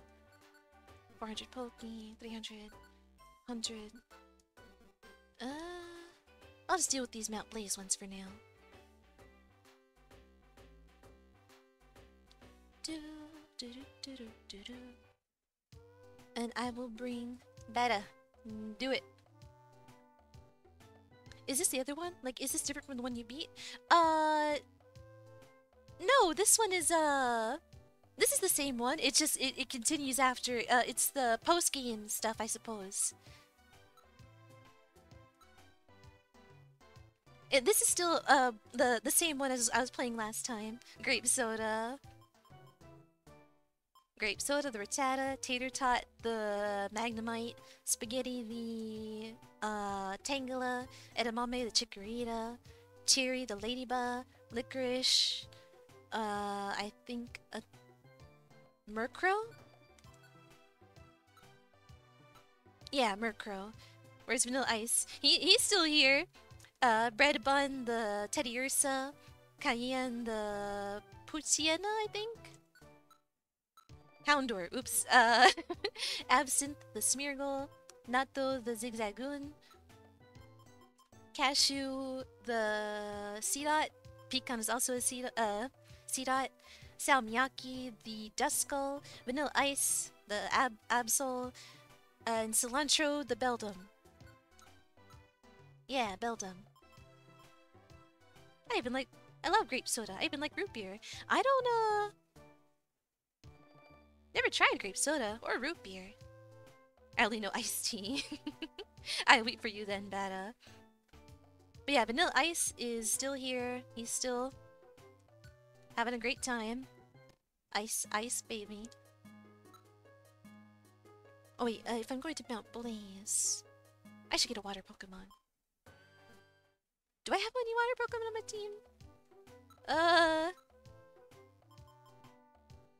400 Pokey, 300, 100. I'll just deal with these Mount Blaze ones for now. And I will bring Beta. Do it. Is this the other one? Like, is this different from the one you beat? No, this one is, this is the same one. It's just, it continues after, it's the post-game stuff, I suppose. This is still, the same one as I was playing last time. Grape Soda. Grape Soda, the Rattata, Tater Tot, the Magnemite, Spaghetti, the Tangela, Edamame, the Chikorita, Cherry, the Ladybug, Licorice, I think a Murkrow? Yeah, Murkrow. Where's Vanilla Ice? He's still here. Bread Bun, the Teddy Ursa, Cayenne, the Poochyena, I think? Houndour, oops. Absinthe, the Smeargle, Natto, the Zigzagoon, Cashew, the Seedot, Pecan is also a Seedot, Salmiakki, the Duskull, Vanilla Ice, the Absol, and Cilantro, the Beldum. Yeah, Beldum. I love grape soda. I even like root beer. I don't, never tried grape soda or root beer. I only know iced tea. I wait for you then, Bada. But yeah, Vanilla Ice is still here. He's still having a great time. Ice, baby. Oh wait, if I'm going to Mount Blaze, I should get a water Pokemon. Do I have any water Pokemon on my team?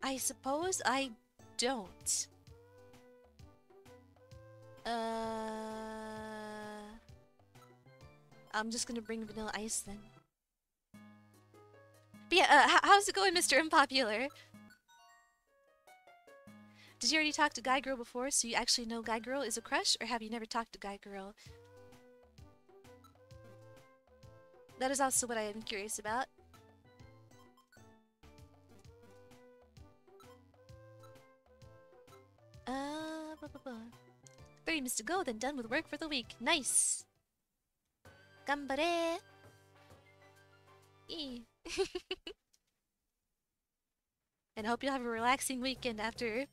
I suppose I don't. I'm just gonna bring vanilla ice then. But yeah, how's it going, Mr. Unpopular? Did you already talk to Guy Girl before, so you actually know Guy Girl is a crush, or have you never talked to Guy Girl? That is also what I am curious about. 30 minutes to go, then done with work for the week. Nice! Gambare! And I hope you'll have a relaxing weekend after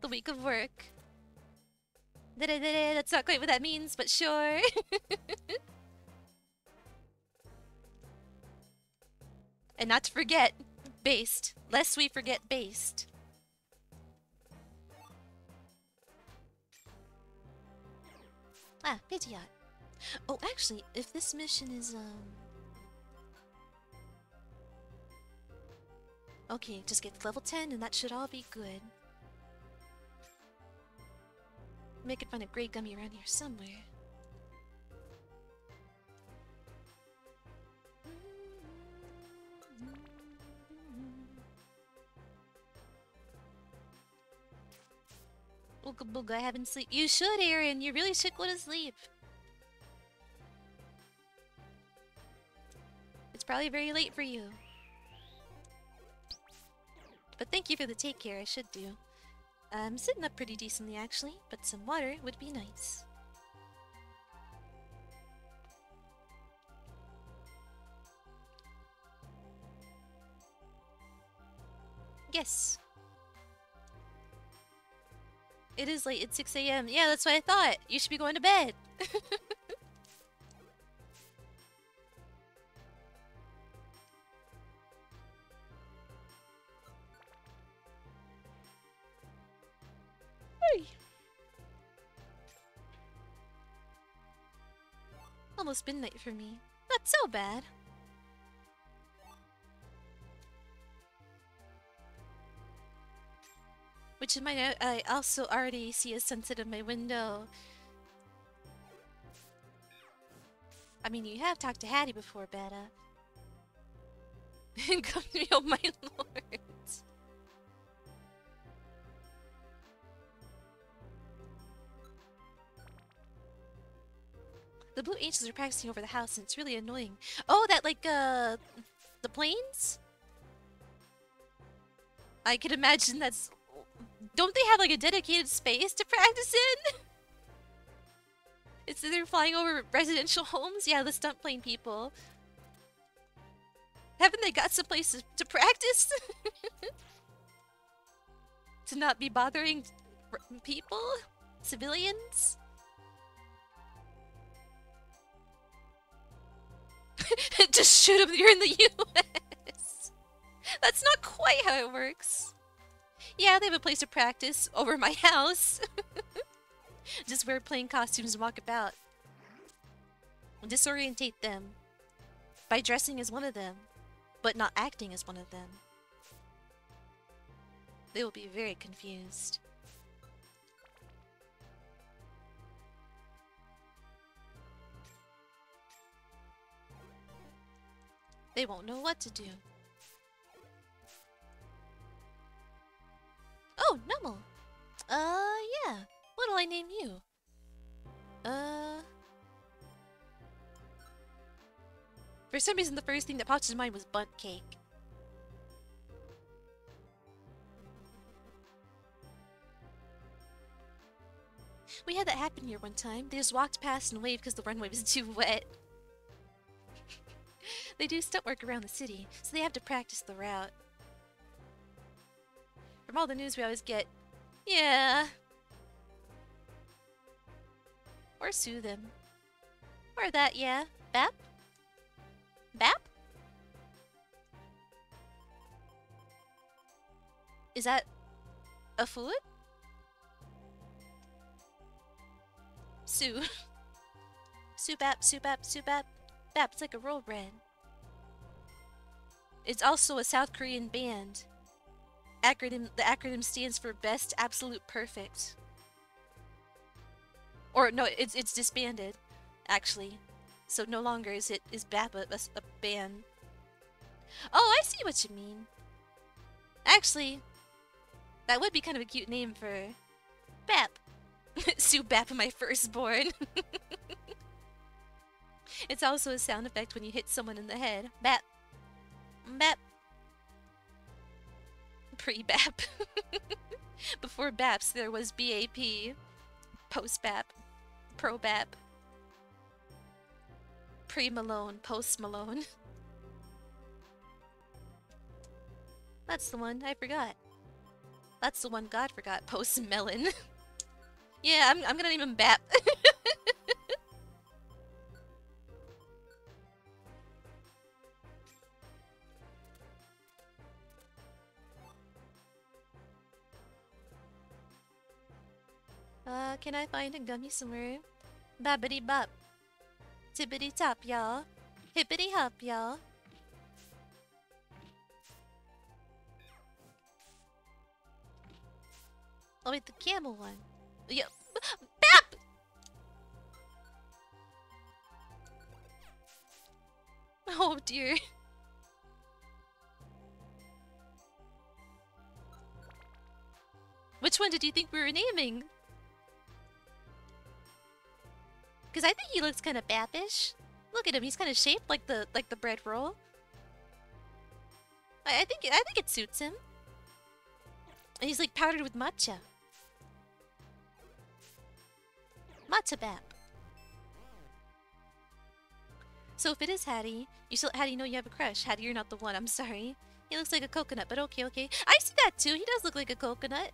the week of work. That's not quite what that means, but sure. And not to forget, based. Lest we forget based. Ah, Pidgeot. Oh, actually, if this mission is, okay, just get to level 10 and that should all be good. Maybe I could find a great gummy around here somewhere. Ooga booga, I haven't sleep. You should, Aaron. You really should go to sleep. It's probably very late for you. But thank you for the take care, I should do. I'm sitting up pretty decently actually, but some water would be nice. Yes. It is late, it's 6 AM. Yeah, that's what I thought. You should be going to bed. Hey. Almost midnight for me. Not so bad. Which in my note, I also already see a sunset in my window. I mean, you have talked to Hattie before, Beta. Come to me, oh my lord. The Blue Angels are practicing over the house and it's really annoying. Oh, that like, the planes? I can imagine that's... Don't they have like a dedicated space to practice in? It's either flying over residential homes? Yeah, the stunt plane people. Haven't they got some place to practice? To not be bothering people? Civilians? Just shoot them, you're in the US! That's not quite how it works. Yeah, they have a place to practice over my house. Just wear plain costumes and walk about. Disorientate them by dressing as one of them, but not acting as one of them. They will be very confused. They won't know what to do. Oh, Nummel! Yeah. What'll I name you? For some reason, the first thing that popped into mind was bunt cake. We had that happen here one time. They just walked past and waved because the runway was too wet. They do stunt work around the city, so they have to practice the route. From all the news we always get, yeah. Or sue them. Or that, yeah. Bap? Bap? Is that a food? Sue. Sue bap, sue bap, sue bap. Bap, it's like a roll bread. It's also a South Korean band. The acronym stands for Best Absolute Perfect. Or no, it's disbanded, actually. So no longer is Bap a ban. Oh, I see what you mean. Actually, that would be kind of a cute name for Bap. Sue Bap, my firstborn. It's also a sound effect when you hit someone in the head. Bap. Bap. Pre-Bap. Before Baps, there was BAP. Post-Bap. Pro-Bap. Pre-Malone. Post-Malone. That's the one I forgot. That's the one God forgot. Post-Melon. Yeah, I'm gonna name him Bap. Can I find a gummy somewhere? Babbity bop. Tippity top, y'all. Hippity hop, y'all. Oh wait, the camel one. Yeah. Bap! Oh dear. Which one did you think we were naming? Because I think he looks kind of Bappish. Look at him, he's kind of shaped like the bread roll. I think it suits him. And he's like powdered with matcha. Matcha Bap. So if it is Hattie, you still Hattie know you have a crush. Hattie, you're not the one. I'm sorry. He looks like a coconut, but okay, okay. I see that too. He does look like a coconut.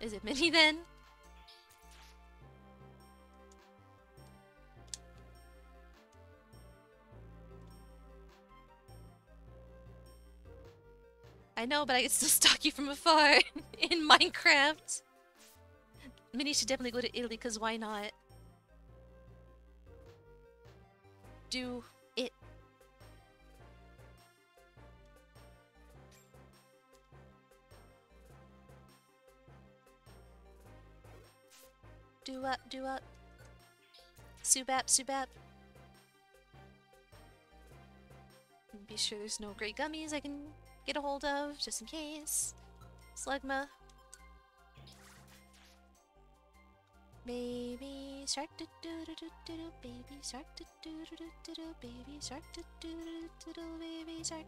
Is it Minnie then? I know, but I can still stalk you from afar in Minecraft. Minnie should definitely go to Italy, because why not? Do it. Do up, do up. Subap, subap. Be sure there's no great gummies I can get a hold of, just in case. Slugma. Baby shark do do do do do do, baby shark do do do do do do, baby shark do do do do do, baby shark.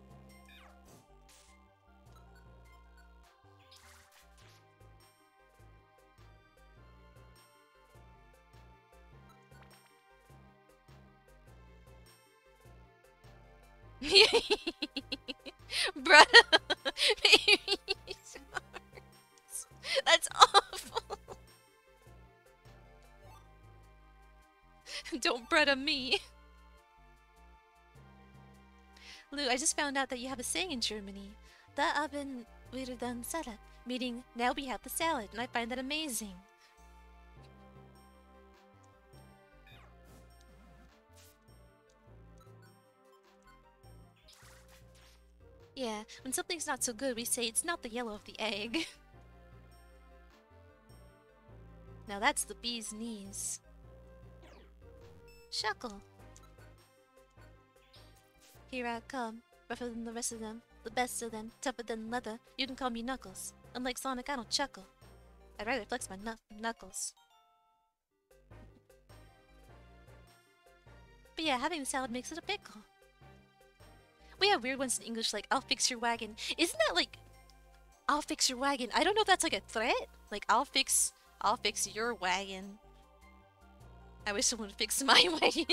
Bruh. Baby sharks. That's awful. Don't brutta me. Lou, I just found out that you have a saying in Germany. Da haben wir den Salat. Meaning, now we have the salad, and I find that amazing. Yeah, when something's not so good, we say it's not the yellow of the egg. Now that's the bee's knees. Shuckle. Here I come, rougher than the rest of them, the best of them, tougher than leather. You can call me Knuckles. Unlike Sonic, I don't chuckle. I'd rather flex my knuckles. But yeah, having the salad makes it a pickle. We have weird ones in English like, I'll fix your wagon. Isn't that like, I'll fix your wagon? I don't know if that's like a threat. Like, I'll fix your wagon. I wish someone would fix my wagon.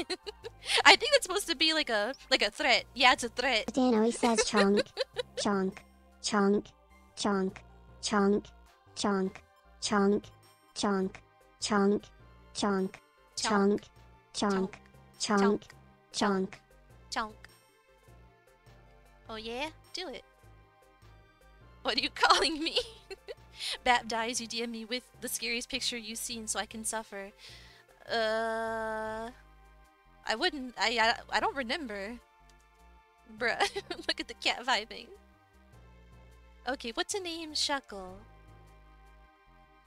I think that's supposed to be like a threat. Yeah, it's a threat. Dan always says chonk, chonk, chonk, chonk, chonk, chonk, chonk, chonk, chonk, chonk, chonk, chonk, chonk, chonk, chonk. Oh yeah? Do it. What are you calling me? Bap dies, you DM me with the scariest picture you've seen so I can suffer. I wouldn't. I don't remember. Bruh. Look at the cat vibing. Okay, what's a name? Shuckle.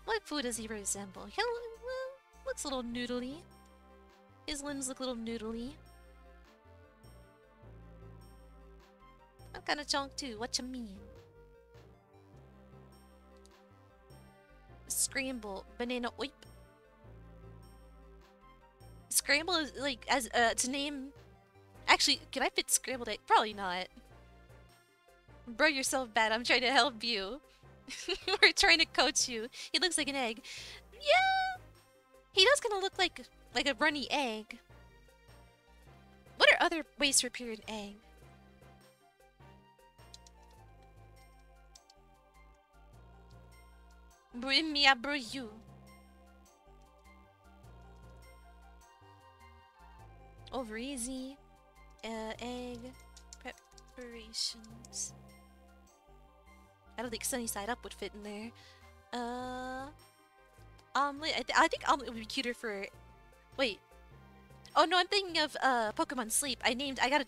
What food does he resemble? He looks a little noodly. His limbs look a little noodly. I'm kind of chunk too. What you mean? Scramble banana oip. Scramble is like as to name. Actually, can I fit scrambled egg? Probably not. Bro, you're so bad. I'm trying to help you. We're trying to coach you. He looks like an egg. Yeah, he does kind of look like a runny egg. What are other ways to appear an egg? Bring me a bro you. Over easy. Egg preparations. I don't think sunny side up would fit in there. Omelet. I think omelet would be cuter for. Wait. Oh no, I'm thinking of Pokemon Sleep. I got a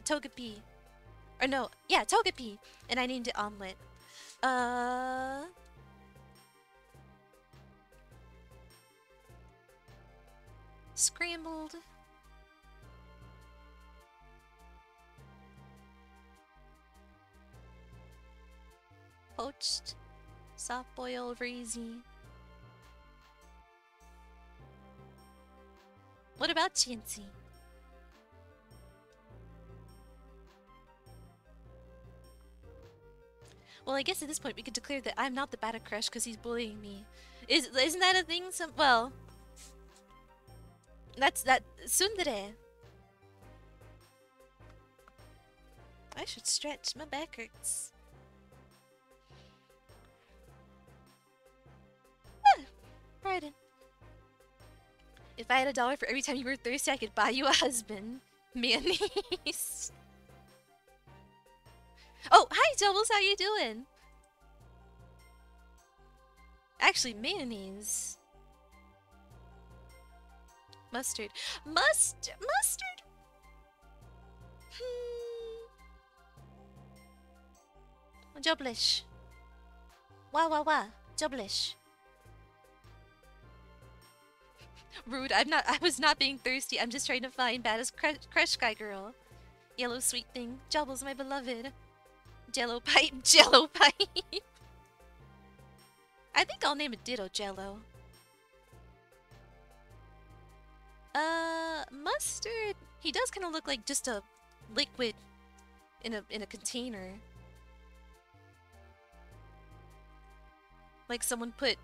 Togepi. Or no, yeah, Togepi, and I named it Omelet. Scrambled. Poached. Soft boil over easy. What about Chansey? Well, I guess at this point we could declare that I'm not the bad crush because he's bullying me. Isn't that a thing? Well, that's that tsundere. I should stretch. My back hurts. Pardon. If I had $1 for every time you were thirsty, I could buy you a husband. Mayonnaise. Oh, hi, Doubles. How you doing? Actually, mayonnaise. Mustard. Mustard. Joblish. Wah. Joblish. Rude. I was not being thirsty. I'm just trying to find baddest crush guy girl. Yellow sweet thing. Jobbles, my beloved. Jello pipe. Jello pipe. I think I'll name it Ditto Jello. Mustard. He does kind of look like just a liquid in a container. Like someone put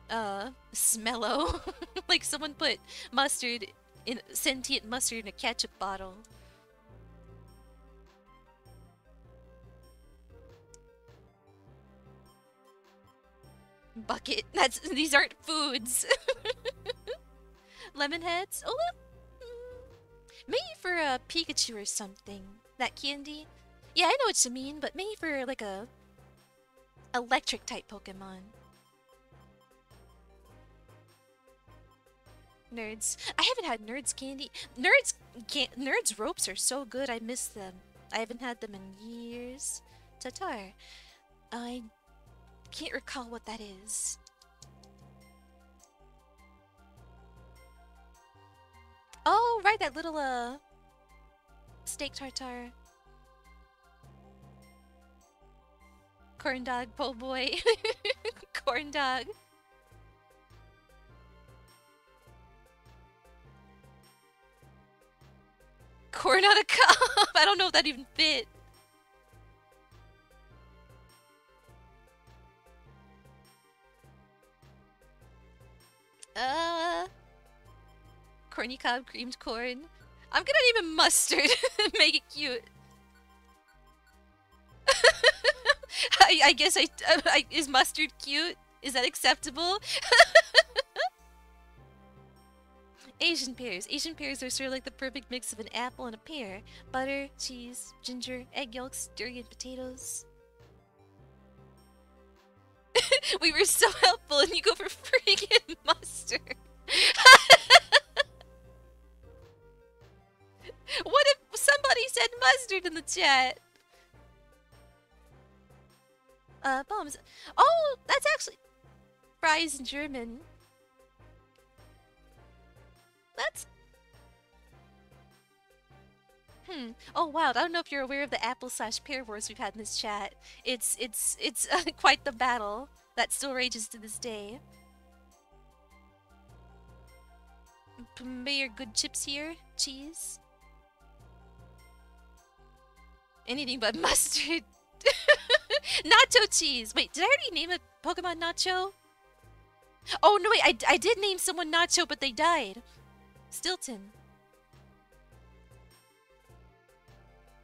smello. Like someone put mustard in sentient mustard in a ketchup bottle. Bucket. These aren't foods. Lemon heads. Oh, maybe for a Pikachu or something. That candy. Yeah, I know what you mean, but maybe for like a electric type Pokemon. Nerds. I haven't had Nerds candy. Nerds ropes are so good. I miss them. I haven't had them in years. Tatar. I can't recall what that is. Oh, right, that little steak tartare. Corn dog, po' boy. Corn dog. Corn on a cob. I don't know if that even fit. Corny cob, creamed corn. I'm gonna name him Mustard. Make it cute. I guess is mustard cute? Is that acceptable? Asian pears. Asian pears are sort of like the perfect mix of an apple and a pear. Butter, cheese, ginger, egg yolks, durian, and potatoes. We were so helpful and you go for freaking mustard. What if somebody said mustard in the chat? Bombs. Oh, that's actually fries in German. Oh wow! I don't know if you're aware of the apple/pear wars we've had in this chat. It's quite the battle that still rages to this day. Mayor good chips here, cheese. Anything but mustard. Nacho cheese. Wait, did I already name a Pokemon Nacho? Oh no, wait, I did name someone Nacho, but they died. Stilton.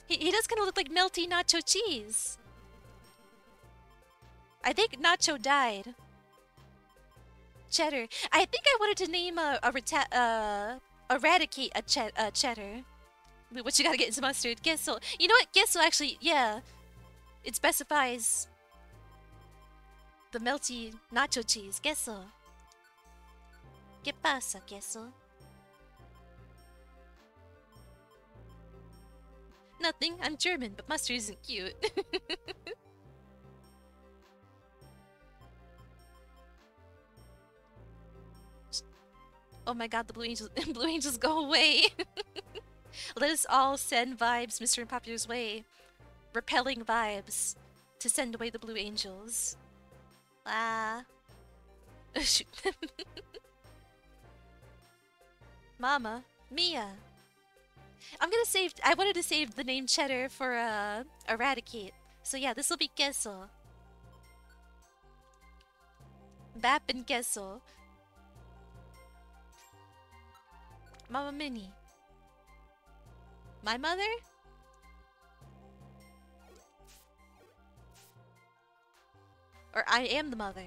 He does kind of look like melty nacho cheese. think Nacho died. Cheddar. I think I wanted to name eradicate a cheddar. What you gotta get is mustard. Gesso. You know what? Gesso actually, yeah. It specifies the melty nacho cheese. Gesso. ¿Qué pasa, queso? Nothing. I'm German, but mustard isn't cute. Oh my god, the Blue Angels, Blue Angels go away. Let us all send vibes Mr. Unpopular's way. Repelling vibes to send away the Blue Angels. Ah. Shoot. Mama. Mia. I'm gonna save... I wanted to save the name Cheddar for, Eradicate. So yeah, this will be Queso. Bap and Queso. Mama Minnie. My mother? Or I am the mother.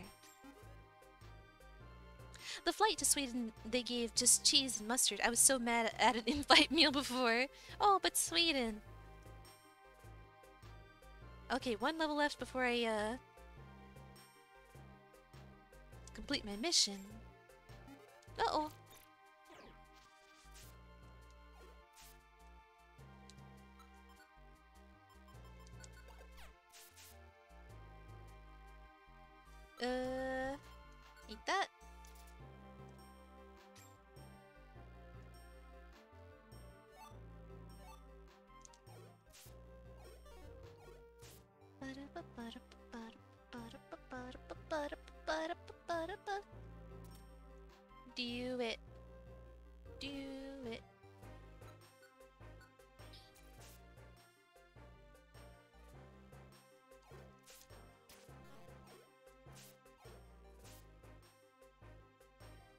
The flight to Sweden, they gave just cheese and mustard. I was so mad at an in-flight meal before. Oh, but Sweden. Okay, one level left before I, complete my mission. Uh-oh. Eat that. Do it. Do it.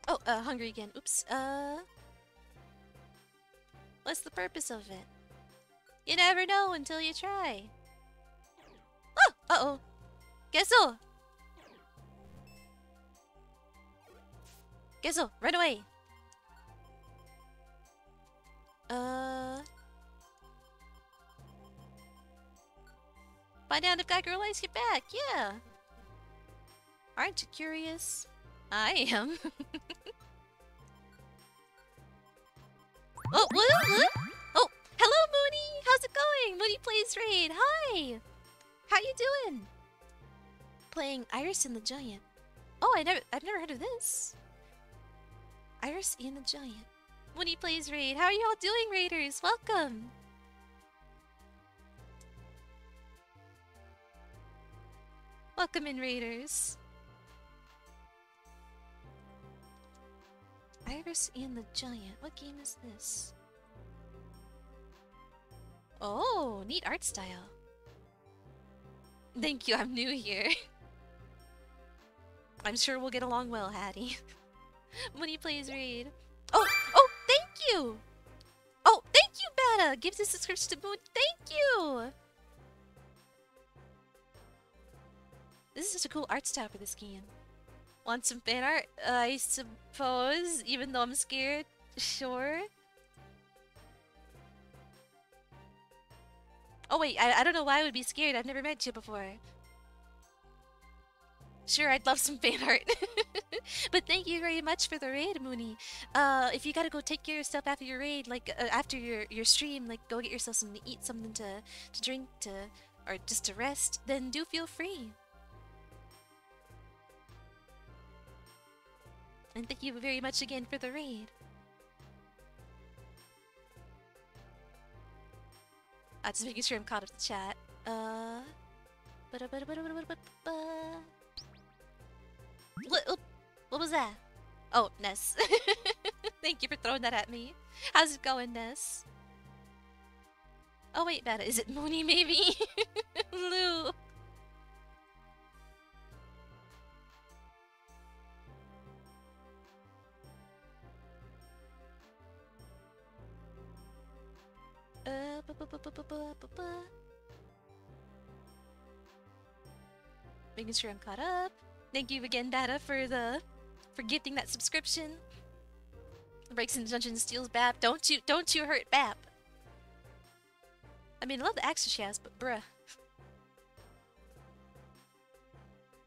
Oh, hungry again. Oops. What's the purpose of it? You never know until you try. Oh! Uh-oh. Queso! Queso, run away! Find out if that girl likes you back, yeah! Aren't you curious? I am. Oh, what? Oh, hello, Mooney! How's it going? Mooney Plays Raid, hi! How you doing? Playing Iris and the Giant. Oh, I've never heard of this. Iris and the Giant. Mooney Plays Raid. How are you all doing, Raiders? Welcome! Welcome in, Raiders. Iris and the Giant. What game is this? Oh, neat art style. Thank you, I'm new here. I'm sure we'll get along well, Hattie. Mooney Plays Raid. Oh, thank you! Oh, thank you, Bata! Gives a subscription to Moon. Thank you! This is such a cool art style for this game. Want some fan art? I suppose, even though I'm scared. Sure. Oh wait, I don't know why I would be scared. I've never met you before. Sure, I'd love some fan art. But thank you very much for the raid, Mooney. If you gotta go take care of stuff after your raid, like after your stream, like go get yourself something to eat, something to drink, or just to rest, then do feel free. And thank you very much again for the raid. Just making sure I'm caught up to chat. What was that? Oh, Ness. Thank you for throwing that at me. How's it going, Ness? Oh wait, Beta, is it Mooney maybe? Lou. Making sure I'm caught up. Thank you again, Data, for gifting that subscription. Breaks in Dungeon steals Bap. Don't you hurt Bap. I mean, I love the accent she has, but bruh.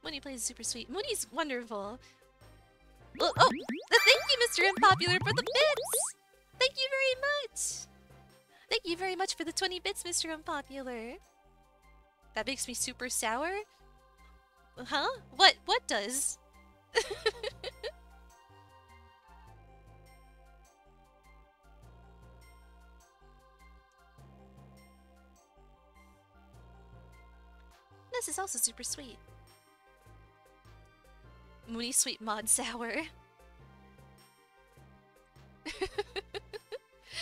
Mooney plays super sweet. Mooney's wonderful. Oh, thank you, Mr. Unpopular, for the bits! Thank you very much! Thank you very much for the 20 bits, Mr. Unpopular. That makes me super sour? Huh? What does? This is also super sweet. Mooney sweet mod sour.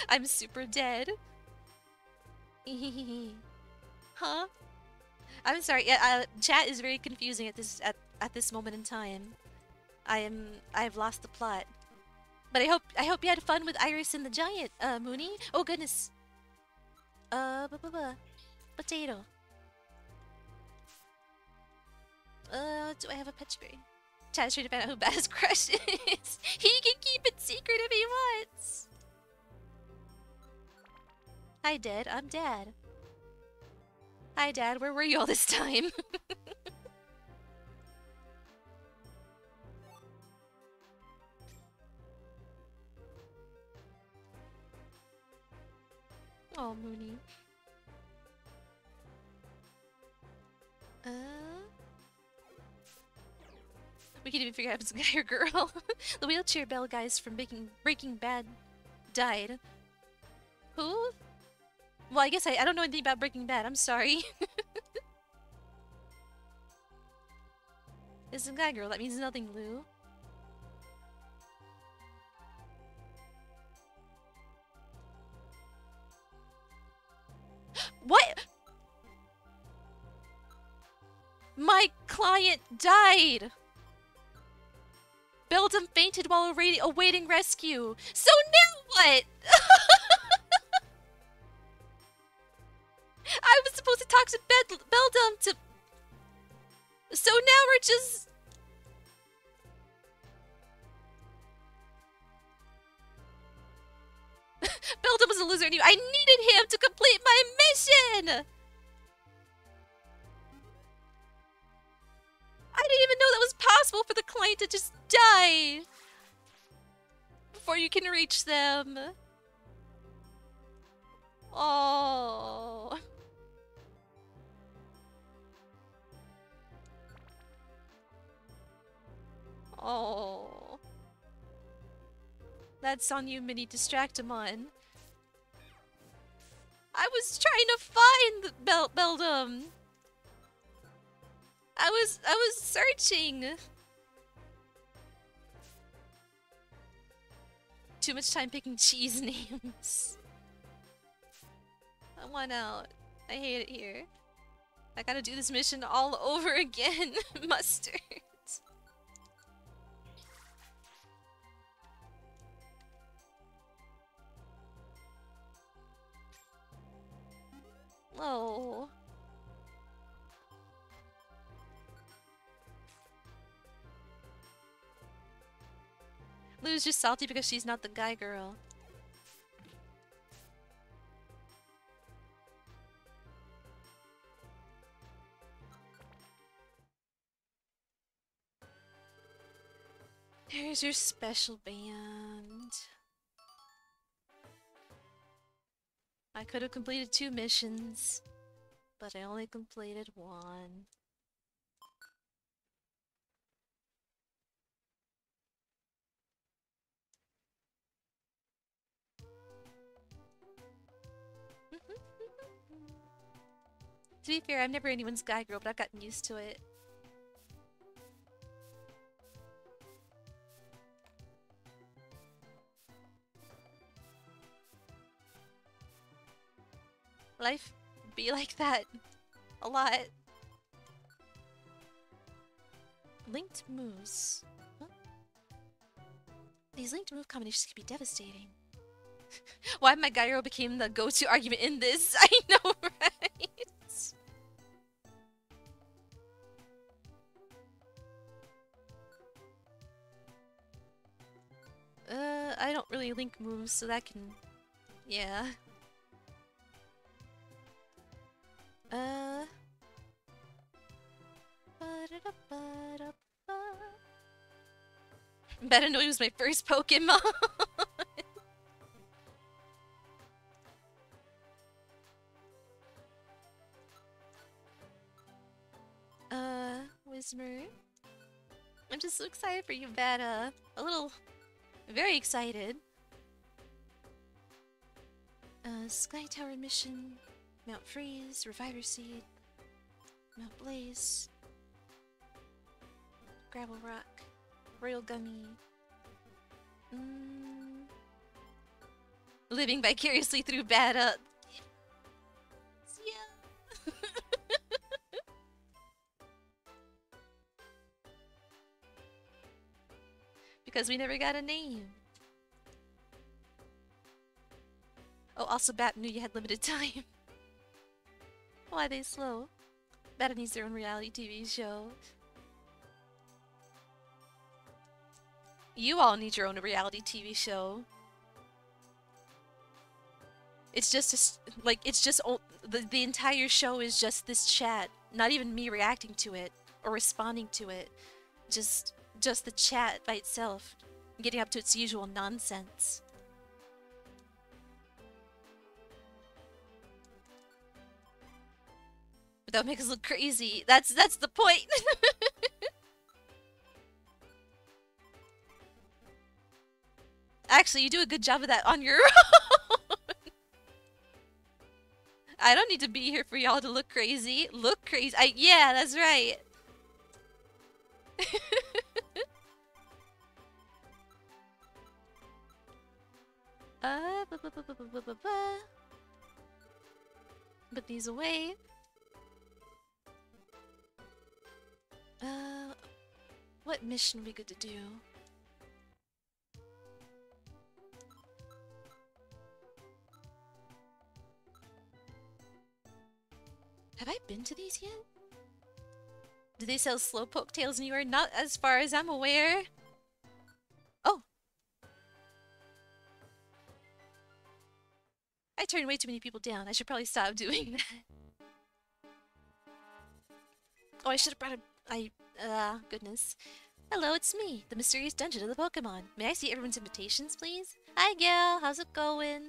I'm super dead. Huh? I'm sorry. Yeah, chat is very confusing at this moment in time. I've lost the plot. But I hope you had fun with Iris and the Giant, Mooney. Oh goodness. Potato. Do I have a pet spray? Chat is trying to find out who Bada's crush is. He can keep it secret if he wants. Hi, Dad. I'm Dad. Hi, Dad. Where were you all this time? Oh, Mooney. We can't even figure out if it's a guy or girl. The wheelchair bell guys from Breaking Bad died. Who? Well, I guess I don't know anything about Breaking Bad. I'm sorry. It's a guy girl. That means nothing, Lou. What? My client died! Beldam fainted while awaiting rescue. So now what? I was supposed to talk to Beldam to... So now we're just... Beldam was a loser and I needed him to complete my mission! I didn't even know that was possible for the client to just die before you can reach them. Oh. Oh. That's on you, Mini Distractamon. I was trying to find Beldam. I was searching. Too much time picking cheese names. I want out. I hate it here. I gotta do this mission all over again. Mustard. Oh. Lou's just salty because she's not the guy girl. There's your special band. I could have completed 2 missions, but I only completed 1. To be fair, I'm never anyone's guy girl, but I've gotten used to it. Life be like that a lot. Linked moves. Huh? These linked move combinations can be devastating. Why my gyro became the go-to argument in this? I know, right? I don't really link moves, so that can... Yeah. Betanoi was my first Pokemon. Whismer. I'm just so excited for you, Beta. Very excited. Sky Tower mission, Mount Freeze, Reviver Seed, Mount Blaze, Gravel Rock, Royal Gummy. Living vicariously through Beta. Yeah. Because we never got a name. Oh, also Bat knew you had limited time. Why are they slow? Bat needs their own reality TV show. You all need your own reality TV show. It's just the entire show is just this chat. Not even me reacting to it or responding to it. Just the chat by itself, getting up to its usual nonsense. But that would make us look crazy. That's the point. Actually, you do a good job of that on your own. I don't need to be here for y'all to look crazy. Look crazy. Yeah, that's right. Put these away. What mission would be good to do? Have I been to these yet? Do they sell Slowpoke tails anywhere? Not as far as I'm aware. Oh! I turned way too many people down. I should probably stop doing that. Oh, I should have brought a... goodness. Hello, it's me, the mysterious dungeon of the Pokemon. May I see everyone's invitations, please? Hi, Gal. How's it going?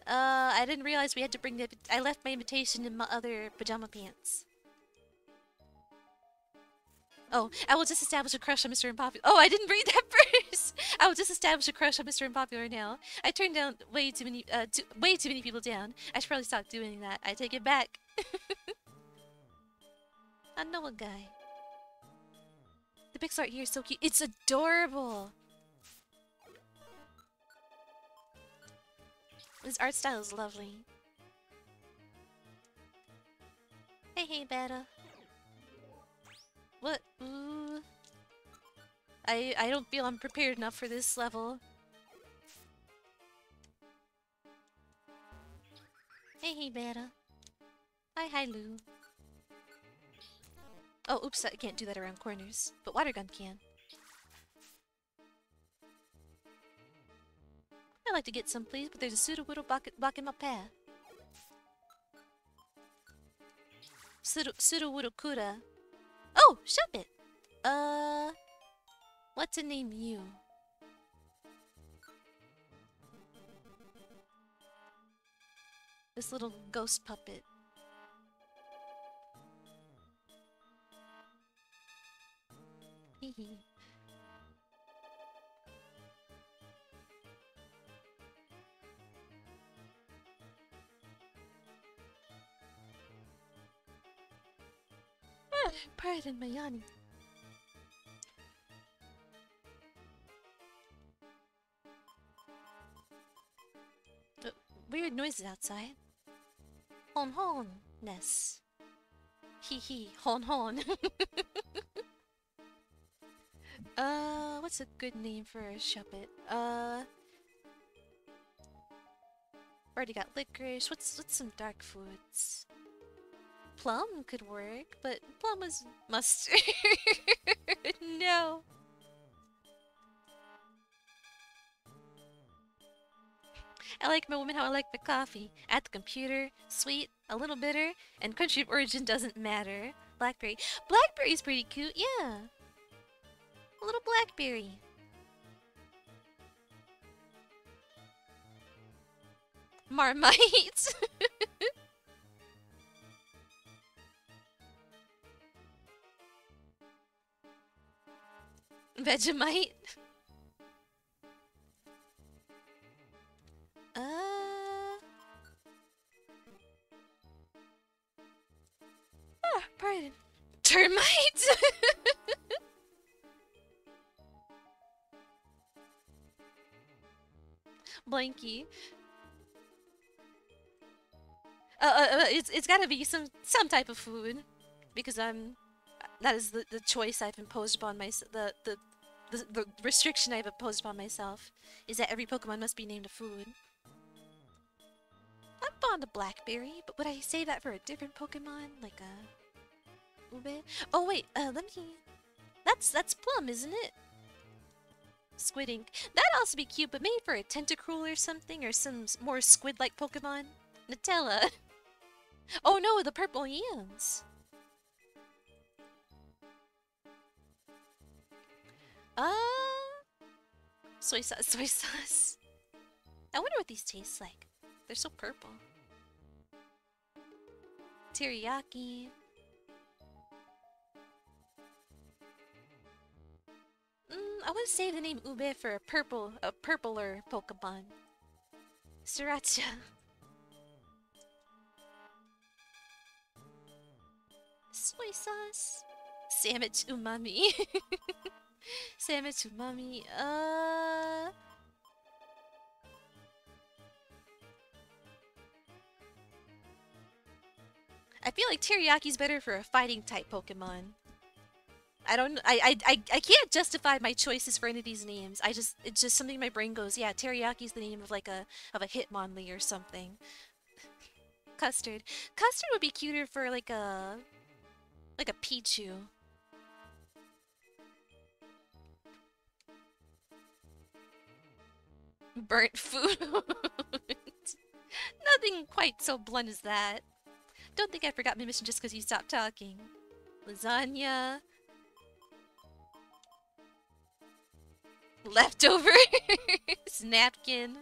I didn't realize we had to bring the... I left my invitation in my other pajama pants. Oh, I will just establish a crush on Mr. Unpopular. Oh, I didn't read that first! I will just establish a crush on Mr. Unpopular now. I turned down way too many people down. I should probably stop doing that. I take it back. I know a guy. The pixel art here is so cute. It's adorable! This art style is lovely. Hey, Beta. What? Ooh. I don't feel I'm prepared enough for this level. Hey, Beta. Hi, Lou. Oh, oops, I can't do that around corners. But Water Gun can. I'd like to get some, please, but there's a Sudowoodo blocking my path. Sudowoodo Kura. Oh, shop it! What to name you? This little ghost puppet. Hehe. Pardon my yawning. Weird noises outside. Hon hon ness. Hee hee hon hon. What's a good name for a shuppet? Already got licorice. What's some dark foods? Plum could work, but plum is mustard. No. I like my woman how I like my coffee. At the computer, sweet, a little bitter, and country of origin doesn't matter. Blackberry. Blackberry's pretty cute, yeah. A little blackberry. Marmite. Vegemite. Pardon. Termites. Blanky. It's gotta be some type of food, because that is the choice I've imposed upon myself. The restriction I've imposed upon myself is that every Pokemon must be named a food. I'm fond of blackberry, but would I say that for a different Pokemon, like a ube? Oh wait, let me. That's plum, isn't it? Squid ink. That'd also be cute, but maybe for a Tentacruel or something, or some more squid-like Pokemon. Nutella. Oh no, the purple yams. Soy sauce, soy sauce. I wonder what these taste like. They're so purple. Teriyaki. I want to save the name Ube for a purpler Pokemon. Sriracha. Soy sauce. Sandwich umami. Sandwich umami. I feel like Teriyaki's better for a fighting type Pokemon. I can't justify my choices for any of these names. It's just something in my brain goes, yeah, Teriyaki's the name of like a Hitmonlee or something. Custard. Custard would be cuter for like a Pichu. Burnt food. Nothing quite so blunt as that. Don't think I forgot my mission just because you stopped talking. Lasagna. Leftover. Napkin.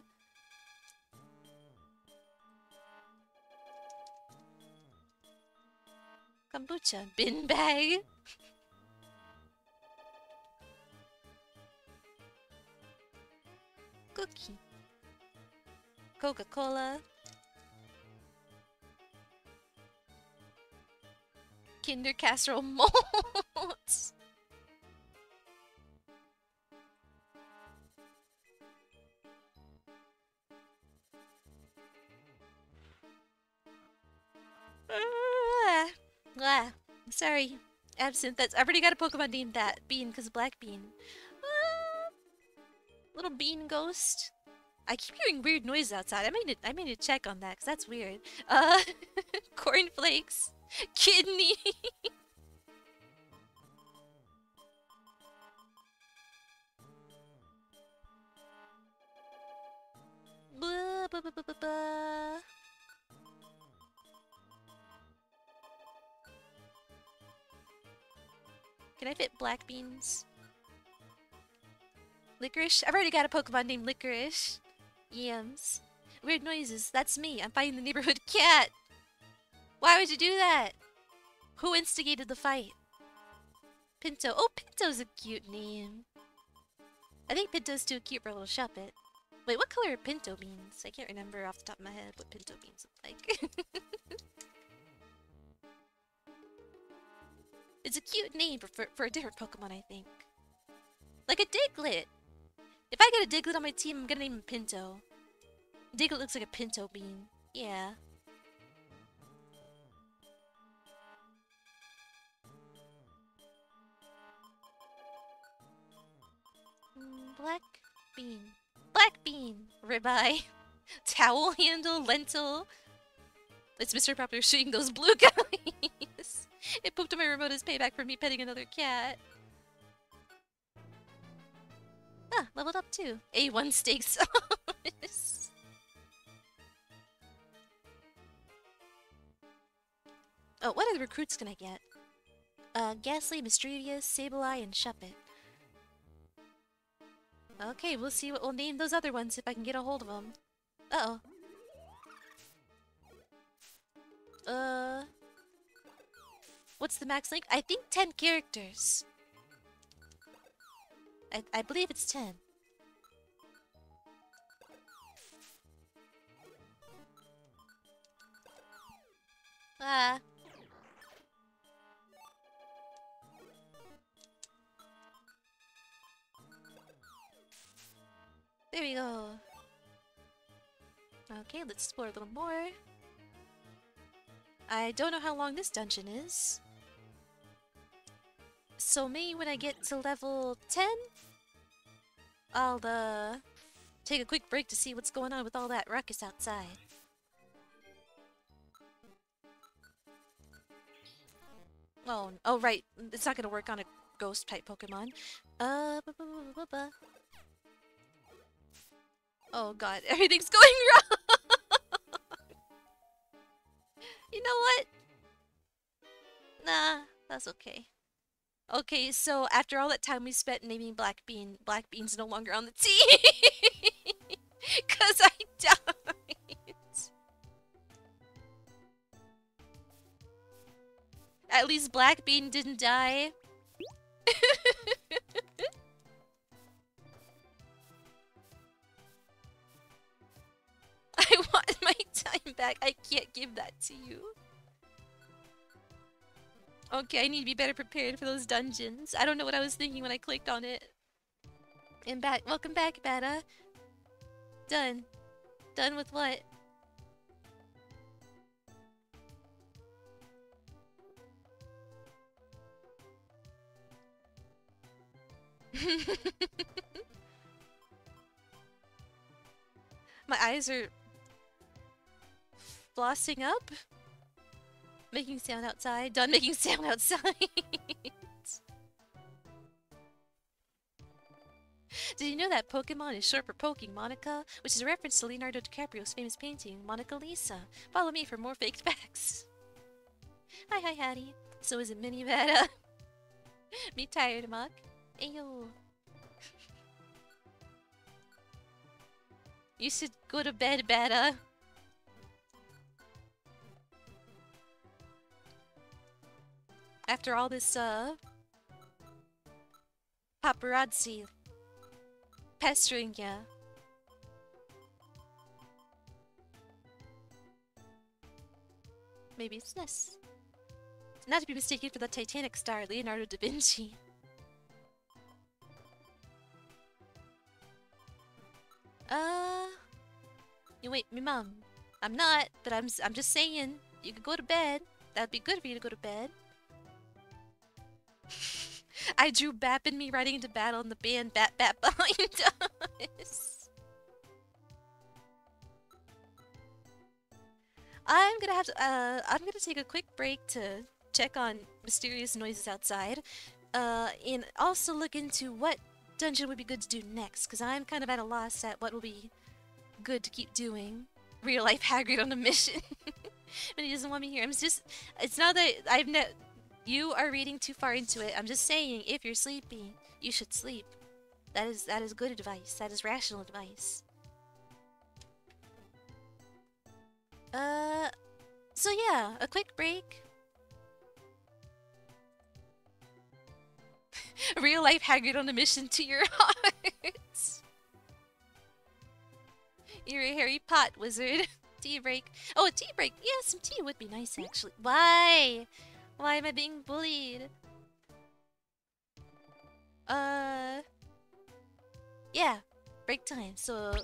Kombucha. Bin bag. Cookie. Coca-Cola. Kinder casserole molds. Sorry. Absinthe. I've already got a Pokemon named that. Bean, because Black Bean. Little bean ghost. I keep hearing weird noises outside. I may need to check on that, because that's weird. Cornflakes. Kidney. Blah, blah, blah, blah, blah, blah. Can I fit black beans? Licorice? I've already got a Pokemon named Licorice. Yams. Weird noises. That's me. I'm fighting the neighborhood cat. Why would you do that? Who instigated the fight? Pinto. Oh, Pinto's a cute name. I think Pinto's too cute for a little Shuppet. Wait, what color are Pinto beans? I can't remember off the top of my head what Pinto beans look like. It's a cute name for a different Pokemon, I think. Like a Diglett. If I get a Diglett on my team, I'm gonna name him Pinto. Diglett looks like a pinto bean. Yeah. Black bean. Black bean. Ribeye. Towel handle. Lentil. It's Mr. Popular shooting those blue guys. It pooped on my remote as payback for me petting another cat. Ah, leveled up too. A1 steak sauce. Oh, what other recruits can I get? Ghastly, Mischievous, Sableye, and Shuppet. Okay, we'll see what we'll name those other ones if I can get a hold of them. Uh-oh. What's the max length? I think 10 characters. I believe it's 10. Ah. There we go. Okay, let's explore a little more. I don't know how long this dungeon is. So maybe when I get to level 10, I'll take a quick break to see what's going on with all that ruckus outside. Oh right, it's not gonna work on a ghost type Pokemon. Oh god, everything's going wrong! You know what? Nah, that's okay. Okay, so after all that time we spent naming Black Bean's no longer on the team! Cause I died! At least Black Bean didn't die. I want my time back. I can't give that to you. Okay, I need to be better prepared for those dungeons. I don't know what I was thinking when I clicked on it. And back. Welcome back, Bata. Done. Done with what? My eyes are flossing up. Making sound outside. Done making sound outside. Did you know that Pokemon is short for Poking Monica? Which is a reference to Leonardo DiCaprio's famous painting, Monica Lisa. Follow me for more faked facts. Hi, Hattie. So is it Mini Beta? Me tired, Muck. Ayo. You should go to bed, Beta. After all this, paparazzi pestering ya. Maybe it's this. Not to be mistaken for the Titanic star, Leonardo da Vinci. You wait, me mom. I'm not, but I'm just saying. You could go to bed. That'd be good for you to go to bed. I drew Bap and me riding into battle and the band Bat Bat behind us. I'm gonna take a quick break to check on mysterious noises outside. And also look into what dungeon would be good to do next, because I'm kind of at a loss at what will be good to keep doing. Real life Hagrid on a mission. But he doesn't want me here. It's not that you are reading too far into it. I'm just saying, if you're sleepy, you should sleep. That is good advice. That is rational advice. So yeah, a quick break. Real life Hagrid on a mission to your heart. You're a Harry Potter wizard. Tea break. Oh, a tea break. Yeah, some tea would be nice actually. Why? Why am I being bullied? Uh, yeah, break time. So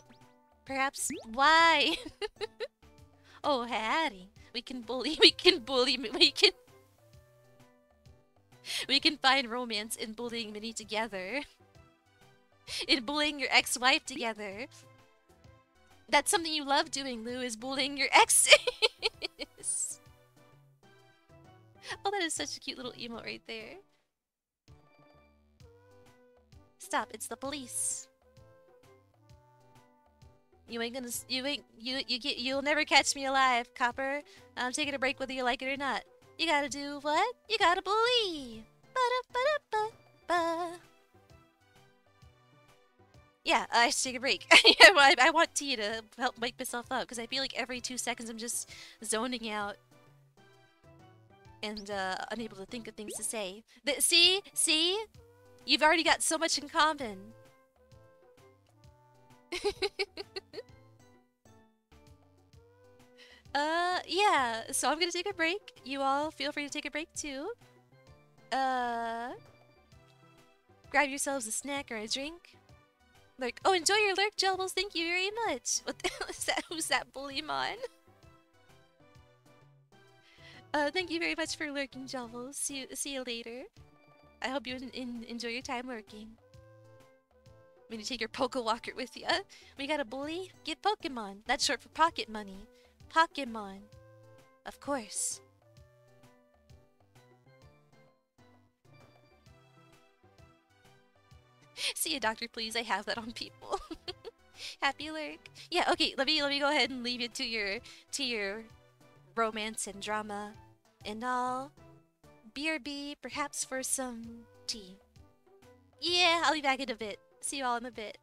perhaps why? Oh, Hattie, we can bully. We can bully. We can find romance in bullying Minnie together. In bullying your ex-wife together. That's something you love doing, Lou, is bullying your exes. Oh, that is such a cute little emote right there. Stop, it's the police. You ain't gonna, you'll never catch me alive, copper. I'm taking a break whether you like it or not. You gotta do what? You gotta believe. Ba-da-ba-da-ba-ba. Yeah, I should take a break. I want tea to help wake myself up because I feel like every 2 seconds I'm just zoning out and unable to think of things to say. See? You've already got so much in common. Yeah, so I'm gonna take a break. You all feel free to take a break too. Grab yourselves a snack or a drink. Lurk. Oh, enjoy your lurk, Jelbles. Thank you very much. What the hell is that? Who's that Bullymon? Thank you very much for lurking, Jelbles. See you later. I hope you enjoy your time lurking. I'm gonna take your Poke Walker with you. We got a bully? Get Pokemon. That's short for pocket money. Pokémon. Of course. See a doctor, please. I have that on people. Happy lurk. Yeah, okay, let me go ahead and leave you to your romance and drama and all. BRB, perhaps for some tea. Yeah, I'll be back in a bit. See you all in a bit.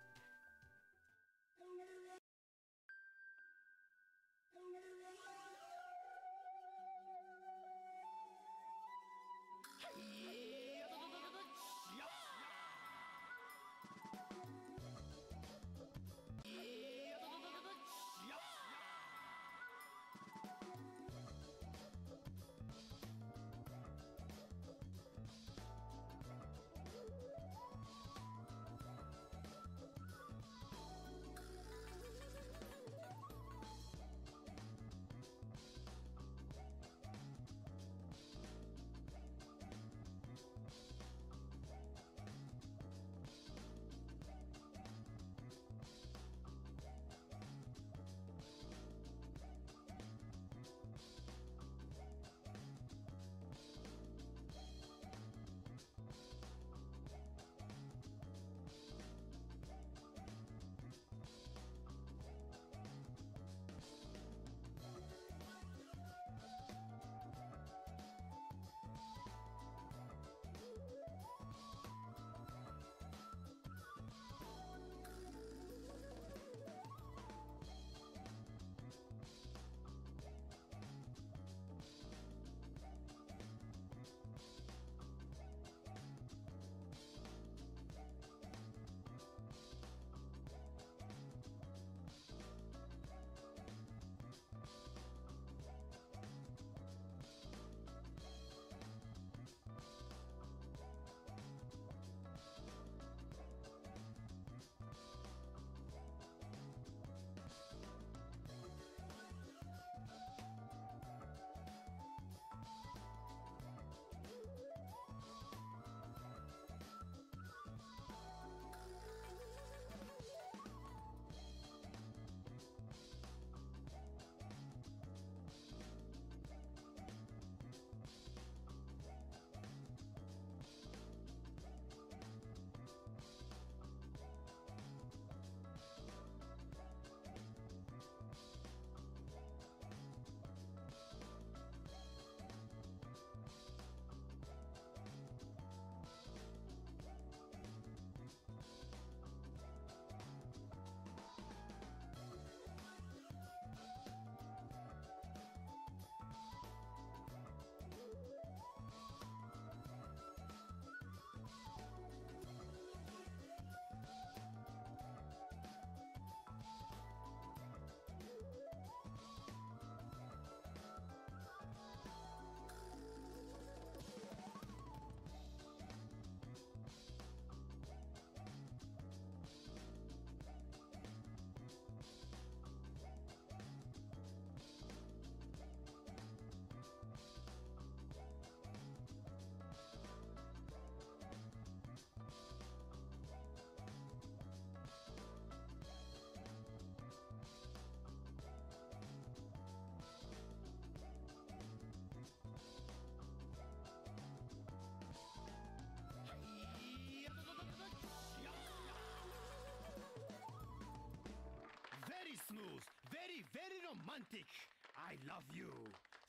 romantic. I love you.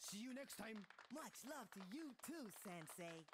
See you next time. Much love to you too, Sensei.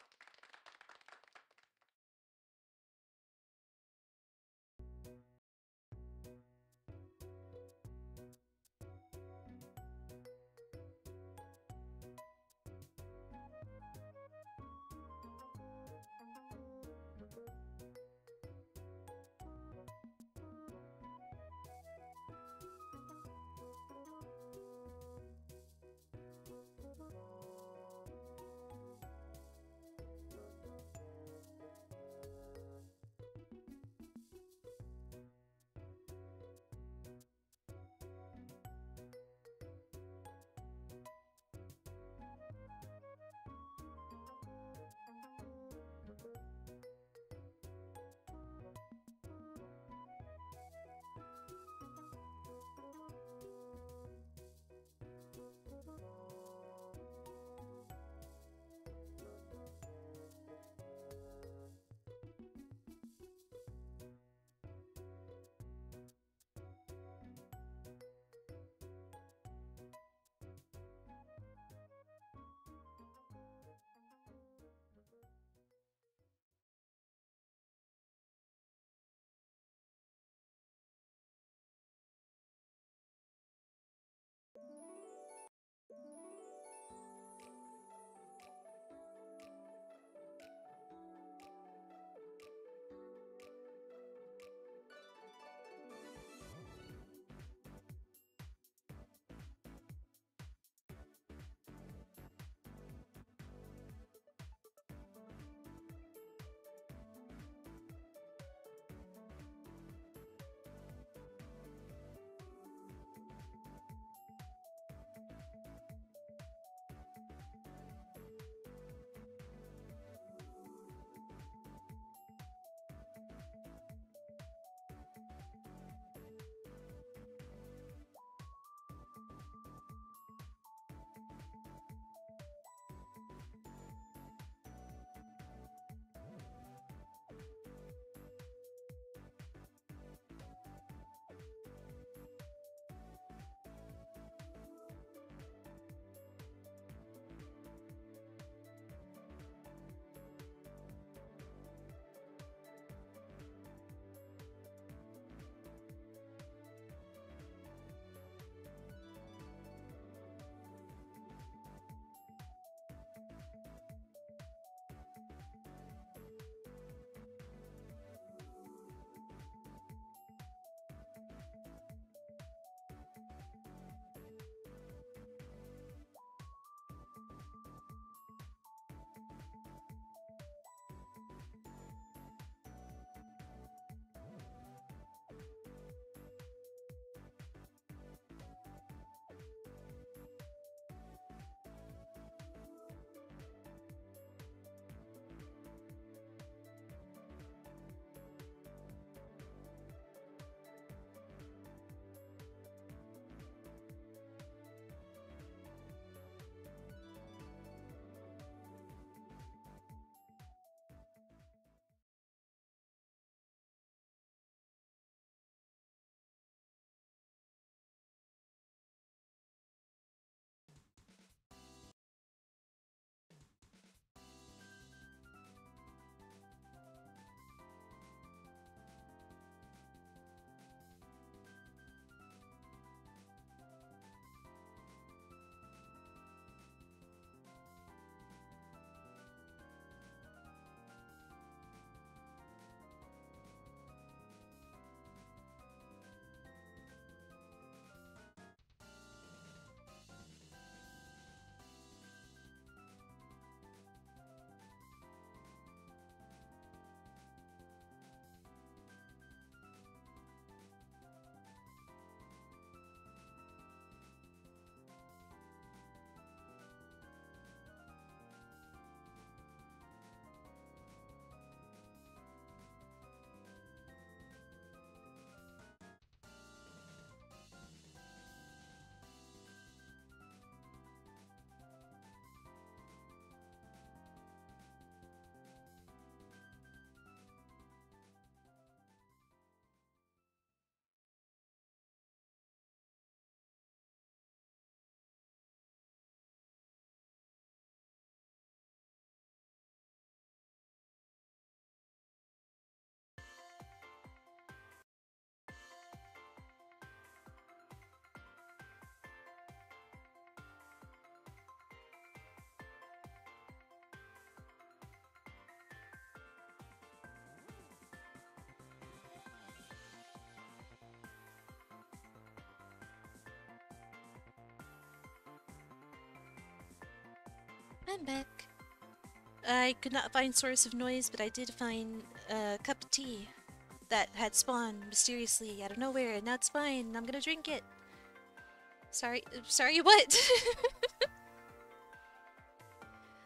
I'm back. I could not find source of noise, but I did find a cup of tea that had spawned mysteriously out of nowhere, and now it's fine. I'm gonna drink it. Sorry, what?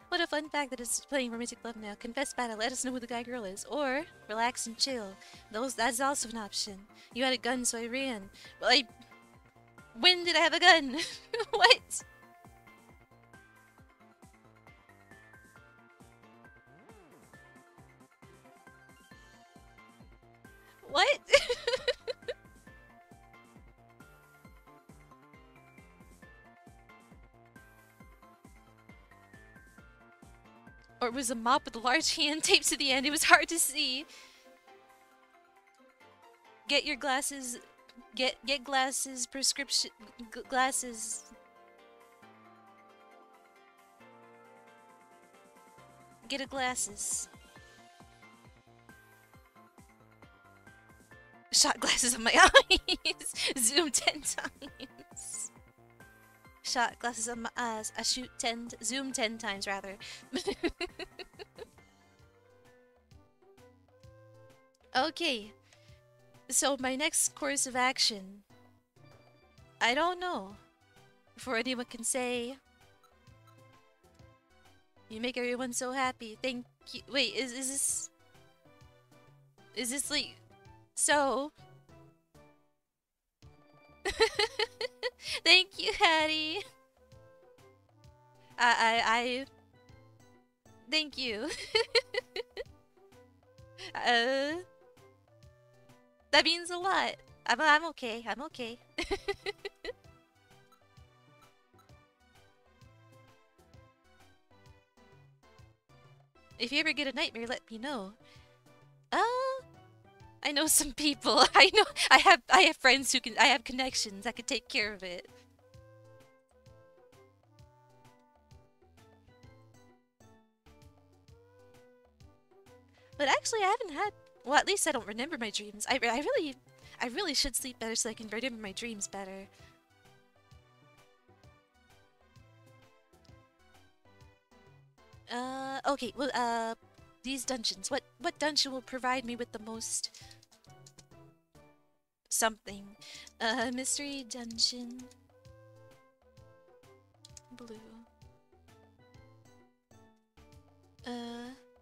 What a fun fact that it's playing Romantic Love now. Confess battle, let us know who the guy girl is. Or, relax and chill. That's also an option. You had a gun, so I ran. Well, when did I have a gun? What? What? Or it was a mop with a large hand taped to the end. It was hard to see. Get your glasses. Get glasses. Prescription glasses. Get a glasses. Shot glasses on my eyes. Zoom 10 times. Shot glasses on my eyes. I shoot 10. Zoom 10 times rather. Okay. So my next course of action. I don't know. Before anyone can say. You make everyone so happy. Thank you. Wait, is this... Is this like... So... Thank you, Hattie. Thank you. That means a lot. I'm okay. I'm okay. If you ever get a nightmare, let me know. I know some people. I have friends who can. I have connections that could take care of it. But actually, I haven't had. Well, at least I don't remember my dreams. I really should sleep better so I can remember my dreams better. Okay. Well, these dungeons. What dungeon will provide me with the most something? Mystery dungeon. Blue.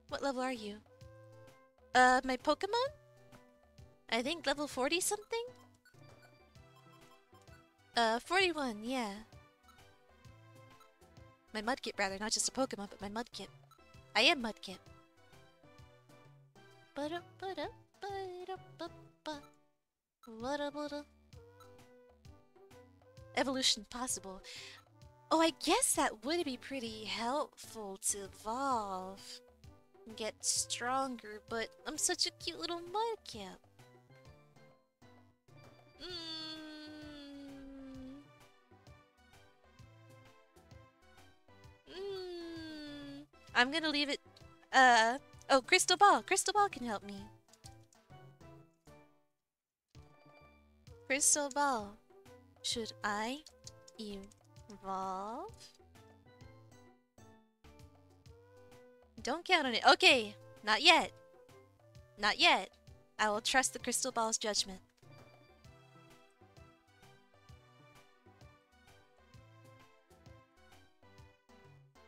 What level are you? My Pokémon? I think level 40 something? 41, yeah. My Mudkip rather, not just a Pokemon, but my Mudkip. I am Mudkip. Evolution possible. Oh, I guess that would be pretty helpful to evolve. Get stronger, but I'm such a cute little Mudkip. I'm gonna leave it. Oh, Crystal Ball. Crystal Ball can help me. Crystal Ball. Should I evolve? Don't count on it. Okay, not yet. Not yet. I will trust the Crystal Ball's judgment.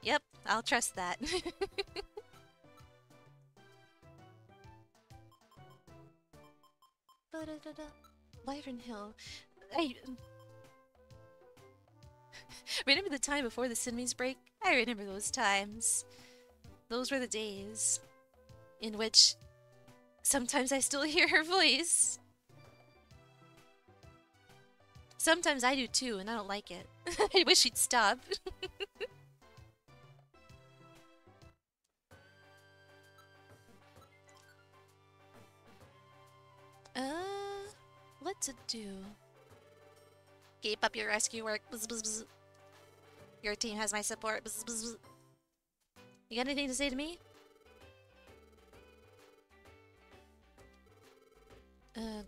Yep, I'll trust that. Wyvern Hill. I remember the time before the Cinnaminnie's break? I remember those times. Those were the days in which sometimes I still hear her voice. Sometimes I do too, and I don't like it. I wish she'd stop. What to do? Keep up your rescue work. Bzz, bzz, bzz. Your team has my support. Bzz, bzz, bzz. You got anything to say to me?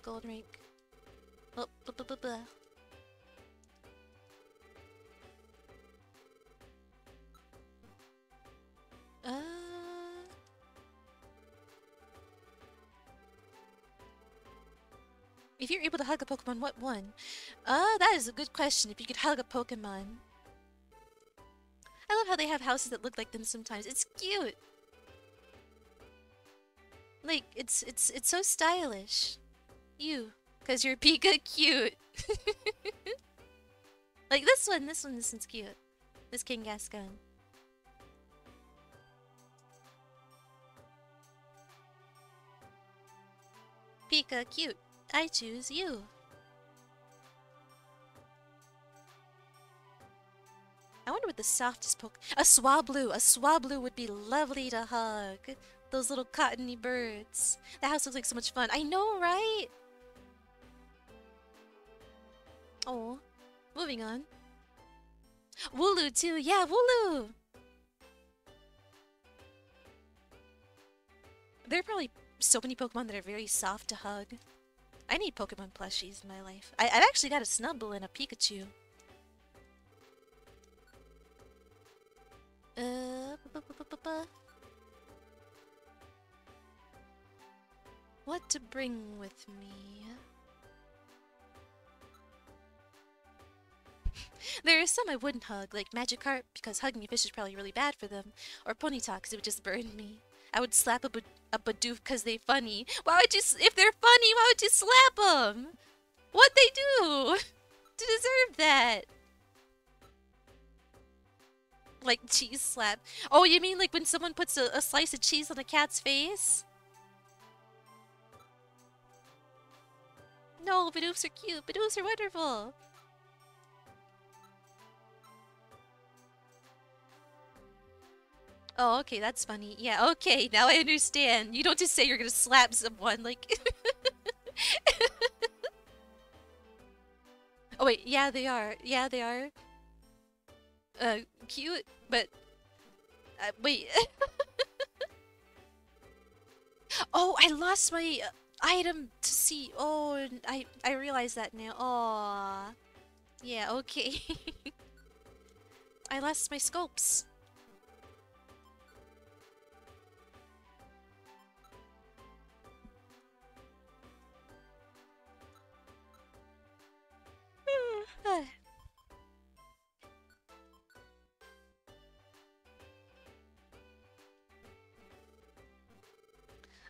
Gold rank. Oh, blah, blah, blah, blah. If you're able to hug a Pokemon, what one? That is a good question. If you could hug a Pokemon. I love how they have houses that look like them sometimes. It's cute. Like, it's so stylish. You. Because you're Pika cute. Like this one's cute. This King Gascon. Pika cute. I choose you. I wonder what the softest A Swablu. A Swablu would be lovely to hug. Those little cottony birds. The house looks like so much fun. I know, right? Oh. Moving on. Wooloo too. Yeah, Wooloo! There are probably so many Pokemon that are very soft to hug. I need Pokemon plushies in my life. I've actually got a Snubbull and a Pikachu. What to bring with me? There are some I wouldn't hug, like Magikarp, because hugging a fish is probably really bad for them, or Ponyta, because it would just burn me. I would slap a Bidoof because they funny. Why would you, if they're funny, why would you slap them? What'd they do to deserve that? Like cheese slap. Oh, you mean like when someone puts a slice of cheese on a cat's face? No, Bidoofs are cute. Bidoofs are wonderful. Oh, okay, that's funny. Yeah, okay, now I understand. You don't just say you're gonna slap someone, like... Oh wait, yeah, they are. Yeah, they are. Cute, but... wait. Oh, I lost my item to see. Oh, I realize that now. Aww. Yeah, okay. I lost my scopes.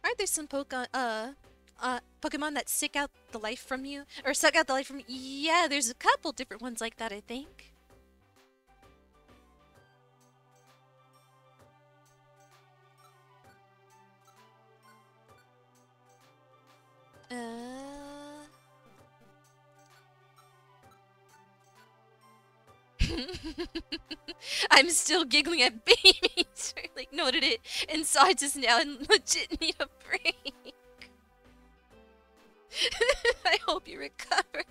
Aren't there some Pokemon that suck out the life from you? Or suck out the life from you? Yeah, there's a couple different ones like that, I think. I'm still giggling at babies. Like, noted it and saw it just now and legit need a break. I hope you recover.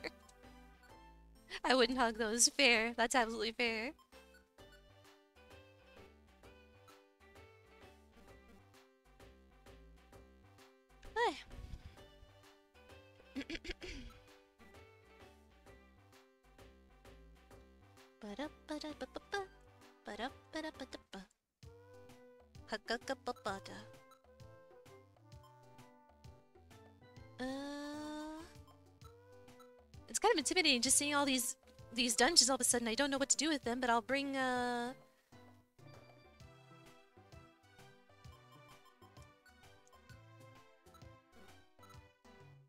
I wouldn't hug those. Fair. That's absolutely fair. It's kind of intimidating just seeing all these dungeons all of a sudden. I don't know what to do with them, but I'll bring Edamame.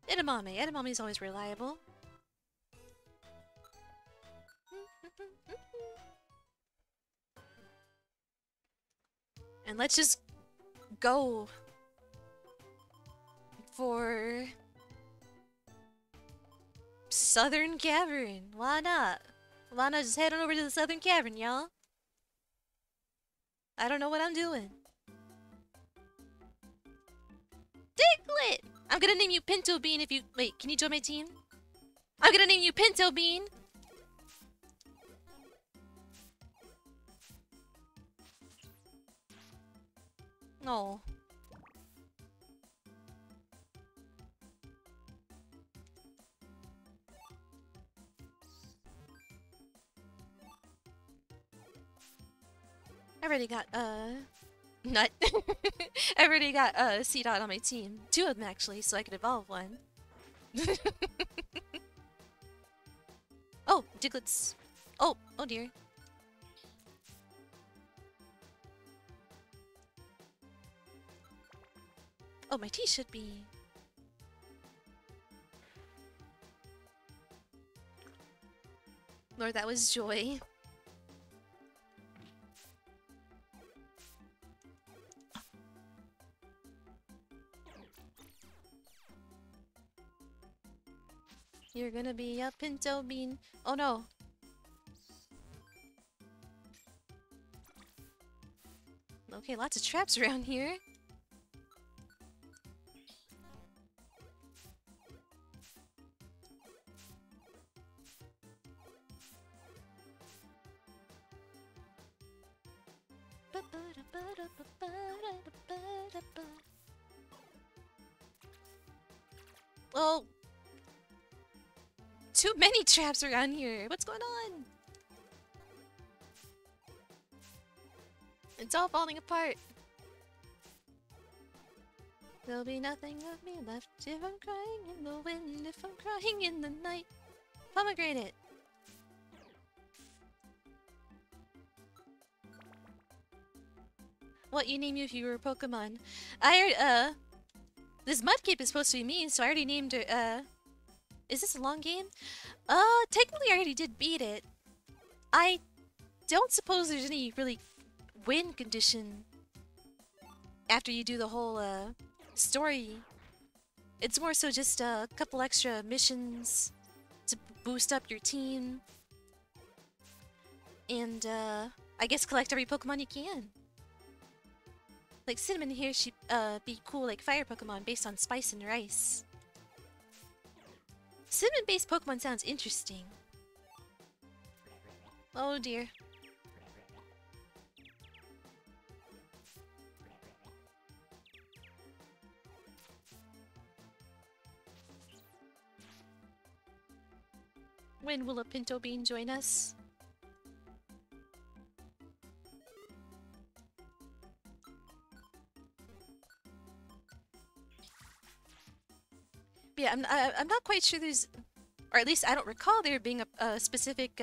Edamame is always reliable. And let's just go for Southern Cavern. Why not? Why not just head on over to the Southern Cavern, y'all? I don't know what I'm doing. Diglett! I'm gonna name you Pinto Bean if you... Wait, can you join my team? I'm gonna name you Pinto Bean! No. I already got, Nut. I already got, C-Dot on my team. 2 of them, actually, so I could evolve one. Oh, Diglett's. Oh, oh dear. Oh, my tea should be. Lord, that was joy. You're gonna be a pinto bean. Oh no. Okay, lots of traps around here. Oh, too many traps around here. What's going on? It's all falling apart. There'll be nothing of me left if I'm crying in the wind, if I'm crying in the night. Pomegranate. What you name you if you were a Pokemon? This Mudkip is supposed to be me, so I already named her, is this a long game? Technically I already did beat it. I don't suppose there's any really win condition after you do the whole, story. It's more so just a couple extra missions to boost up your team. And, I guess collect every Pokemon you can. Like Cinnaminnie here should be cool like fire Pokemon based on spice and rice. Cinnamon-based Pokemon sounds interesting. Oh dear. When will a Pinto Bean join us? Yeah, I'm not quite sure there's, or at least I don't recall there being a specific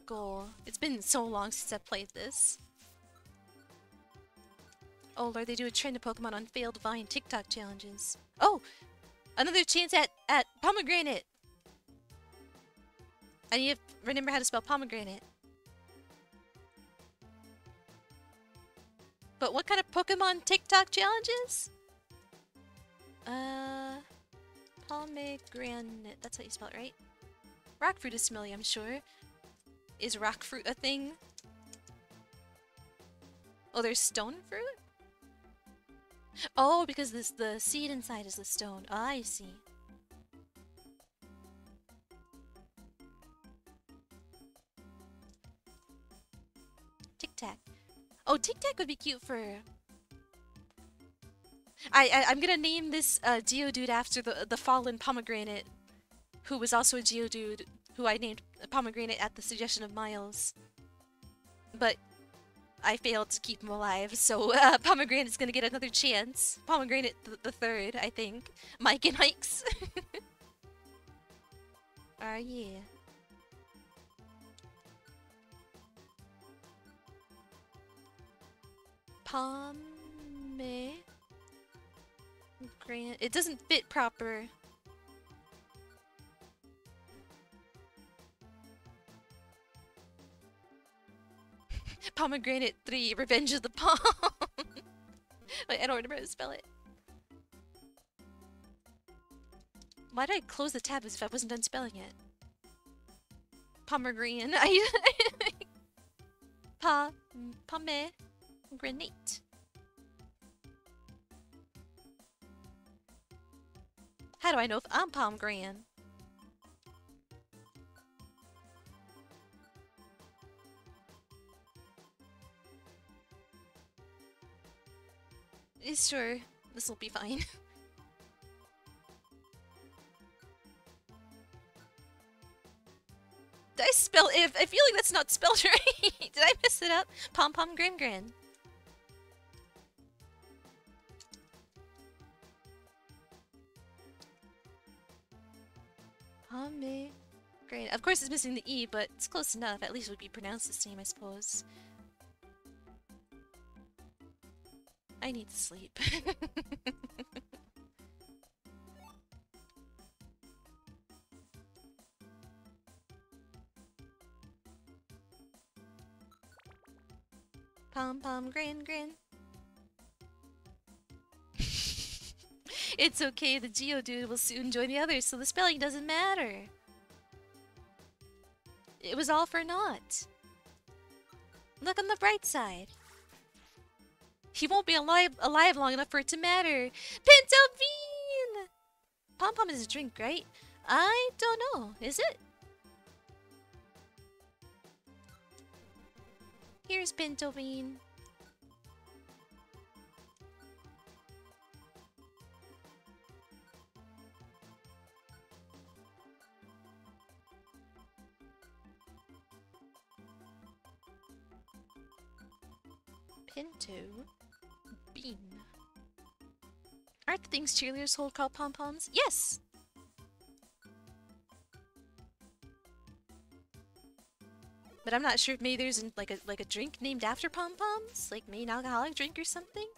goal. It's been so long since I've played this. Oh lord, they do a trend of Pokemon on failed Vine TikTok challenges. Oh! Another chance at pomegranate! I need to remember how to spell pomegranate. But what kind of Pokemon TikTok challenges? Pomegranate. That's how you spell it, right? Rock fruit is familiar, I'm sure. Is rock fruit a thing? Oh, there's stone fruit? Oh, because the seed inside is the stone. Oh, I see. Tic Tac. Oh, Tic Tac would be cute for... I'm gonna name this Geodude after the fallen Pomegranate, who was also a Geodude, who I named Pomegranate at the suggestion of Miles. But I failed to keep him alive, so Pomegranate's gonna get another chance. Pomegranate the third, I think. Mike and Ike's. Yeah. Pomegranate. It doesn't fit proper. Pomegranate 3, Revenge of the Pom. Wait, I don't remember how to spell it. Why did I close the tab as if I wasn't done spelling it? Pomegranate. Pomegranate. How do I know if I'm pomegranate? Sure, this will be fine. Did I spell it? I feel like that's not spelled right. Did I mess it up? Pom Pom Gran Gran. Pomegranate. Of course, it's missing the E, but it's close enough. At least it would be pronounced the same, I suppose. I need to sleep. Pom grin. It's okay, the Geodude will soon join the others, so the spelling doesn't matter. It was all for naught. Look on the bright side. He won't be alive long enough for it to matter. Pinto Bean! Pom is a drink, right? I don't know. Is it? Here's Pinto Bean. Pinto Bean. Aren't the things cheerleaders hold called pom-poms? Yes! But I'm not sure if maybe there's like a drink named after pom-poms? Like maybe an alcoholic drink or something?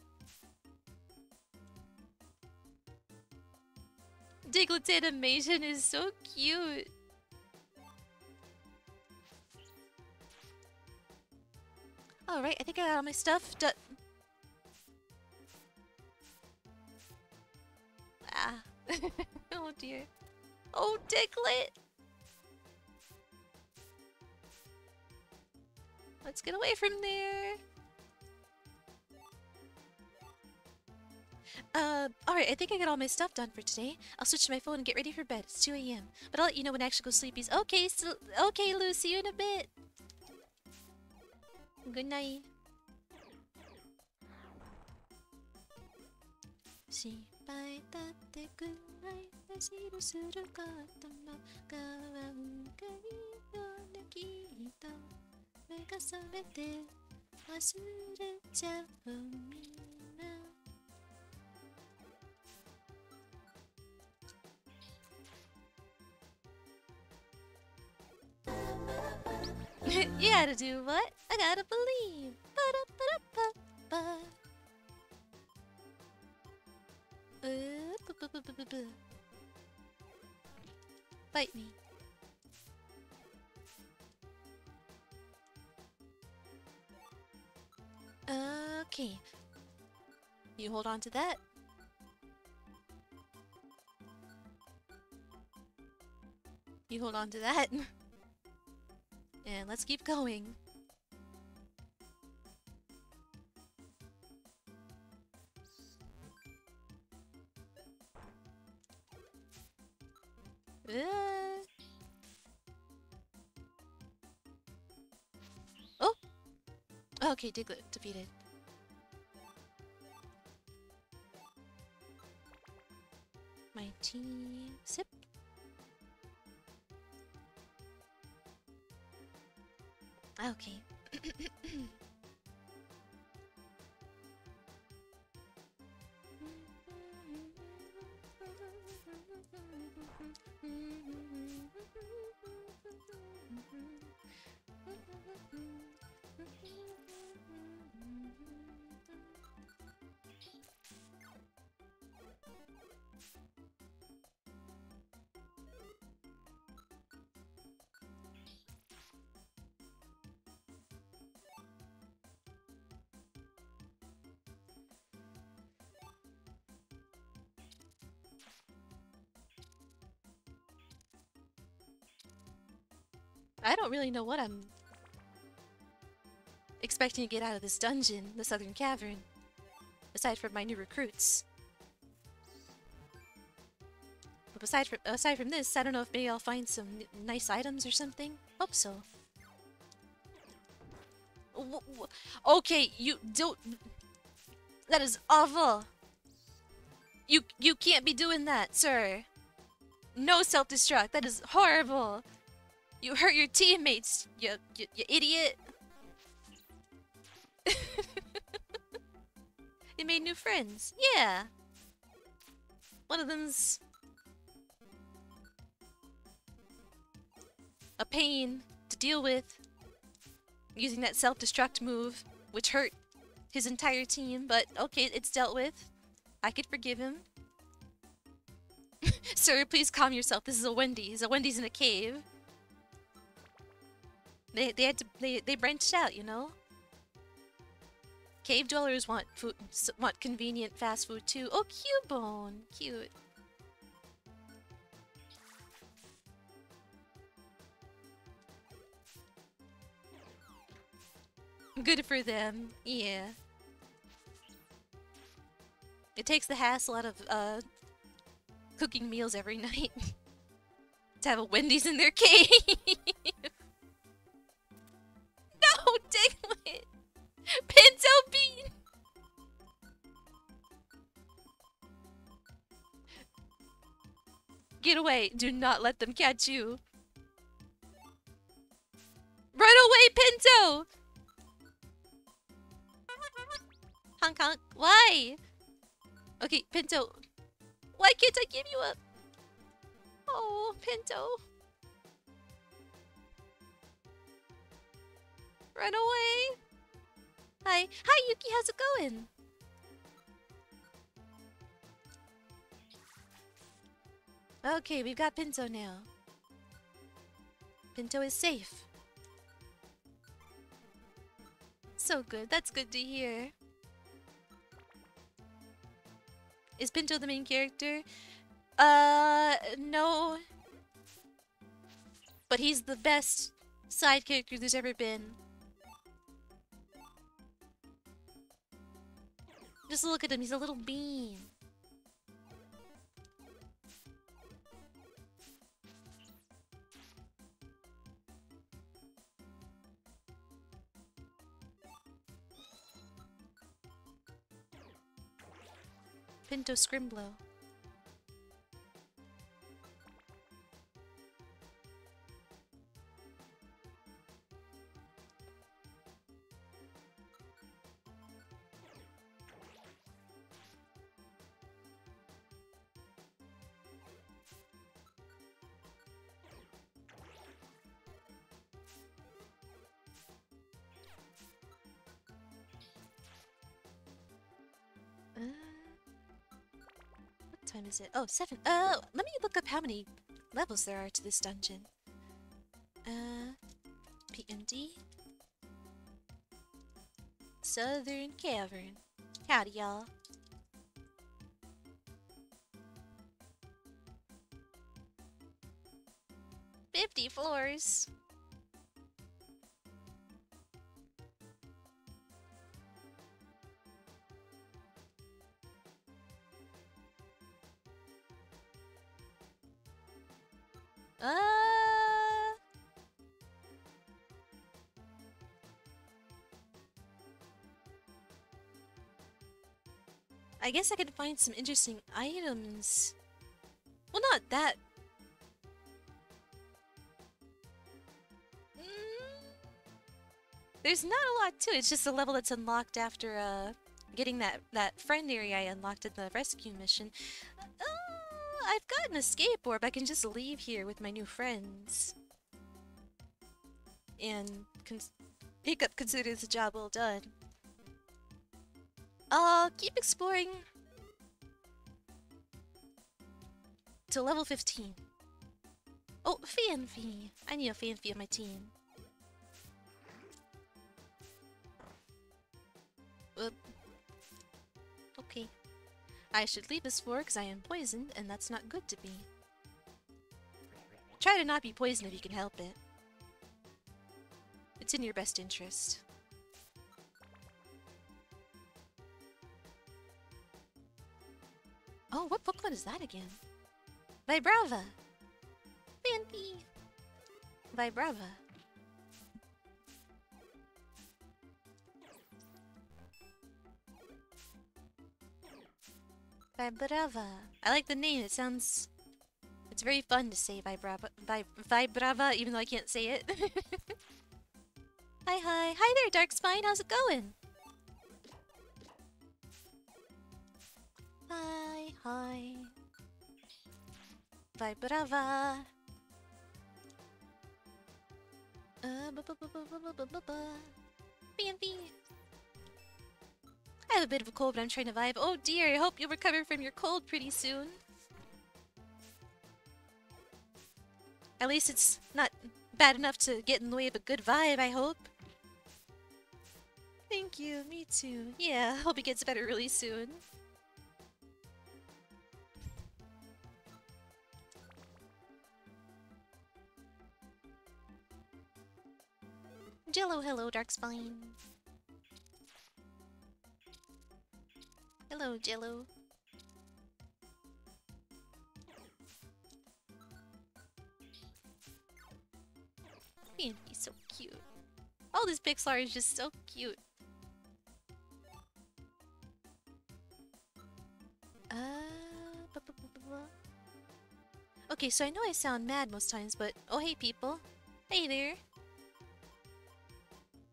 Diglett's animation is so cute! Alright, I think I got all my stuff done. Ah. Oh dear. Oh, Diglett! Let's get away from there. Alright, I think I got all my stuff done for today. I'll switch to my phone and get ready for bed. It's 2 AM. But I'll let you know when I actually go sleepies. Okay, so okay, Lou, see you in a bit. Good night. 心配だってくらい走るすることも変わんかいよねきっと目が覚めて忘れちゃうみんな You gotta do what? I gotta believe. Ba-da-ba-da-ba-ba. Bite me. Okay. You hold on to that. You hold on to that. And let's keep going. Oh! Okay, Diglett defeated. My tea sip. Okay. I don't really know what I'm expecting to get out of this dungeon, the Southern Cavern, aside from my new recruits. But aside from this, I don't know if maybe I'll find some nice items or something. Hope so. Okay, you don't. That is awful. You can't be doing that, sir. No self-destruct. That is horrible. You hurt your teammates, you idiot. You made new friends. Yeah. One of them's a pain to deal with using that self-destruct move, which hurt his entire team, but okay, it's dealt with. I could forgive him. Sir, please calm yourself. This is a Wendy's. A Wendy's in a cave. They branched out, you know? Cave dwellers want food, want convenient fast food too. Oh, Cubone! Cute. Good for them. Yeah. It takes the hassle out of cooking meals every night. To have a Wendy's in their cave. No, Diglett! Pinto Bean! Get away! Do not let them catch you! Run away, Pinto! Honk honk. Why? Okay, Pinto. Why can't I give you up? Oh, Pinto. Run away. Hi. Hi, Yuki. How's it going? Okay, we've got Pinto now. Pinto is safe. So good. That's good to hear. Is Pinto the main character? No. But he's the best side character there's ever been. Just look at him, he's a little bean. Pinto Scrimblow. What time is it? Oh, 7. Let me look up how many levels there are to this dungeon. PMD. Southern Cavern. Howdy, y'all. "50 floors. I guess I could find some interesting items. Well, not that. There's not a lot to it. It's just a level that's unlocked after getting that friend area I unlocked in the rescue mission. I've got an escape orb. I can just leave here with my new friends. And Hiccup considers the job well done. I'll keep exploring to level 15. Oh, Fanfy! I need a Fanfy on my team. Okay. I should leave this floor because I am poisoned, and that's not good to me. Try to not be poisoned if you can help it. It's in your best interest. Oh, what Pokemon is that again? Vibrava! Fanfy! Vibrava. Vibrava. I like the name. It sounds... It's very fun to say Vibrava, Vibrava, even though I can't say it. Hi, hi. Hi there, Darkspine. How's it going? Hi, hi. Vibrava. B&B. I have a bit of a cold, but I'm trying to vibe. Oh dear, I hope you'll recover from your cold pretty soon. At least it's not bad enough to get in the way of a good vibe, I hope. Thank you, me too. Yeah, hope it gets better really soon. Jello, hello, Darkspine. Hello, Jello. He's so cute. All this Pixar is just so cute. Okay, so I know I sound mad most times, but oh hey people. Hey there.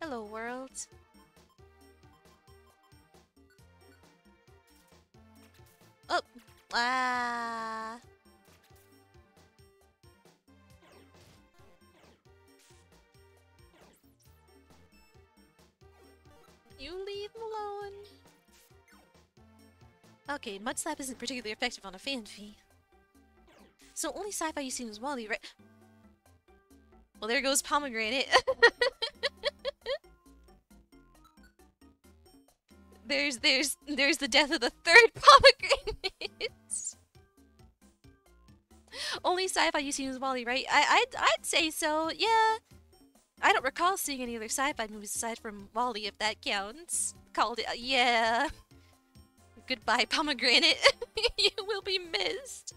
Hello world. Oh! Ah! You leave him alone. Okay, Mud Slap isn't particularly effective on a Fanfi. So only sci-fi you've seen is Wally, right? Well, there goes Pomegranate. there's the death of the third Pomegranate. Only sci-fi you've seen is Wally, right? I'd say so. Yeah. I don't recall seeing any other sci-fi movies aside from Wally, if that counts. Called it. Yeah. Goodbye, Pomegranate. You will be missed.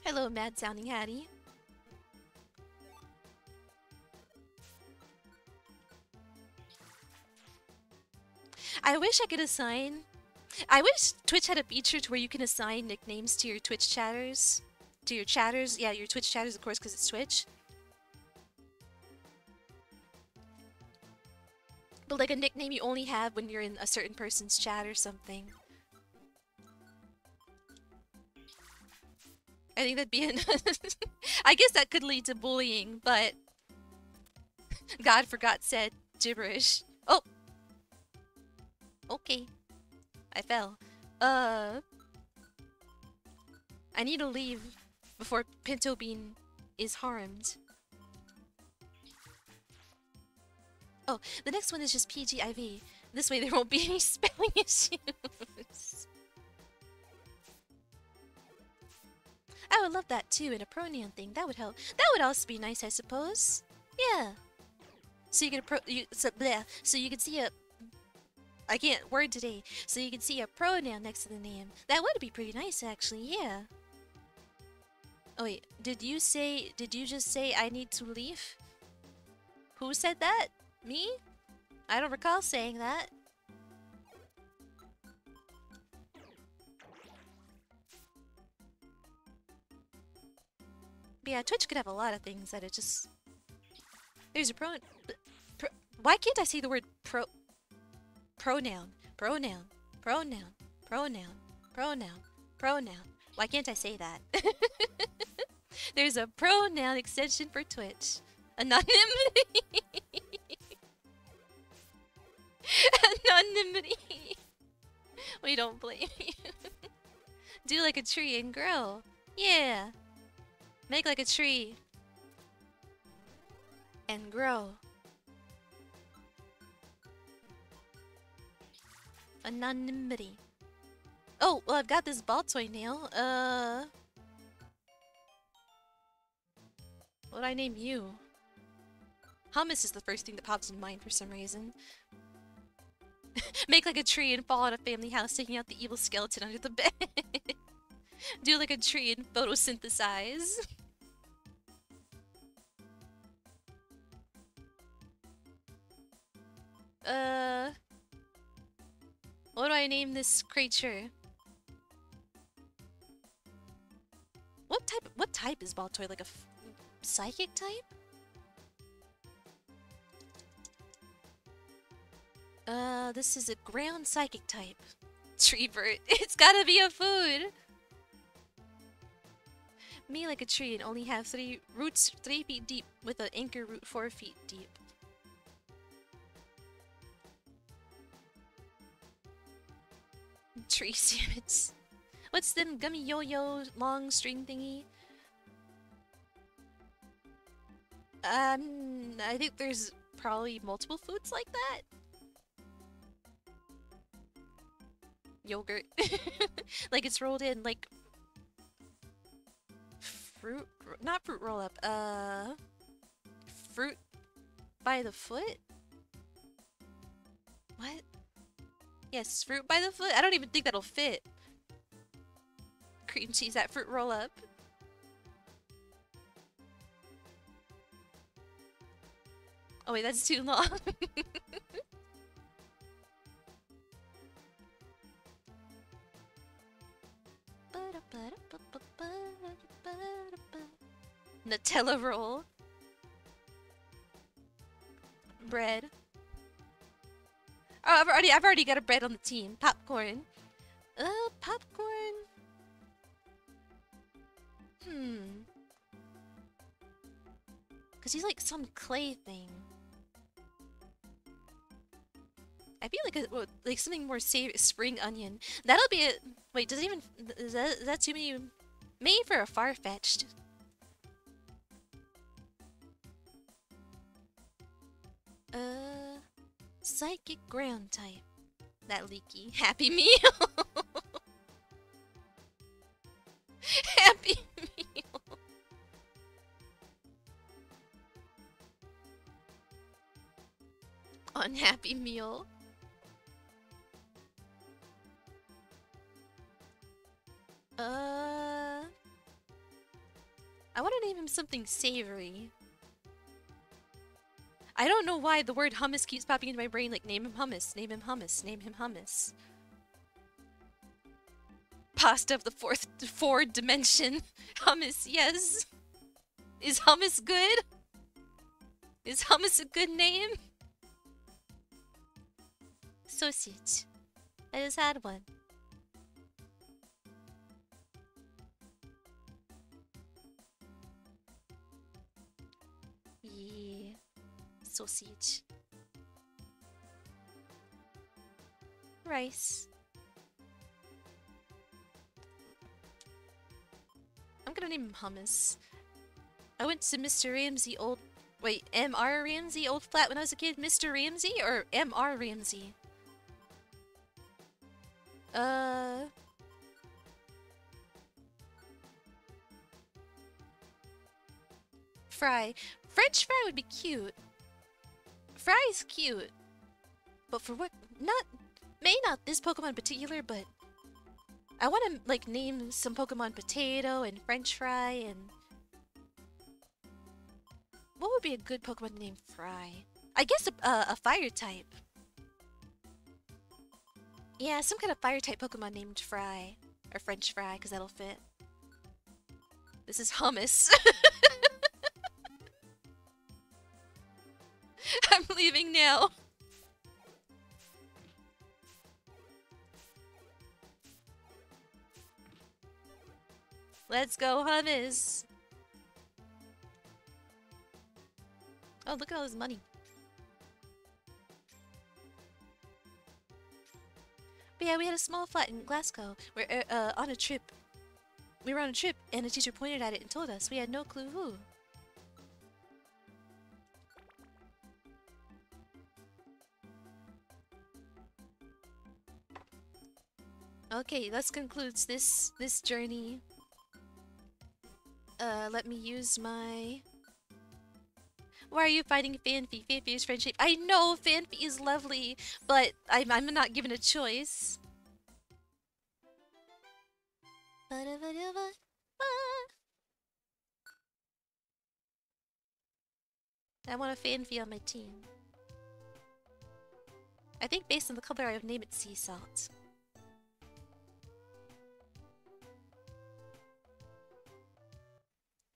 Hello, mad sounding Hattie. I wish I could assign... I wish Twitch had a feature to where you can assign nicknames to your Twitch chatters. To your chatters. Yeah, your Twitch chatters, of course, because it's Twitch. But like a nickname you only have when you're in a certain person's chat or something. I think that'd be an... I guess that could lead to bullying, but... God forgot said gibberish. Oh! Okay. I fell. I need to leave before Pinto Bean is harmed. Oh, the next one is just PGIV. This way there won't be any spelling issues. I would love that too, in a pronoun thing. That would help. That would also be nice, I suppose. Yeah. So you can so you can see a... I can't word today. So you can see a pronoun next to the name. That would be pretty nice, actually. Yeah. Oh wait, did you just say I need to leave? Who said that? Me? I don't recall saying that. But yeah, Twitch could have a lot of things that it just... There's a why can't I say the word pronoun? Pronoun. Pronoun. Pronoun. Pronoun. Pronoun. Why can't I say that? There's a pronoun extension for Twitch. Anonymity. Anonymity. We don't blame you. Do like a tree and grow. Yeah. Make like a tree. And grow. Anonymity. Oh, well, I've got this ball toy nail. What'd I name you? Hummus is the first thing that pops in mind for some reason. Make like a tree and fall out of family house, taking out the evil skeleton under the bed. Do like a tree and photosynthesize. What do I name this creature? What type is Baltoy? Like a psychic type? This is a ground psychic type. Tree bird. It's gotta be a food! Me like a tree and only have 3 roots 3 feet deep with an anchor root 4 feet deep. Tree sandwich. What's them gummy yo-yo long string thingy? I think there's probably multiple foods like that. Yogurt. Like it's rolled in like fruit, not fruit roll up, fruit by the foot? What? Yes, fruit by the foot? I don't even think that'll fit. Cream cheese, that fruit roll up. Oh wait, that's too long. Nutella roll. Bread. Oh, I've already got a bread on the team. Popcorn. Popcorn. Cause he's like some clay thing. I feel like something more spring onion. That'll be it. Wait, does it even is that too many? Made for a far-fetched. Psychic ground type. That leaky. Happy Meal. Happy Meal. Unhappy Meal. I want to name him something savory. I don't know why the word hummus keeps popping into my brain, like name him hummus, name him hummus, name him hummus. Pasta of the fourth dimension. Hummus, yes. Is hummus good? Is hummus a good name? Sausage. I just had one. Yeah. Sausage. Rice. I'm gonna name him hummus. I went to Mr. Ramsey old... Wait, M.R. Ramsey old flat when I was a kid? Mr. Ramsey or M.R. Ramsey? Fry. French fry would be cute. Fry's cute. But for what? Not this Pokemon in particular, but... I want to, like, name some Pokemon Potato and French Fry and... What would be a good Pokemon to name Fry? I guess a fire type. Yeah, some kind of fire type Pokemon named Fry. Or French Fry, because that'll fit. This is hummus. I'm leaving now. Let's go, hummus. Oh, look at all this money. But yeah, we had a small flat in Glasgow. We're on a trip. We were on a trip, and a teacher pointed at it and told us we had no clue who. Okay, that concludes this journey. Let me use my... Why are you fighting Fanfi? Fanfi is friendship. I know Fanfi is lovely, but I'm not given a choice. I want a Fanfi on my team. I think based on the color I would name it Sea Salt.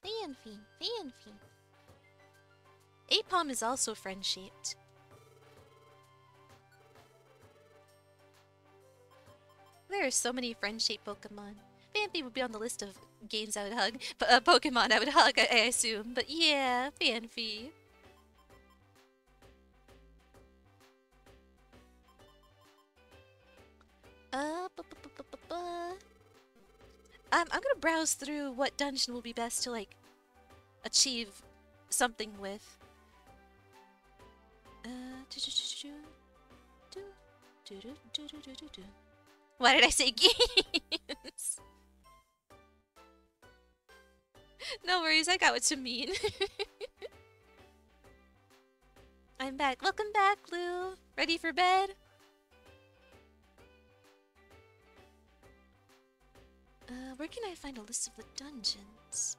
Fanfi, Fanfi. Apom is also friend-shaped. There are so many friend-shaped Pokemon. Phanpy would be on the list of games I would hug. Pokemon I would hug, I assume. But yeah, Phanpy. I'm gonna browse through what dungeon will be best to, like, achieve something with. Why did I say games? No worries, I got what you mean. I'm back. Welcome back, Lou. Ready for bed? Where can I find a list of the dungeons?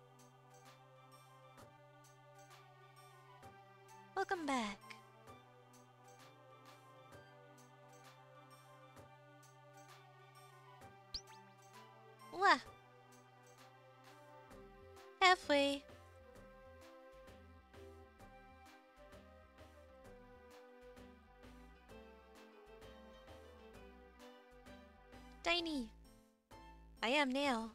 Welcome back. Wah. Halfway. Tiny. I am now.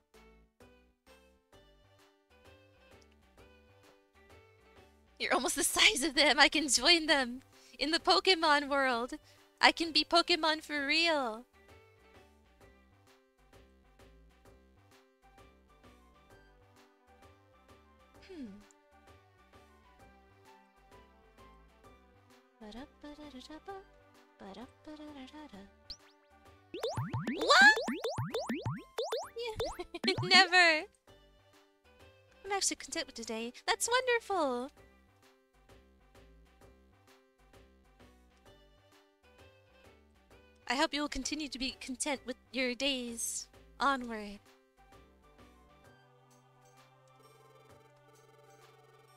You're almost the size of them. I can join them in the Pokemon world. I can be Pokemon for real. What? Yeah. Never. I'm actually content with today. That's wonderful. I hope you will continue to be content with your days onward.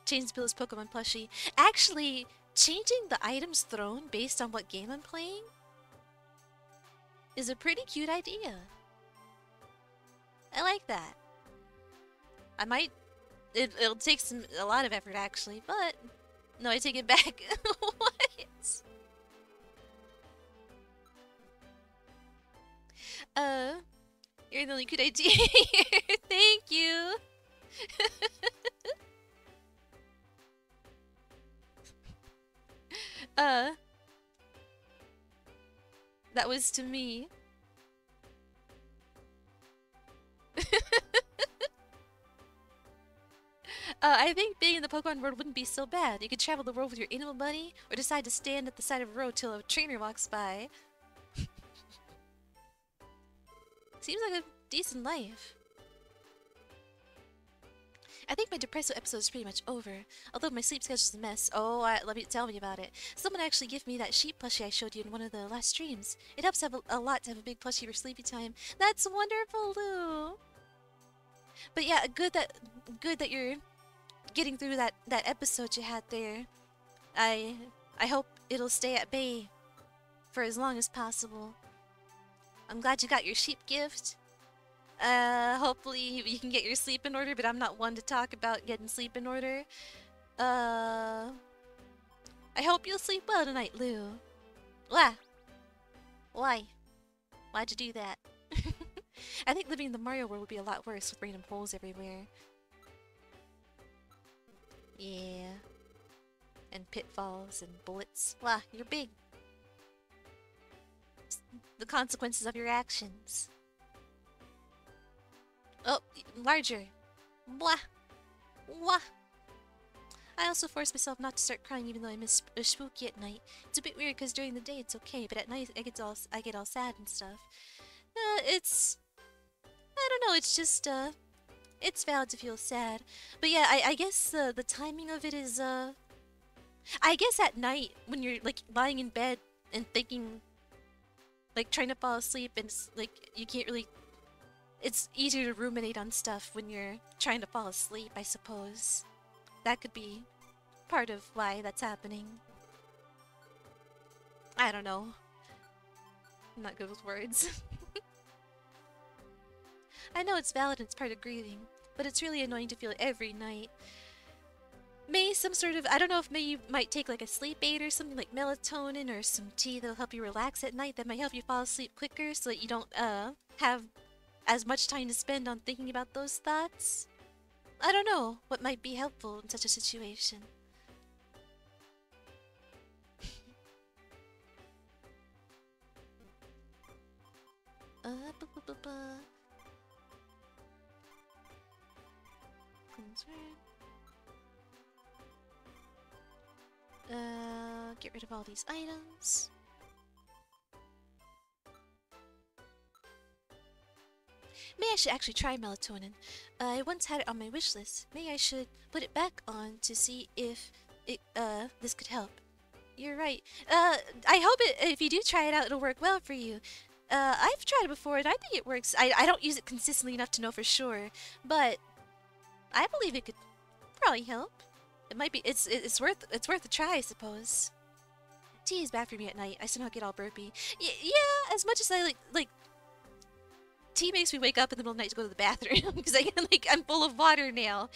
Change Bill's Pokemon plushie. Actually, changing the items thrown based on what game I'm playing is a pretty cute idea. I like that. I might... It'll take a lot of effort, actually, but... No, I take it back. What? You're the only good idea here. Thank you. That was to me. I think being in the Pokemon world wouldn't be so bad. You could travel the world with your animal buddy, or decide to stand at the side of a road till a trainer walks by. Seems like a decent life. I think my Depresso episode is pretty much over, although my sleep schedule's a mess. Oh, tell me about it. Someone actually gave me that sheep plushie I showed you in one of the last streams. It helps have a lot to have a big plushie for sleepy time. That's wonderful, Lou. But yeah, good that you're getting through that episode you had there. I hope it'll stay at bay for as long as possible. I'm glad you got your sheep gift. Hopefully you can get your sleep in order, but I'm not one to talk about getting sleep in order. I hope you'll sleep well tonight, Lou. Wah. Why? Why'd you do that? I think living in the Mario world would be a lot worse with random holes everywhere. Yeah. And pitfalls and bullets. Wah, you're big. The consequences of your actions. Oh, larger. Blah. Wah. I also force myself not to start crying even though I miss spooky at night. It's a bit weird because during the day it's okay, but at night I get all sad and stuff. I don't know, it's just, it's valid to feel sad. But yeah, I guess the timing of it is, I guess at night when you're, like, lying in bed and thinking, like, trying to fall asleep and, like, you can't really... It's easier to ruminate on stuff when you're trying to fall asleep, I suppose. That could be part of why that's happening. I don't know. I'm not good with words. I know it's valid and it's part of grieving, but it's really annoying to feel it every night. May some sort of, I don't know if you might take like a sleep aid or something like melatonin or some tea that'll help you relax at night that might help you fall asleep quicker so that you don't have as much time to spend on thinking about those thoughts. I don't know what might be helpful in such a situation. Bu -bu -bu -bu. Get rid of all these items. Maybe I should actually try melatonin. I once had it on my wish list. Maybe I should put it back on to see if this could help. You're right. I hope if you do try it out, it'll work well for you. I've tried it before and I think it works. I don't use it consistently enough to know for sure, but I believe it could probably help. It might be. It's worth a try, I suppose. Tea is bad for me at night. I somehow get all burpy. Yeah, as much as I like tea makes me wake up in the middle of the night to go to the bathroom because I'm full of water now.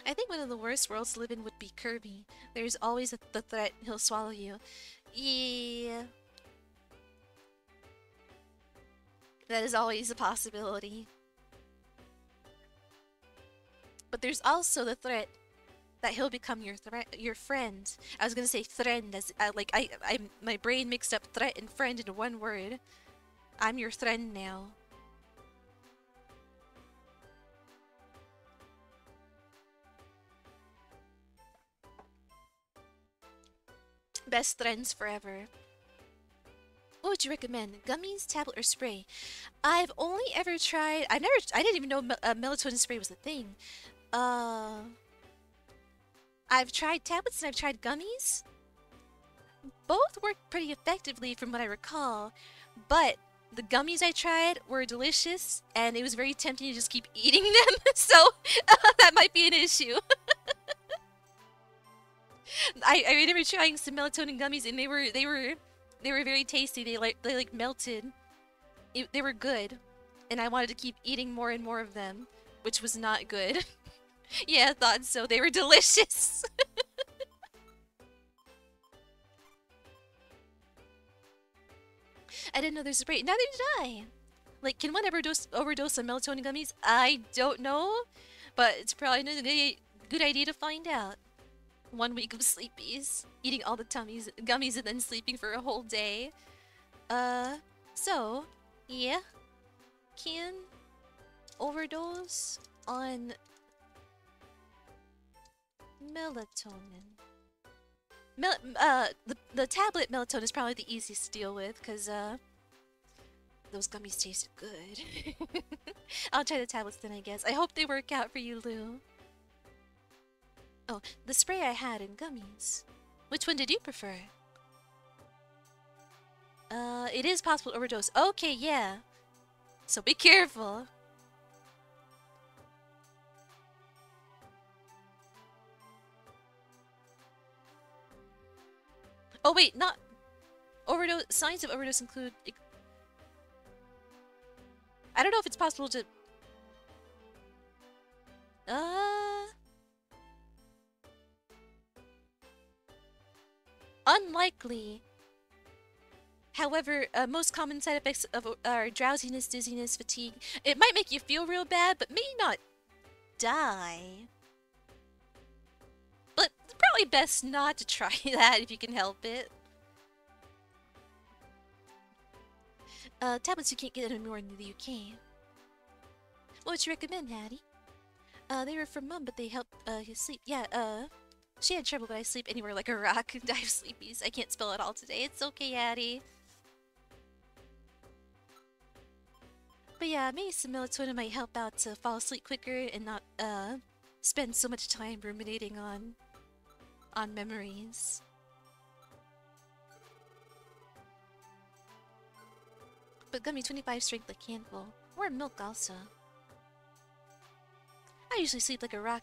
I think one of the worst worlds to live in would be Kirby. There's always the threat he'll swallow you. Yeah. That is always a possibility. But there's also the threat that he'll become your friend. I was gonna say friend as my brain mixed up threat and friend into one word. I'm your friend now. Best friends forever. What would you recommend? Gummies, tablet, or spray? I've only ever tried. I didn't even know melatonin spray was a thing. I've tried tablets and I've tried gummies. Both worked pretty effectively from what I recall, but the gummies I tried were delicious and it was very tempting to just keep eating them, so that might be an issue. I remember trying some melatonin gummies and they were very tasty. They melted. They were good, and I wanted to keep eating more and more of them, which was not good. Yeah, I thought so. They were delicious. I didn't know there's a spray. Neither did I. Like, can one ever overdose on melatonin gummies? I don't know, but it's probably a good idea to find out. 1 week of sleepies, eating all the gummies and then sleeping for a whole day. So, yeah. Can overdose on melatonin. The tablet melatonin is probably the easiest to deal with, because, those gummies tasted good. I'll try the tablets then, I guess. I hope they work out for you, Lou. Oh, the spray I had in gummies. Which one did you prefer? It is possible to overdose. Okay, yeah. So be careful. Oh wait, not overdose. Signs of overdose include. I don't know if it's possible to. Unlikely. However, most common side effects are drowsiness, dizziness, fatigue. It might make you feel real bad, but may not die. But it's probably best not to try that if you can help it. Tablets you can't get anymore in the UK. What would you recommend, Hattie? They were from Mum, but they helped you sleep. Yeah, she had trouble, but I sleep anywhere like a rock and die of sleepies. I can't spell it all today. It's okay, Hattie. But yeah, maybe some melatonin might help out to fall asleep quicker and not spend so much time ruminating on memories. But gummy 25 strength like handful. Or milk also. I usually sleep like a rock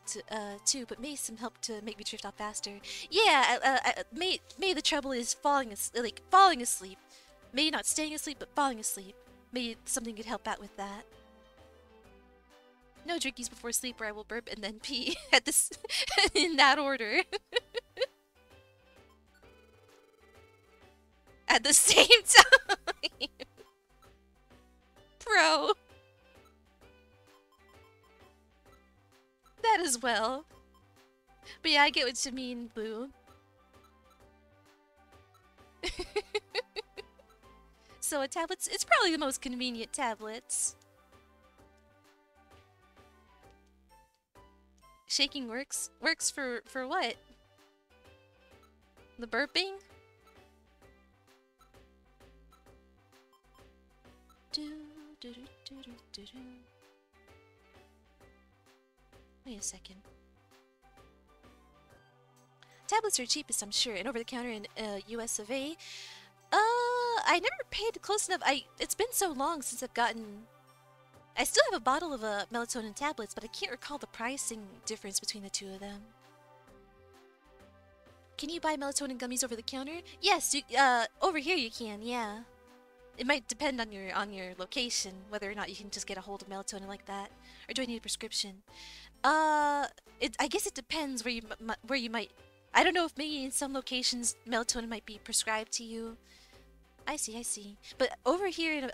too, but maybe some help to make me drift off faster. Yeah, maybe the trouble is falling asleep. Maybe not staying asleep, but falling asleep. Maybe something could help out with that. No drinkies before sleep or I will burp and then pee at this in that order. At the same time. Bro. That as well. But yeah, I get what you mean, Blue. So a tablet's, it's probably the most convenient tablets. Shaking works? Works for what? The burping? Wait a second. Tablets are cheapest, I'm sure, and over the counter in US of A. I never paid close enough. It's been so long since I've gotten. I still have a bottle of melatonin tablets, but I can't recall the pricing difference between the two of them. Can you buy melatonin gummies over the counter? Yes, over here you can. Yeah, it might depend on your location whether or not you can just get a hold of melatonin like that, or do I need a prescription? I guess it depends where you might. I don't know if maybe in some locations melatonin might be prescribed to you. I see. But over here in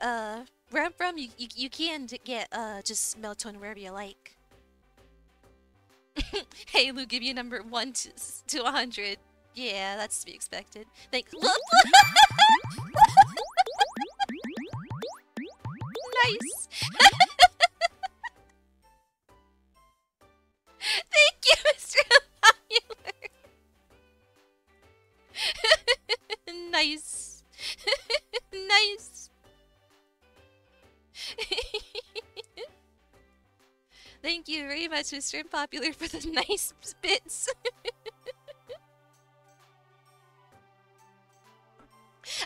where I'm from, you can get just melatonin wherever you like. Hey Lou, give you a number 1 to 100. Yeah, that's to be expected. Thanks. Nice. Thank you, Mr. Popular. Nice. Nice. Thank you very much, Mr. Unpopular, for the nice bits.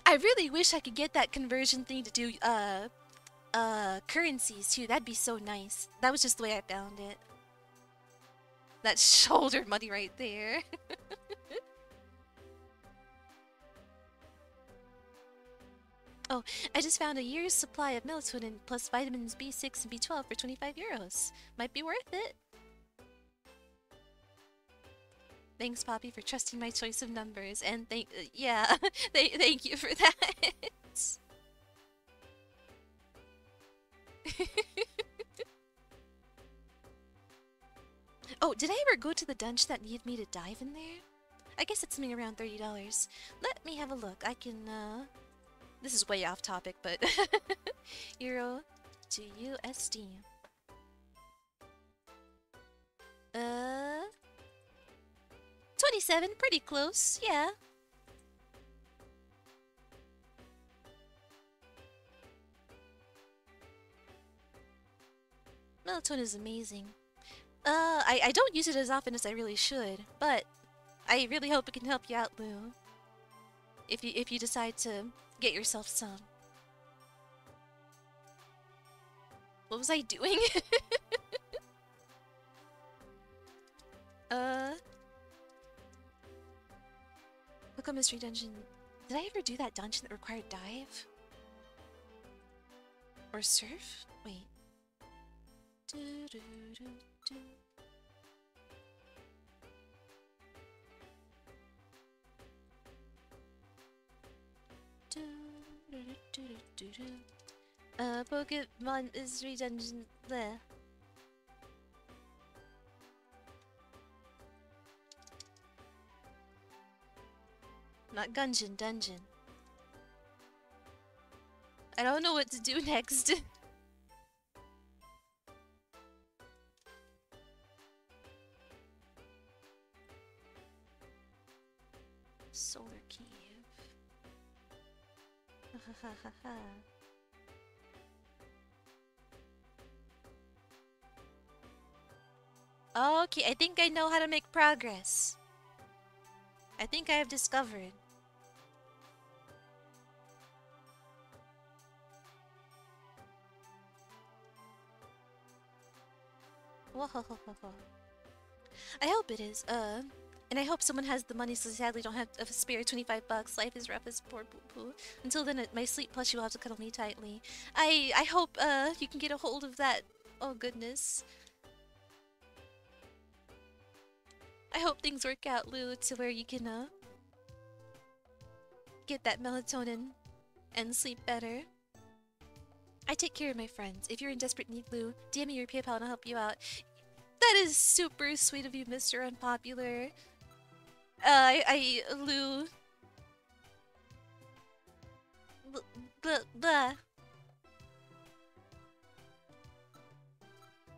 I really wish I could get that conversion thing to do currencies too. That'd be so nice. That was just the way I found it. That shoulder money right there. Oh, I just found a year's supply of melatonin plus vitamins B6 and B12 for 25 euros. Might be worth it. Thanks, Poppy, for trusting my choice of numbers, and yeah, thank you for that. Oh, did I ever go to the dungeon that needed me to dive in there? I guess it's something around $30. Let me have a look. I can, This is way off topic, but Euro to USD. 27, pretty close, yeah. Melatonin is amazing. I don't use it as often as I really should, but I really hope it can help you out, Lou. If you decide to get yourself some. What was I doing? Look on Mystery Dungeon. Did I ever do that dungeon that required dive? Or surf? Wait. Pokémon Mystery Dungeon there. Not Gungeon, dungeon. I don't know what to do next. Solar Cave. Okay, I think I know how to make progress. I think I have discovered. Whoa. I hope it is, and I hope someone has the money so sadly don't have a spare 25 bucks. Life is rough as poor poo-poo. Until then, my sleep plushie will have to cuddle me tightly. I hope, you can get a hold of that. Oh, goodness. I hope things work out, Lou, to where you can, get that melatonin and sleep better. I take care of my friends. If you're in desperate need, Lou, DM me your PayPal and I'll help you out. That is super sweet of you, Mr. Unpopular. Lou.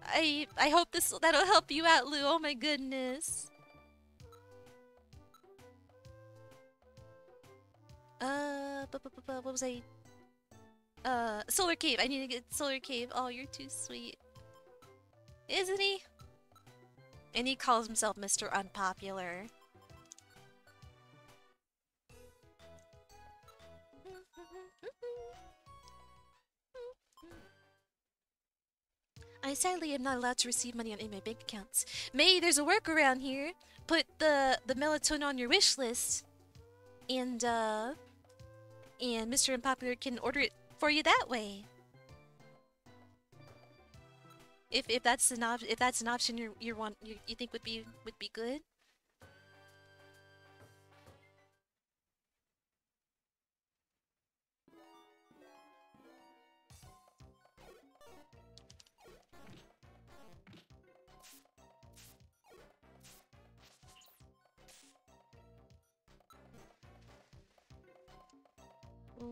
I hope that'll help you out, Lou. Oh my goodness. What was I? Solar Cave. I need to get Solar Cave. Oh, you're too sweet. Isn't he? And he calls himself Mr. Unpopular. I sadly am not allowed to receive money in my bank accounts. May, there's a workaround here. Put the melatonin on your wish list, and Mr. Unpopular can order it for you that way. If that's an option you think would be good.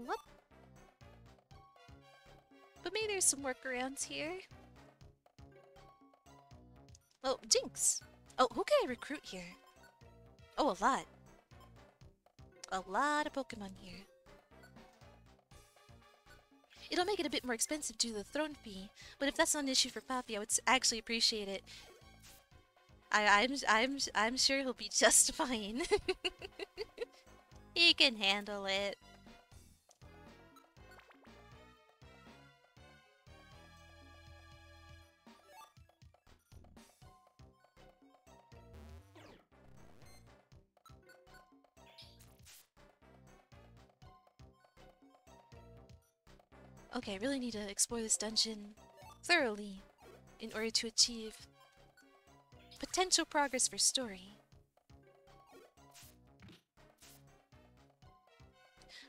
What? But maybe there's some workarounds here. Oh, Jinx! Oh, who can I recruit here? Oh, a lot. A lot of Pokemon here. It'll make it a bit more expensive due to the throne fee, but if that's not an issue for Poppy, I would actually appreciate it. I'm sure he'll be just fine. He can handle it. Okay, I really need to explore this dungeon thoroughly in order to achieve potential progress for story.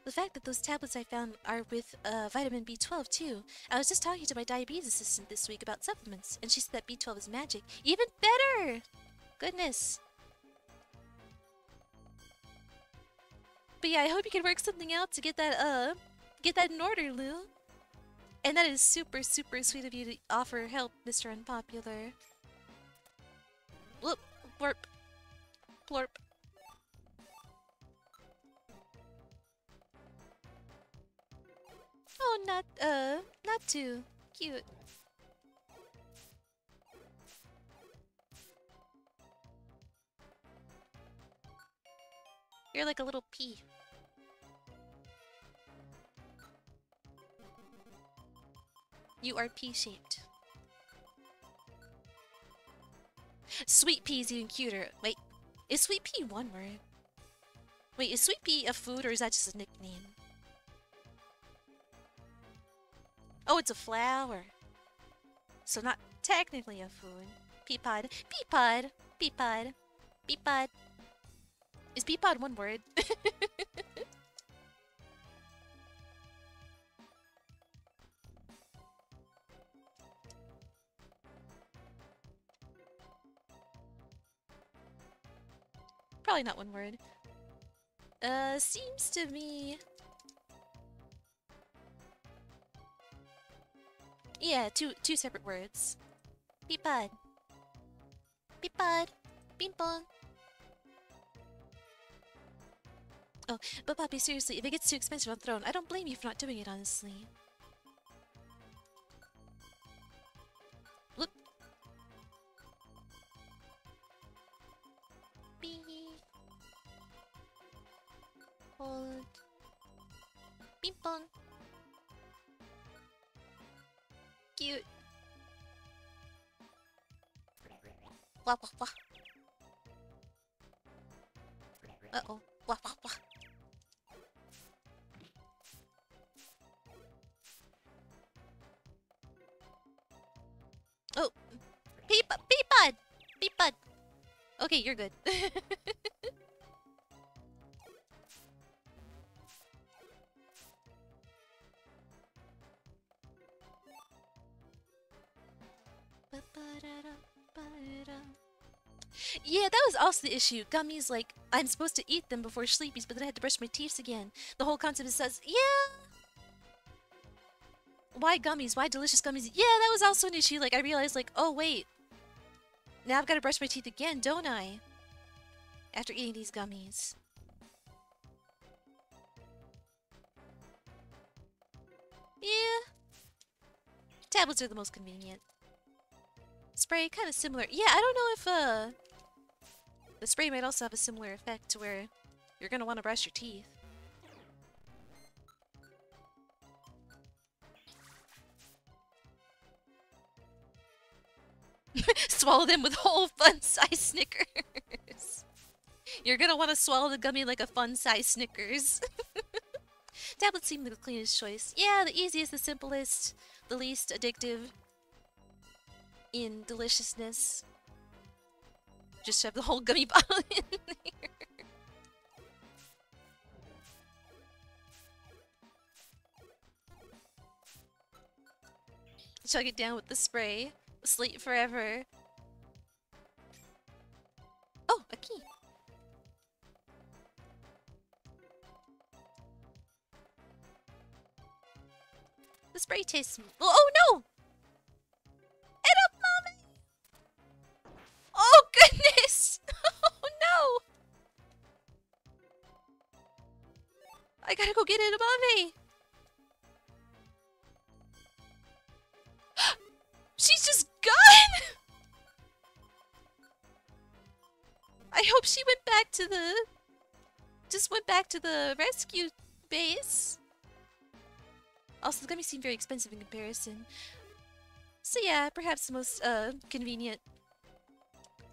The fact that those tablets I found are with vitamin B12 too. I was just talking to my diabetes assistant this week about supplements, and she said that B12 is magic. Even better! Goodness. But yeah, I hope you can work something out to get that in order, Lou. And that is super, super sweet of you to offer help, Mr. Unpopular. Whoop, blurp, blurp. Oh, not too cute. You're like a little pea. You are pea-shaped. Sweet pea is even cuter. Wait, is sweet pea one word? Wait, is sweet pea a food or is that just a nickname? Oh, it's a flower. So not technically a food. Peapod. Peapod. Peapod. Peapod. Is peapod one word? Probably not one word. Seems to me... Yeah, two separate words. Peapod. Peapod. Ping pong. Oh, but Poppy, seriously, if it gets too expensive on Throne, I don't blame you for not doing it, honestly. Look. Beep. Hold. Ping pong. Cute. Wah wah wah. Uh-oh. Wah wah wah. Oh! Peapod! Peapod! Okay, you're good. Yeah, that was also the issue. Gummies, like, I'm supposed to eat them before sleepies, but then I had to brush my teeth again. The whole concept is says, yeah! Why gummies? Why delicious gummies? Yeah, that was also an issue. Like, I realized, like, oh, wait. Now I've got to brush my teeth again, don't I? After eating these gummies. Yeah. Tablets are the most convenient. Spray, kind of similar. Yeah, I don't know if, the spray might also have a similar effect to where you're gonna want to brush your teeth. Swallow them with whole fun-size Snickers. You're gonna want to swallow the gummy like a fun-size Snickers. Tablets seem the cleanest choice. Yeah, the easiest, the simplest, the least addictive in deliciousness. Just shove the whole gummy bottle in there. Chug it down with the spray. Sleep forever. Oh, a key. The spray tastes... Oh, no! It up, mommy! Oh, goodness! Oh, no! I gotta go get it, mommy! She's just gone! I hope she went back to the... Just went back to the rescue base. Also, the gummies seem very expensive in comparison. So yeah, perhaps the most convenient,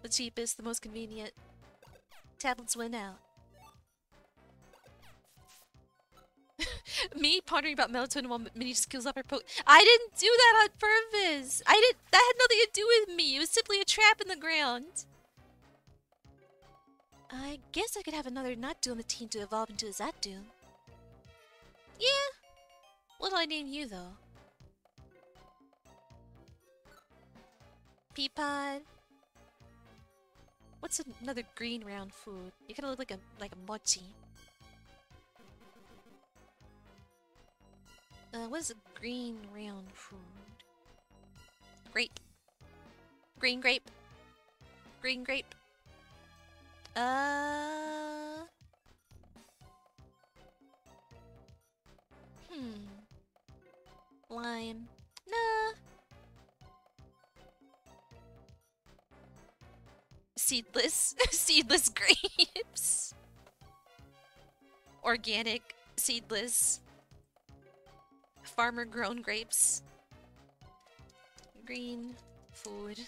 the cheapest, the most convenient. Tablets win out. Me pondering about melatonin while Minnie just kills off her I didn't do that on purpose! That had nothing to do with me! It was simply a trap in the ground! I guess I could have another Natu on the team to evolve into a Zatu. Yeah! What'll I name you, though? Peapod? What's another green round food? You kinda look like a mochi. What is a green round food? Grape. Green grape. Green grape. Lime. Nah. Seedless. Seedless grapes. Organic. Seedless. Farmer grown grapes. Green food.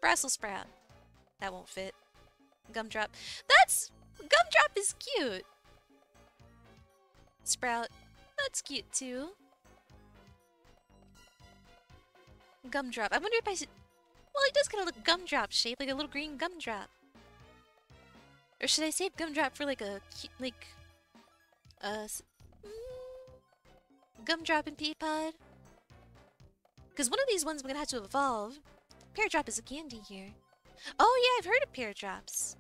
Brussels sprout. That won't fit. Gumdrop. Gumdrop is cute. Sprout. That's cute too. Gumdrop. I wonder if I should... Well, it does kind of look gumdrop shaped, like a little green gumdrop. Or should I save gumdrop for like a... Gumdrop and Peapod? Because one of these ones I'm gonna have to evolve. Pear drop is a candy here. Oh yeah, I've heard of pear drops.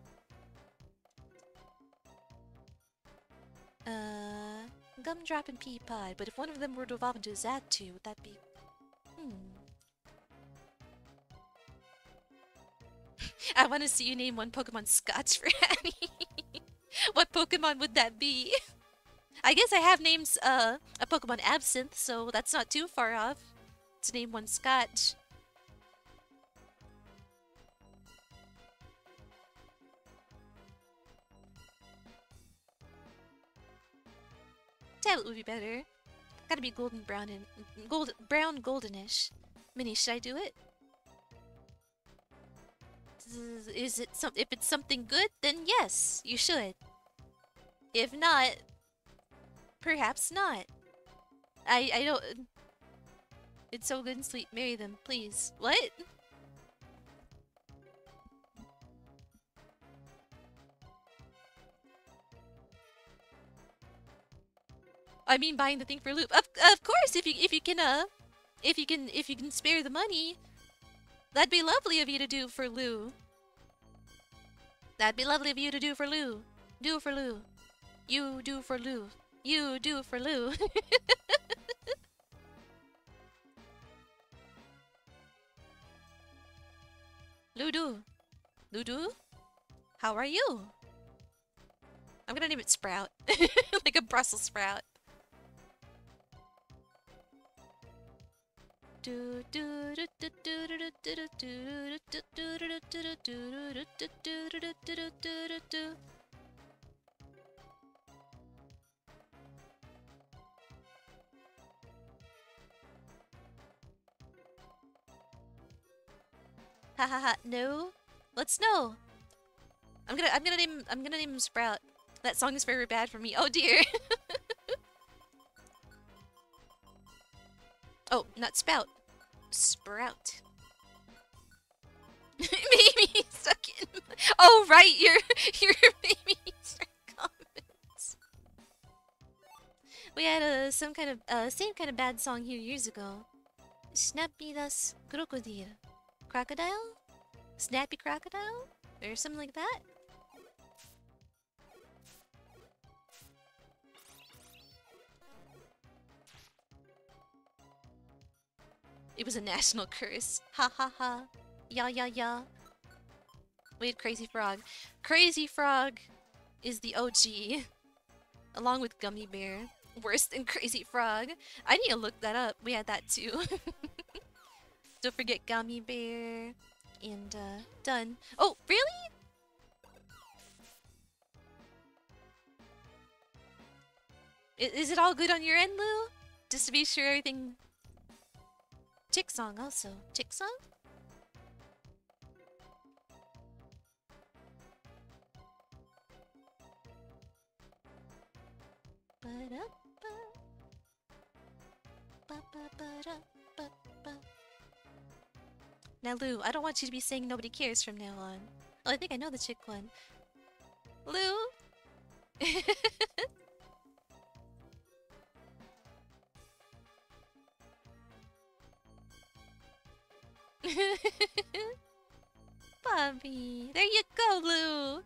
Gumdrop and Peapod. But if one of them were to evolve into a Zatu, would that be... I want to see you name one Pokemon Scotch for Annie. What Pokemon would that be? I guess I have names, a Pokemon Absinthe, so that's not too far off to name one Scotch. Tablet would be better. Gotta be golden brown and brown goldenish. Minnie, should I do it? Is it if it's something good, then yes, you should. If not, perhaps not. I don't... It's so good and sweet. Marry them, please. What? I mean buying the thing for Loop. Of course, if you can if you can spare the money, that'd be lovely of you to do for Lou. That'd be lovely of you to do for Lou. Do for Lou. You do for Lou. You do for Lou. Ludu. Ludu? How are you? I'm gonna name it Sprout. Like a Brussels sprout. Ha ha ha, no. Let's know. I'm gonna name him Sprout. That song is very bad for me. Oh dear. Oh, not Spout. Sprout. Maybe stuck in. Oh right, you're maybe stuck comments. We had some kind of same kind of bad song here years ago. Snappy das crocodile. Crocodile? Snappy crocodile? Or something like that? It was a national curse. Ha ha ha. Ya ya ya. We had Crazy Frog. Crazy Frog is the OG. Along with Gummy Bear. Worse than Crazy Frog. I need to look that up. We had that too. Don't forget Gummy Bear. And, done. Oh, really? Is it all good on your end, Lou? Just to be sure everything... Chick Song also. Chick Song? Now, Lou, I don't want you to be saying nobody cares from now on. Oh, I think I know the chick one. Lou? Bobby. There you go, Lou.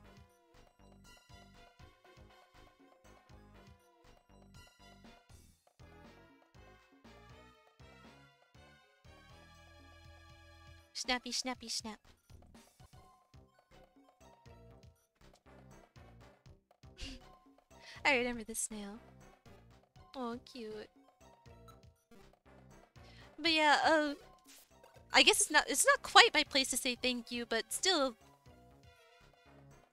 Snappy, snappy, snap. I remember this now. Oh, cute. But yeah, I guess it's not quite my place to say thank you, but still,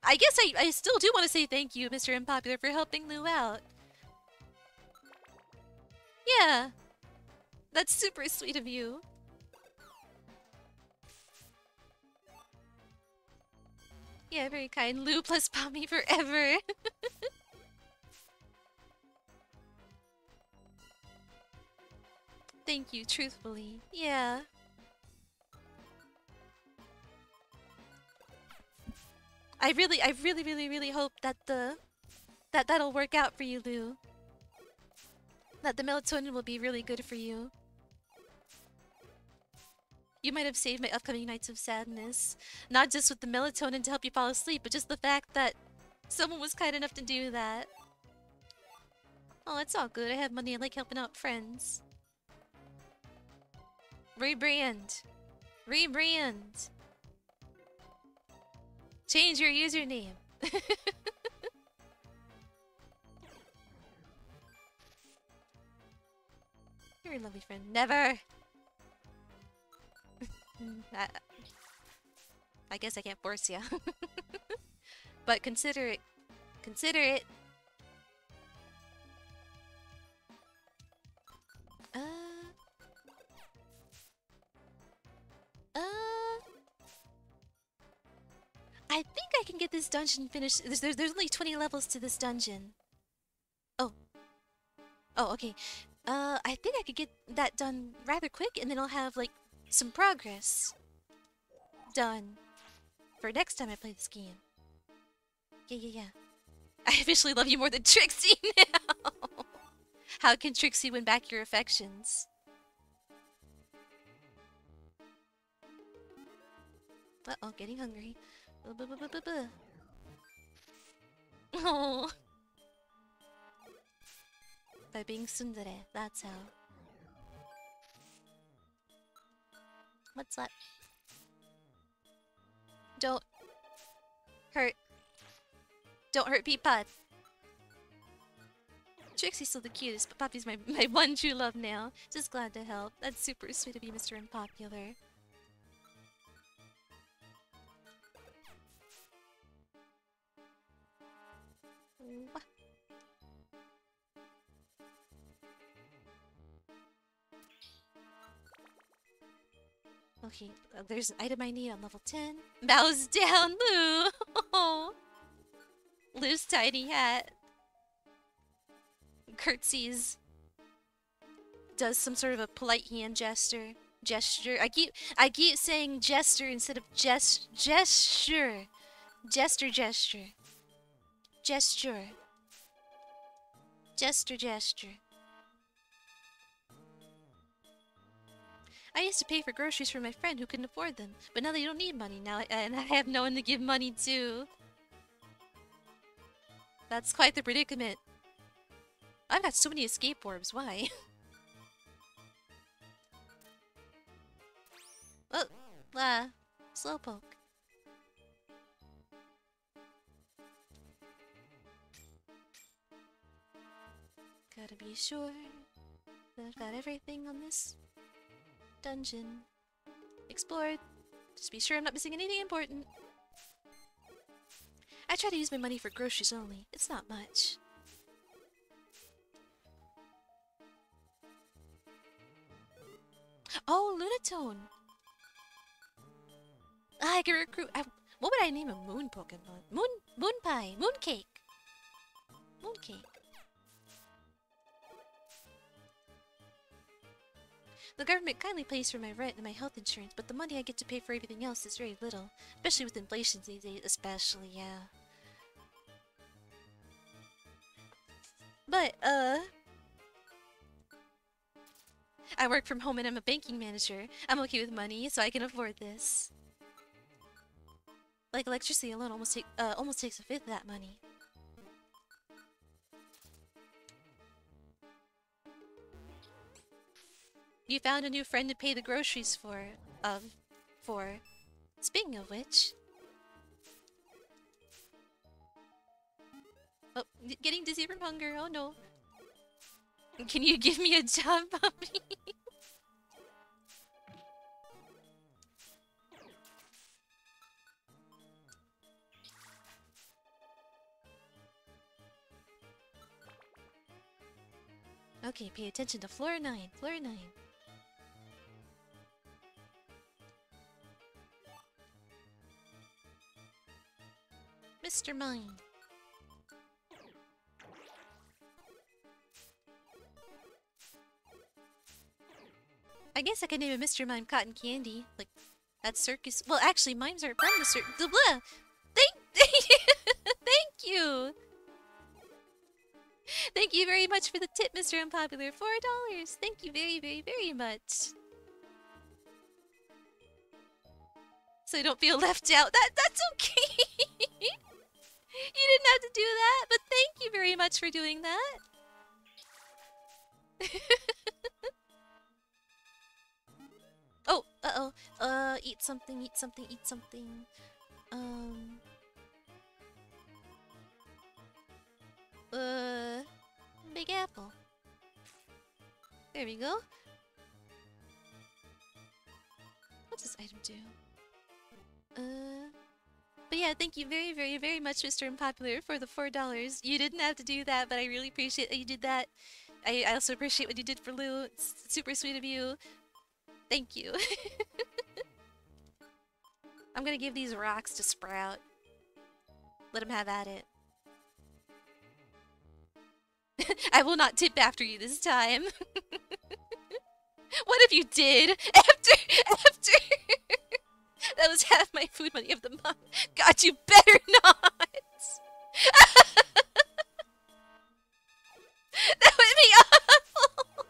I guess I still do want to say thank you, Mr. Unpopular, for helping Lou out. Yeah, that's super sweet of you. Yeah, very kind. Lou plus Pommy forever. Thank you, truthfully. Yeah. I really hope that that'll work out for you, Lou. That the melatonin will be really good for you. You might have saved my upcoming nights of sadness. Not just with the melatonin to help you fall asleep, but just the fact that someone was kind enough to do that. Oh, it's all good. I have money. I like helping out friends. Rebrand. Rebrand. Change your username. You're a lovely friend. Never! I guess I can't force you. But consider it. Consider it. I think I can get this dungeon finished. There's only 20 levels to this dungeon. Oh. Oh, okay. I think I could get that done rather quick, and then I'll have, like, some progress done for next time I play this game. Yeah. I officially love you more than Trixie now! How can Trixie win back your affections? Uh-oh, getting hungry. Buh-buh-buh-buh-buh. Oh. By being tsundere, that's how. What's that? Don't hurt. Don't hurt Peapod. Trixie's still the cutest, but Poppy's my one true love now. Just glad to help. That's super sweet of you, Mr. Unpopular. Wah. Okay, there's an item I need on level 10. Bows down, Lou! Lou's tiny hat. Curtsies. Does some sort of a polite hand gesture. I keep saying gesture instead of gesture. Gesture. I used to pay for groceries for my friend who couldn't afford them, but now they don't need money now, and I have no one to give money to. That's quite the predicament. I've got so many escape orbs, why? Oh, slowpoke. Gotta be sure that I've got everything on this dungeon explored. Just be sure I'm not missing anything important. I try to use my money for groceries only. It's not much. Oh, Lunatone! I can recruit. What would I name a moon Pokemon? Moon pie, mooncake. The government kindly pays for my rent and my health insurance, but the money I get to pay for everything else is very little. Especially with inflation these days, especially, yeah. But, I work from home and I'm a banking manager. I'm okay with money, so I can afford this. Like, electricity alone almost takes a fifth of that money. You found a new friend to pay the groceries for. Speaking of which... Oh, getting dizzy from hunger, oh no. Can you give me a job, puppy? Okay, pay attention to floor 9. Mr. Mine. I guess I could name a Mr. Mime Cotton Candy. Like, that's circus. Well, actually, mimes are from the circus. Thank you! Thank you very much for the tip, Mr. Unpopular. $4. Thank you very much. So I don't feel left out. That's okay! You didn't have to do that, but thank you very much for doing that. Oh, uh-oh. Eat something. Big apple. There we go. What's this item do? But yeah, thank you very much, Mr. Unpopular, for the $4. You didn't have to do that, but I really appreciate that you did that. I also appreciate what you did for Lou. It's super sweet of you. Thank you. I'm gonna give these rocks to Sprout. Let him have at it. I will not tip after you this time. What if you did? After that was half my food money of the month. God, you better not. That would be awful.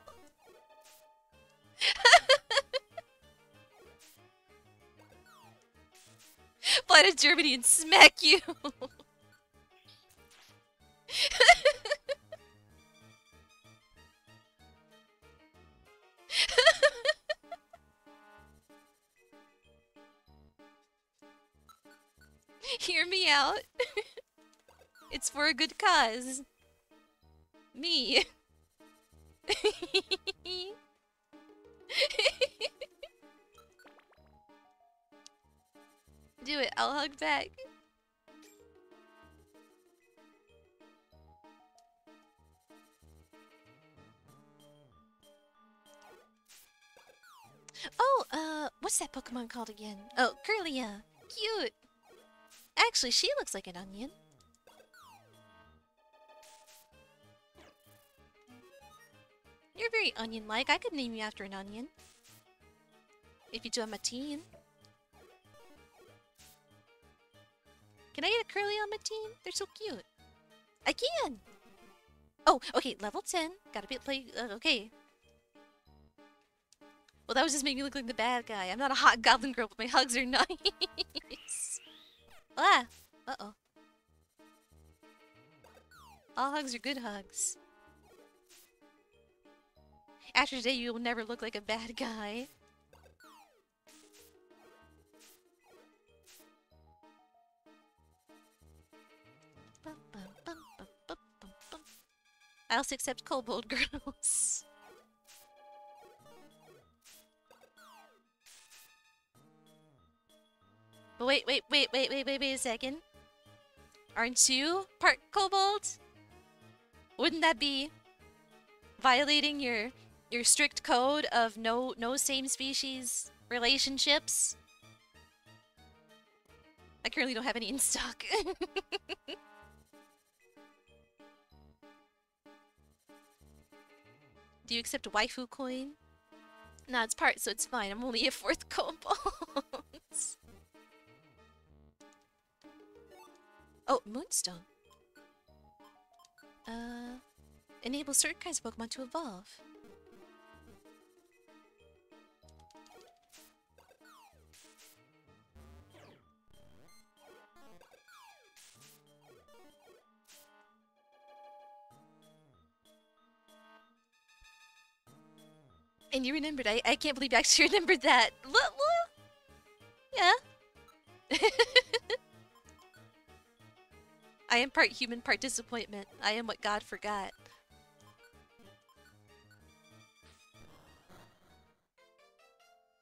fly to Germany and smack you. Hear me out. It's for a good cause. Me. Do it, I'll hug back. Oh, what's that Pokemon called again? Oh, Curlia. Cute. Actually, she looks like an onion. You're very onion-like. I could name you after an onion. If you do a Mateen. Can I get a Curly on my team? They're so cute. I can! Oh, okay, level 10. Gotta play... okay. Well, that was just making me look like the bad guy. I'm not a hot goblin girl, but my hugs are nice. Ah! Uh-oh. All hugs are good hugs. After today, you will never look like a bad guy. I also accept kobold girls. But wait a second. Aren't you part kobold? Wouldn't that be violating your strict code of no same species relationships? I currently don't have any in stock. Do you accept waifu coin? No, it's part, so it's fine. I'm only a 4th kobold. Oh, Moonstone. Enable certain kinds of Pokemon to evolve. And you remembered. I can't believe you actually remembered that. Yeah. I am part human, part disappointment. I am what God forgot.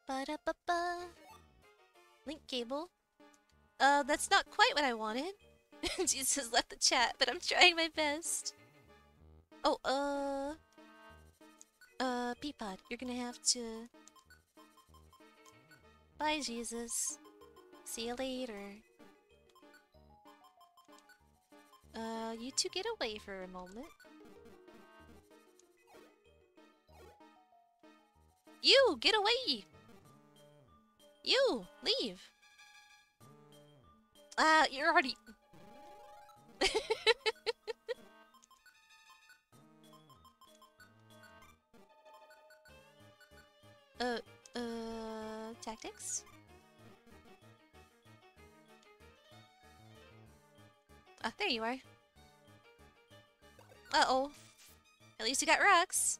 Ba-da-ba-ba. Link cable. That's not quite what I wanted. Jesus left the chat, but I'm trying my best. Oh, Peapod, you're gonna have to... Bye, Jesus. See you later. You two get away for a moment. You, get away! You, leave! You're already... Tactics? Ah, there you are. Uh-oh. At least you got rocks.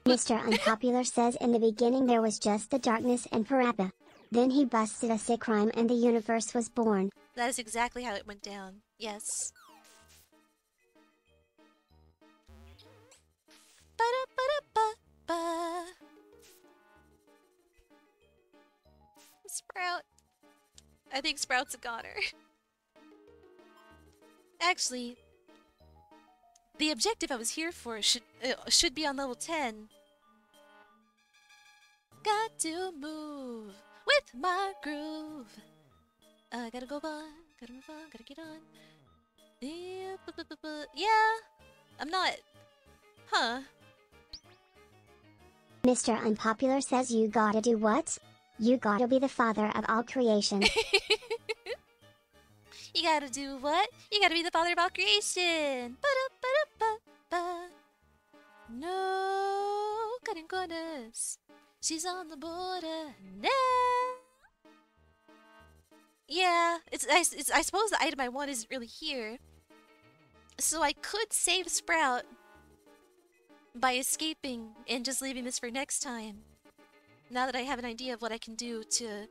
Mr. Unpopular says in the beginning there was just the darkness and Parappa. Then he busted a sick rhyme and the universe was born. That is exactly how it went down. Yes. Ba-da-ba-da-ba-ba. Sprout. I think Sprout's a goner. Actually, the objective I was here for should be on level 10. Got to move with my groove. Gotta go on, gotta move on, gotta get on. Yeah, I'm not. Huh. Mr. Unpopular says you gotta do what? You gotta be the father of all creation. You gotta do what? You gotta be the father of all creation. Ba-da-ba-da-ba-ba. No cutting corners. She's on the border now. Yeah, I suppose the item I want isn't really here. So I could save Sprout by escaping and just leaving this for next time. Now that I have an idea of what I can do to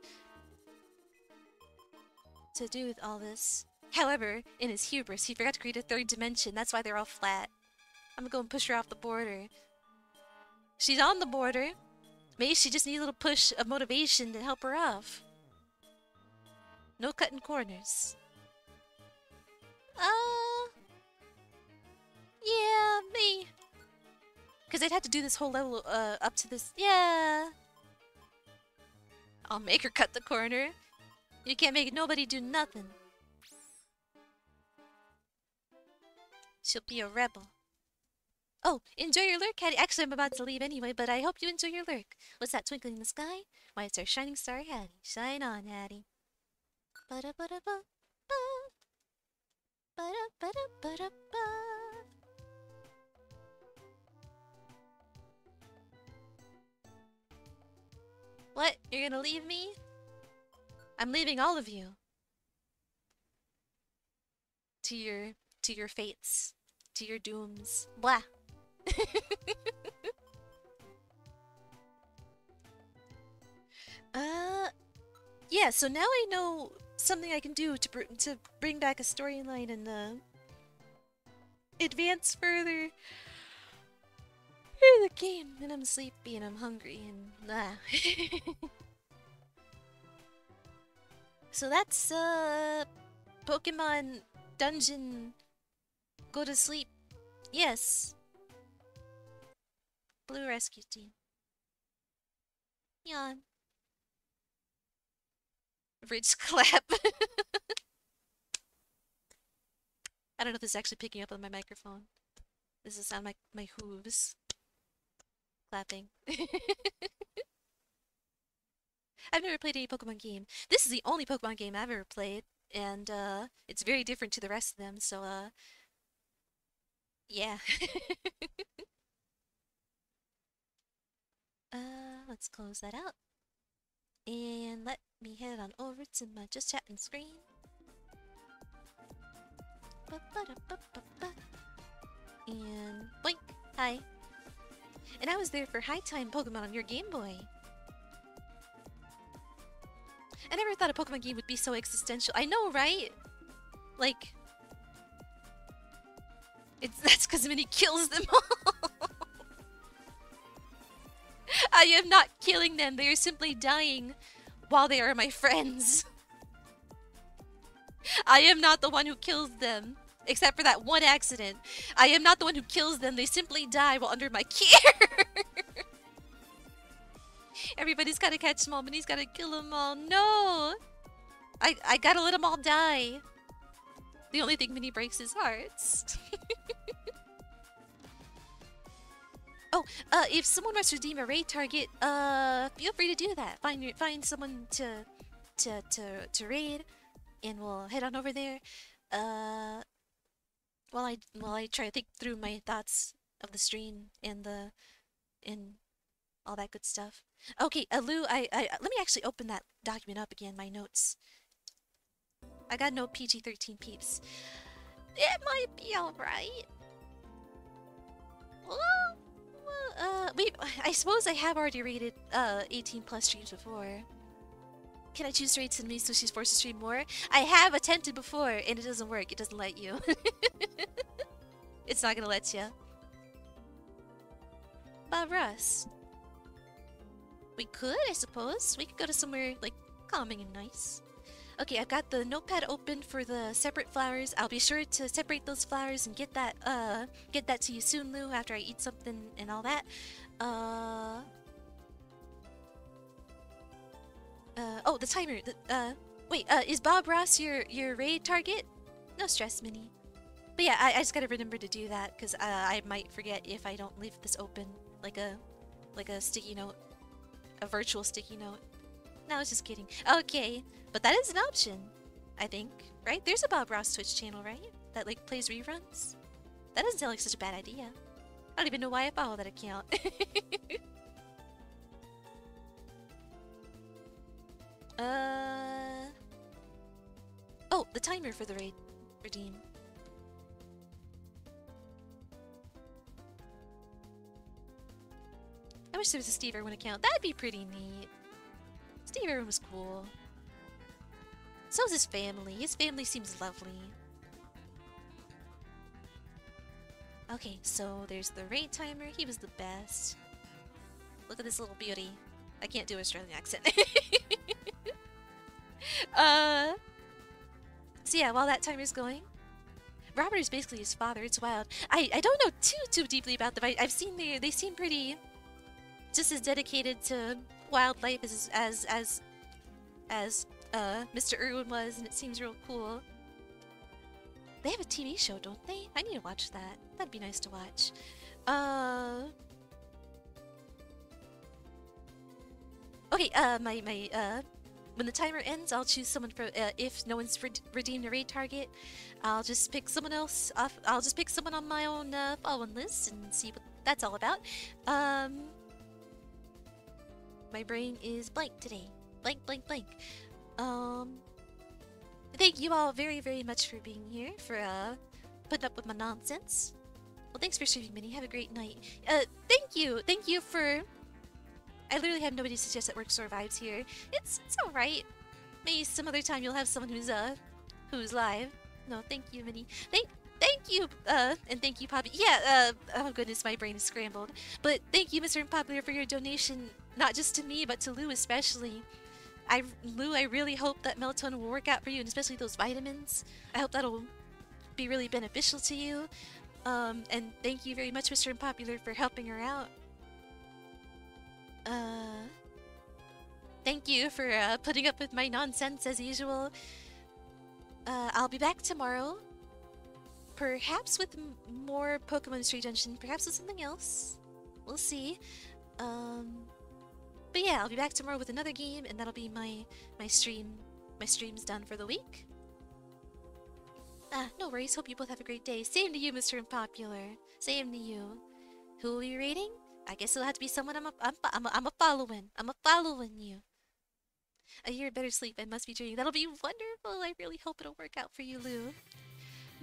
do with all this. However, in his hubris, he forgot to create a third dimension. That's why they're all flat. I'm gonna go and push her off the border. She's on the border. Maybe she just needs a little push of motivation to help her off. No cutting corners. Yeah, me. Because I'd have to do this whole level up to this. Yeah. I'll make her cut the corner. You can't make nobody do nothing. She'll be a rebel. Oh, enjoy your lurk, Hattie. Actually, I'm about to leave anyway, but I hope you enjoy your lurk. What's that twinkling in the sky? Why, it's our shining star, Hattie. Shine on, Hattie. Ba-da-ba-da-ba. Ba-da-ba-da-ba-da-ba. What? You're gonna leave me? I'm leaving all of you. To your fates. To your dooms. Blah. Yeah, so now I know something I can do to bring back a storyline and advance further in the game. And I'm sleepy and I'm hungry and So that's Pokemon Dungeon Go to Sleep. Yes. Blue Rescue Team. Yawn. Ridge clap. I don't know if this is actually picking up on my microphone. This is sound like my hooves clapping. I've never played any Pokemon game. This is the only Pokemon game I've ever played, and it's very different to the rest of them, so yeah. Let's close that out. And let me head on over to my just chatting screen. And boink! Hi. And I was there for High Time Pokemon on your Game Boy. I never thought a Pokemon game would be so existential. I know, right? Like, that's because Minnie kills them all. I am not killing them. They are simply dying while they are my friends. I am not the one who kills them. Except for that one accident. I am not the one who kills them. They simply die while under my care. Everybody's gotta catch them all. Minnie's gotta kill them all. No! I gotta let them all die. The only thing Minnie breaks is hearts. Oh, if someone wants to redeem a raid target, feel free to do that. Find someone to raid, and we'll head on over there. While I try to think through my thoughts of the stream and all that good stuff. Okay, Lou, let me actually open that document up again. My notes. I got no PG-13 peeps. It might be alright. I suppose I have already rated 18 plus streams before. Can I choose to rate Cinnaminnie so she's forced to stream more? I have attempted before and it doesn't work. It doesn't let you. It's not gonna let you. Bob Ross. We could, I suppose. We could go to somewhere like calming and nice. Okay, I've got the notepad open for the separate flowers. I'll be sure to separate those flowers and get that to you soon, Lou, after I eat something and all that. Oh, the timer. Wait, is Bob Ross your raid target? No stress, Minnie. But yeah, I just gotta remember to do that, because I might forget if I don't leave this open, like a sticky note. A virtual sticky note. No, I was just kidding. Okay, but that is an option, I think, right? There's a Bob Ross Twitch channel, right? That like plays reruns? That doesn't sound like such a bad idea. I don't even know why I follow that account. the timer for the raid redeem. I wish there was a Steve Irwin account. That'd be pretty neat. Steve Irwin was cool. So's his family. His family seems lovely. Okay, so there's the raid timer. He was the best. Look at this little beauty. I can't do an Australian accent. So yeah, while that timer's going, Robert is basically his father. It's wild. I don't know too deeply about them. I've seen they seem pretty just as dedicated to wildlife as Mr. Irwin was, and it seems real cool. They have a TV show, don't they? I need to watch that. That'd be nice to watch. Okay, when the timer ends, I'll choose someone for, if no one's redeemed a raid target, I'll just pick someone else off, I'll just pick someone on my own, following list and see what that's all about. My brain is blank today. Blank. Thank you all very much for being here, for, putting up with my nonsense. Well, thanks for streaming, Minnie. Have a great night. Thank you for... I literally have nobody to suggest that work survives here. It's alright. Maybe some other time you'll have someone who's live. No, thank you, Minnie. Thank you, and thank you, Poppy. Yeah, oh goodness, my brain is scrambled. But thank you, Mr. Unpopular, for your donation, not just to me, but to Lou especially. Lou, I really hope that melatonin will work out for you, and especially those vitamins. I hope that'll be really beneficial to you. And thank you very much, Mr. Unpopular, for helping her out. Thank you for putting up with my nonsense as usual. I'll be back tomorrow. Perhaps with more Pokemon Mystery Dungeon, perhaps with something else. We'll see. But yeah, I'll be back tomorrow with another game, and that'll be my stream. My stream's done for the week. No worries. Hope you both have a great day. Same to you, Mr. Unpopular. Same to you. Who are you rating? I guess it'll have to be someone I'm a following. I'm a following you. A year better sleep. I must be dreaming. That'll be wonderful. I really hope it'll work out for you, Lou.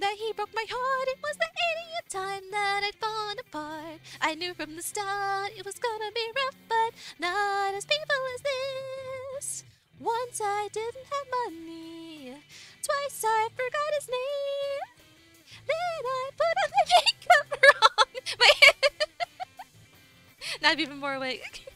That he broke my heart. It was the 80th time that I'd fallen apart. I knew from the start it was gonna be rough, but not as painful as this. Once I didn't have money. Twice I forgot his name. Then I put on the makeup wrong. My Not even more awake.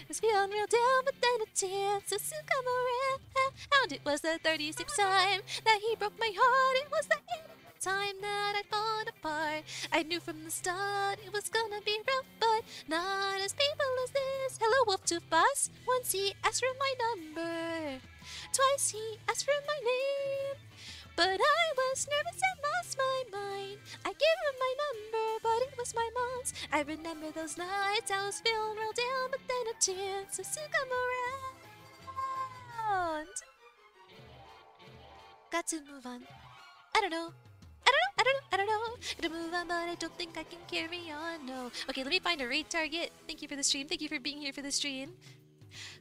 It's feeling real down, but then a chance to soon come around. It was the 36th time that he broke my heart. It was the 80th time that I'd fallen apart. I knew from the start it was gonna be rough, but not as painful as this. Hello, Wolftooth Boss. Once he asked for my number. Twice he asked for my name. But I was nervous and lost my mind. I gave him my number, but it was my mom's. I remember those nights I was feeling real down, but then a chance to soon come around. Got to move on. I don't know. Gonna move on, but I don't think I can carry on, no. Okay, let me find a raid target. Thank you for the stream. Thank you for being here for the stream.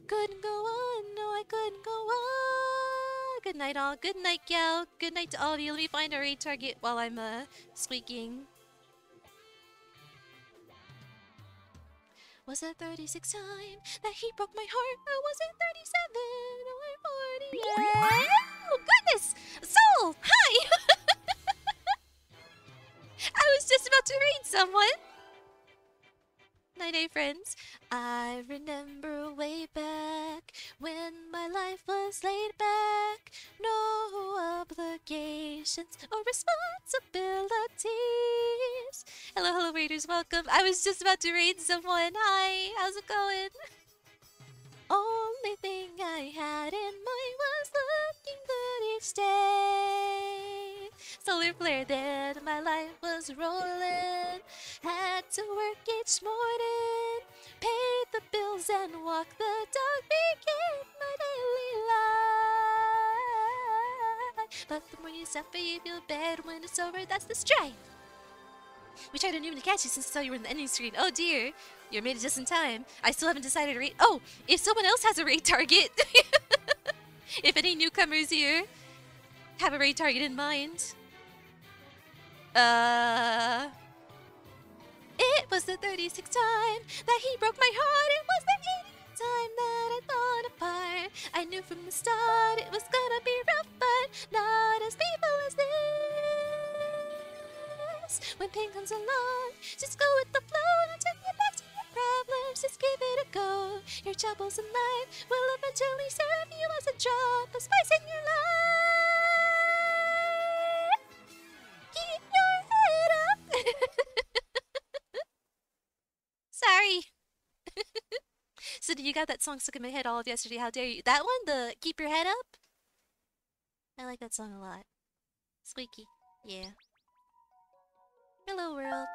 Couldn't go on, no, I couldn't go on. Good night, all. Good night, gal. Good night to all of you. Let me find a raid target while I'm, squeaking. Was it 36 time that he broke my heart? Or was it 37 or 40? Oh, goodness! Soul! Hi! I was just about to raid someone. Night-night, friends. I remember way back when my life was laid back. No obligations or responsibilities. Hello, raiders. Welcome. I was just about to raid someone. Hi. How's it going? Only thing I had in mind was looking good each day. Solar flare, then my life was rolling. Had to work each morning, paid the bills and walked the dog, became my daily life. But the more you suffer, you feel bad. When it's over, that's the strife. We tried to catch you since I saw you were in the ending screen. Oh dear, you made it just in time. I still haven't decided to rate. Oh, if someone else has a raid target, if any newcomers here have a raid target in mind. It was the 36th time that he broke my heart. It was the 80th time that I thought apart. I knew from the start it was gonna be rough, but not as painful as this. When pain comes along, just go with the flow and take it back to your problems. Just give it a go. Your troubles in life will eventually serve you as a drop of spice in your life. Keep your head up. Sorry. So you got that song stuck in my head all of yesterday. How dare you? That one, the Keep Your Head Up? I like that song a lot. Squeaky. Yeah. Hello, world.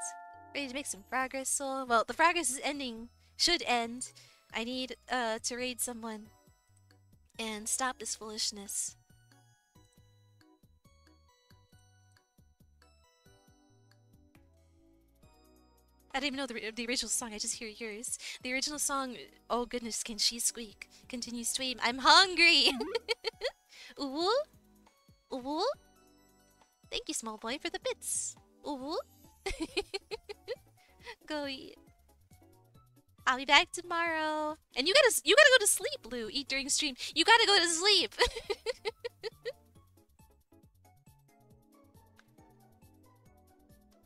Ready to make some progress, Soul? Well, the progress is ending. Should end. I need to raid someone and stop this foolishness. I didn't even know the original song, I just hear yours. The original song, oh goodness, can she squeak? Continues to aim. I'm hungry! Ooh? Ooh? Thank you, small boy, for the bits. Ooh? Go eat. I'll be back tomorrow. And you gotta go to sleep, Lou. Eat during stream. You gotta go to sleep.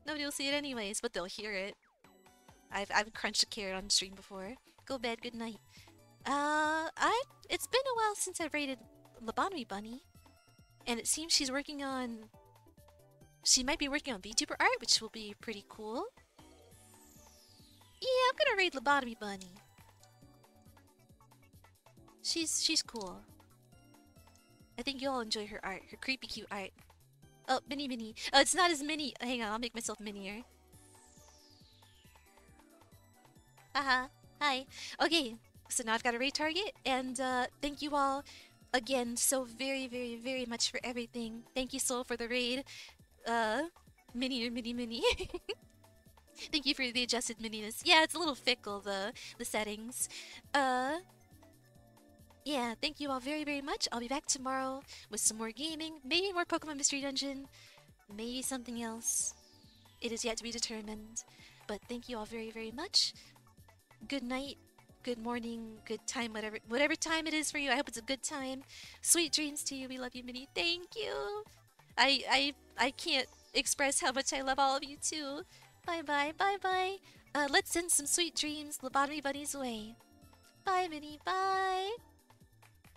Nobody will see it anyways, but they'll hear it. I've crunched a carrot on stream before. Go bed, good night. It's been a while since I've rated Lobotomy Bunny. And it seems she's working on... She might be working on VTuber art, which will be pretty cool. Yeah, I'm gonna raid Lobotomy Bunny. She's cool. I think you'll enjoy her art, her creepy cute art. Oh, mini. Oh, it's not as mini. Hang on, I'll make myself minier. Haha. Hi. Okay, so now I've got a raid target, and thank you all again so very much for everything. Thank you, Soul, for the raid. Mini. Thank you for the adjusted mininess. Yeah, it's a little fickle, the settings. Yeah, thank you all very much. I'll be back tomorrow with some more gaming, maybe more Pokemon Mystery Dungeon, maybe something else. It is yet to be determined. But thank you all very much. Good night, good morning, good time, whatever time it is for you. I hope it's a good time. Sweet dreams to you. We love you, Minnie. Thank you. I can't express how much I love all of you too. Bye. Let's send some sweet dreams Lobotomy Bunny's way. Bye, Minnie. Bye.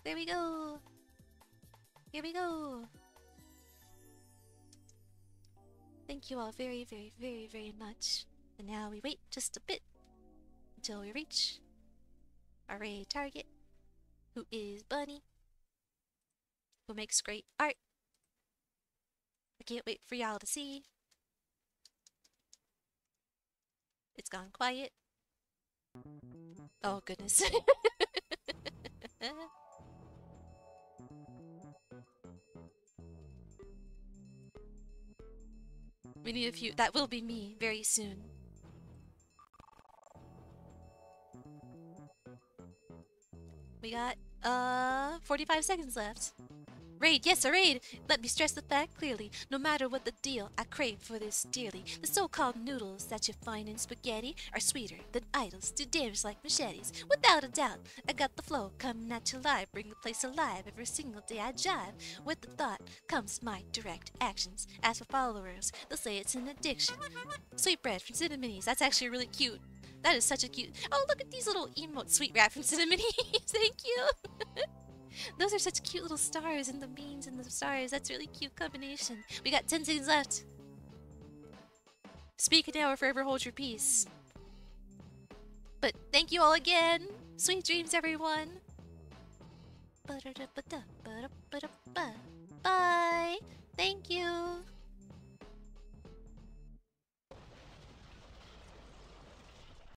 There we go. Here we go. Thank you all very much. And now we wait just a bit until we reach our raid target, who is Bunny, who makes great art. I can't wait for y'all to see. It's gone quiet. Oh goodness. We need a few. That will be me very soon. We got 45 seconds left. Raid, yes, a raid! Let me stress the fact clearly. No matter what the deal, I crave for this dearly. The so-called noodles that you find in spaghetti are sweeter than idols, do damage like machetes. Without a doubt, I got the flow coming at you live, bring the place alive every single day I jive. With the thought comes my direct actions. As for followers, they'll say it's an addiction. Sweet bread from Cinnaminnie, that's actually really cute. That is such a cute... Oh, look at these little emotes. Sweet rat from Cinnaminnie. Thank you. Those are such cute little stars and the beans and the stars. That's a really cute combination. We got 10 seconds left. Speak now or forever hold your peace. But thank you all again. Sweet dreams, everyone. Bye. Thank you.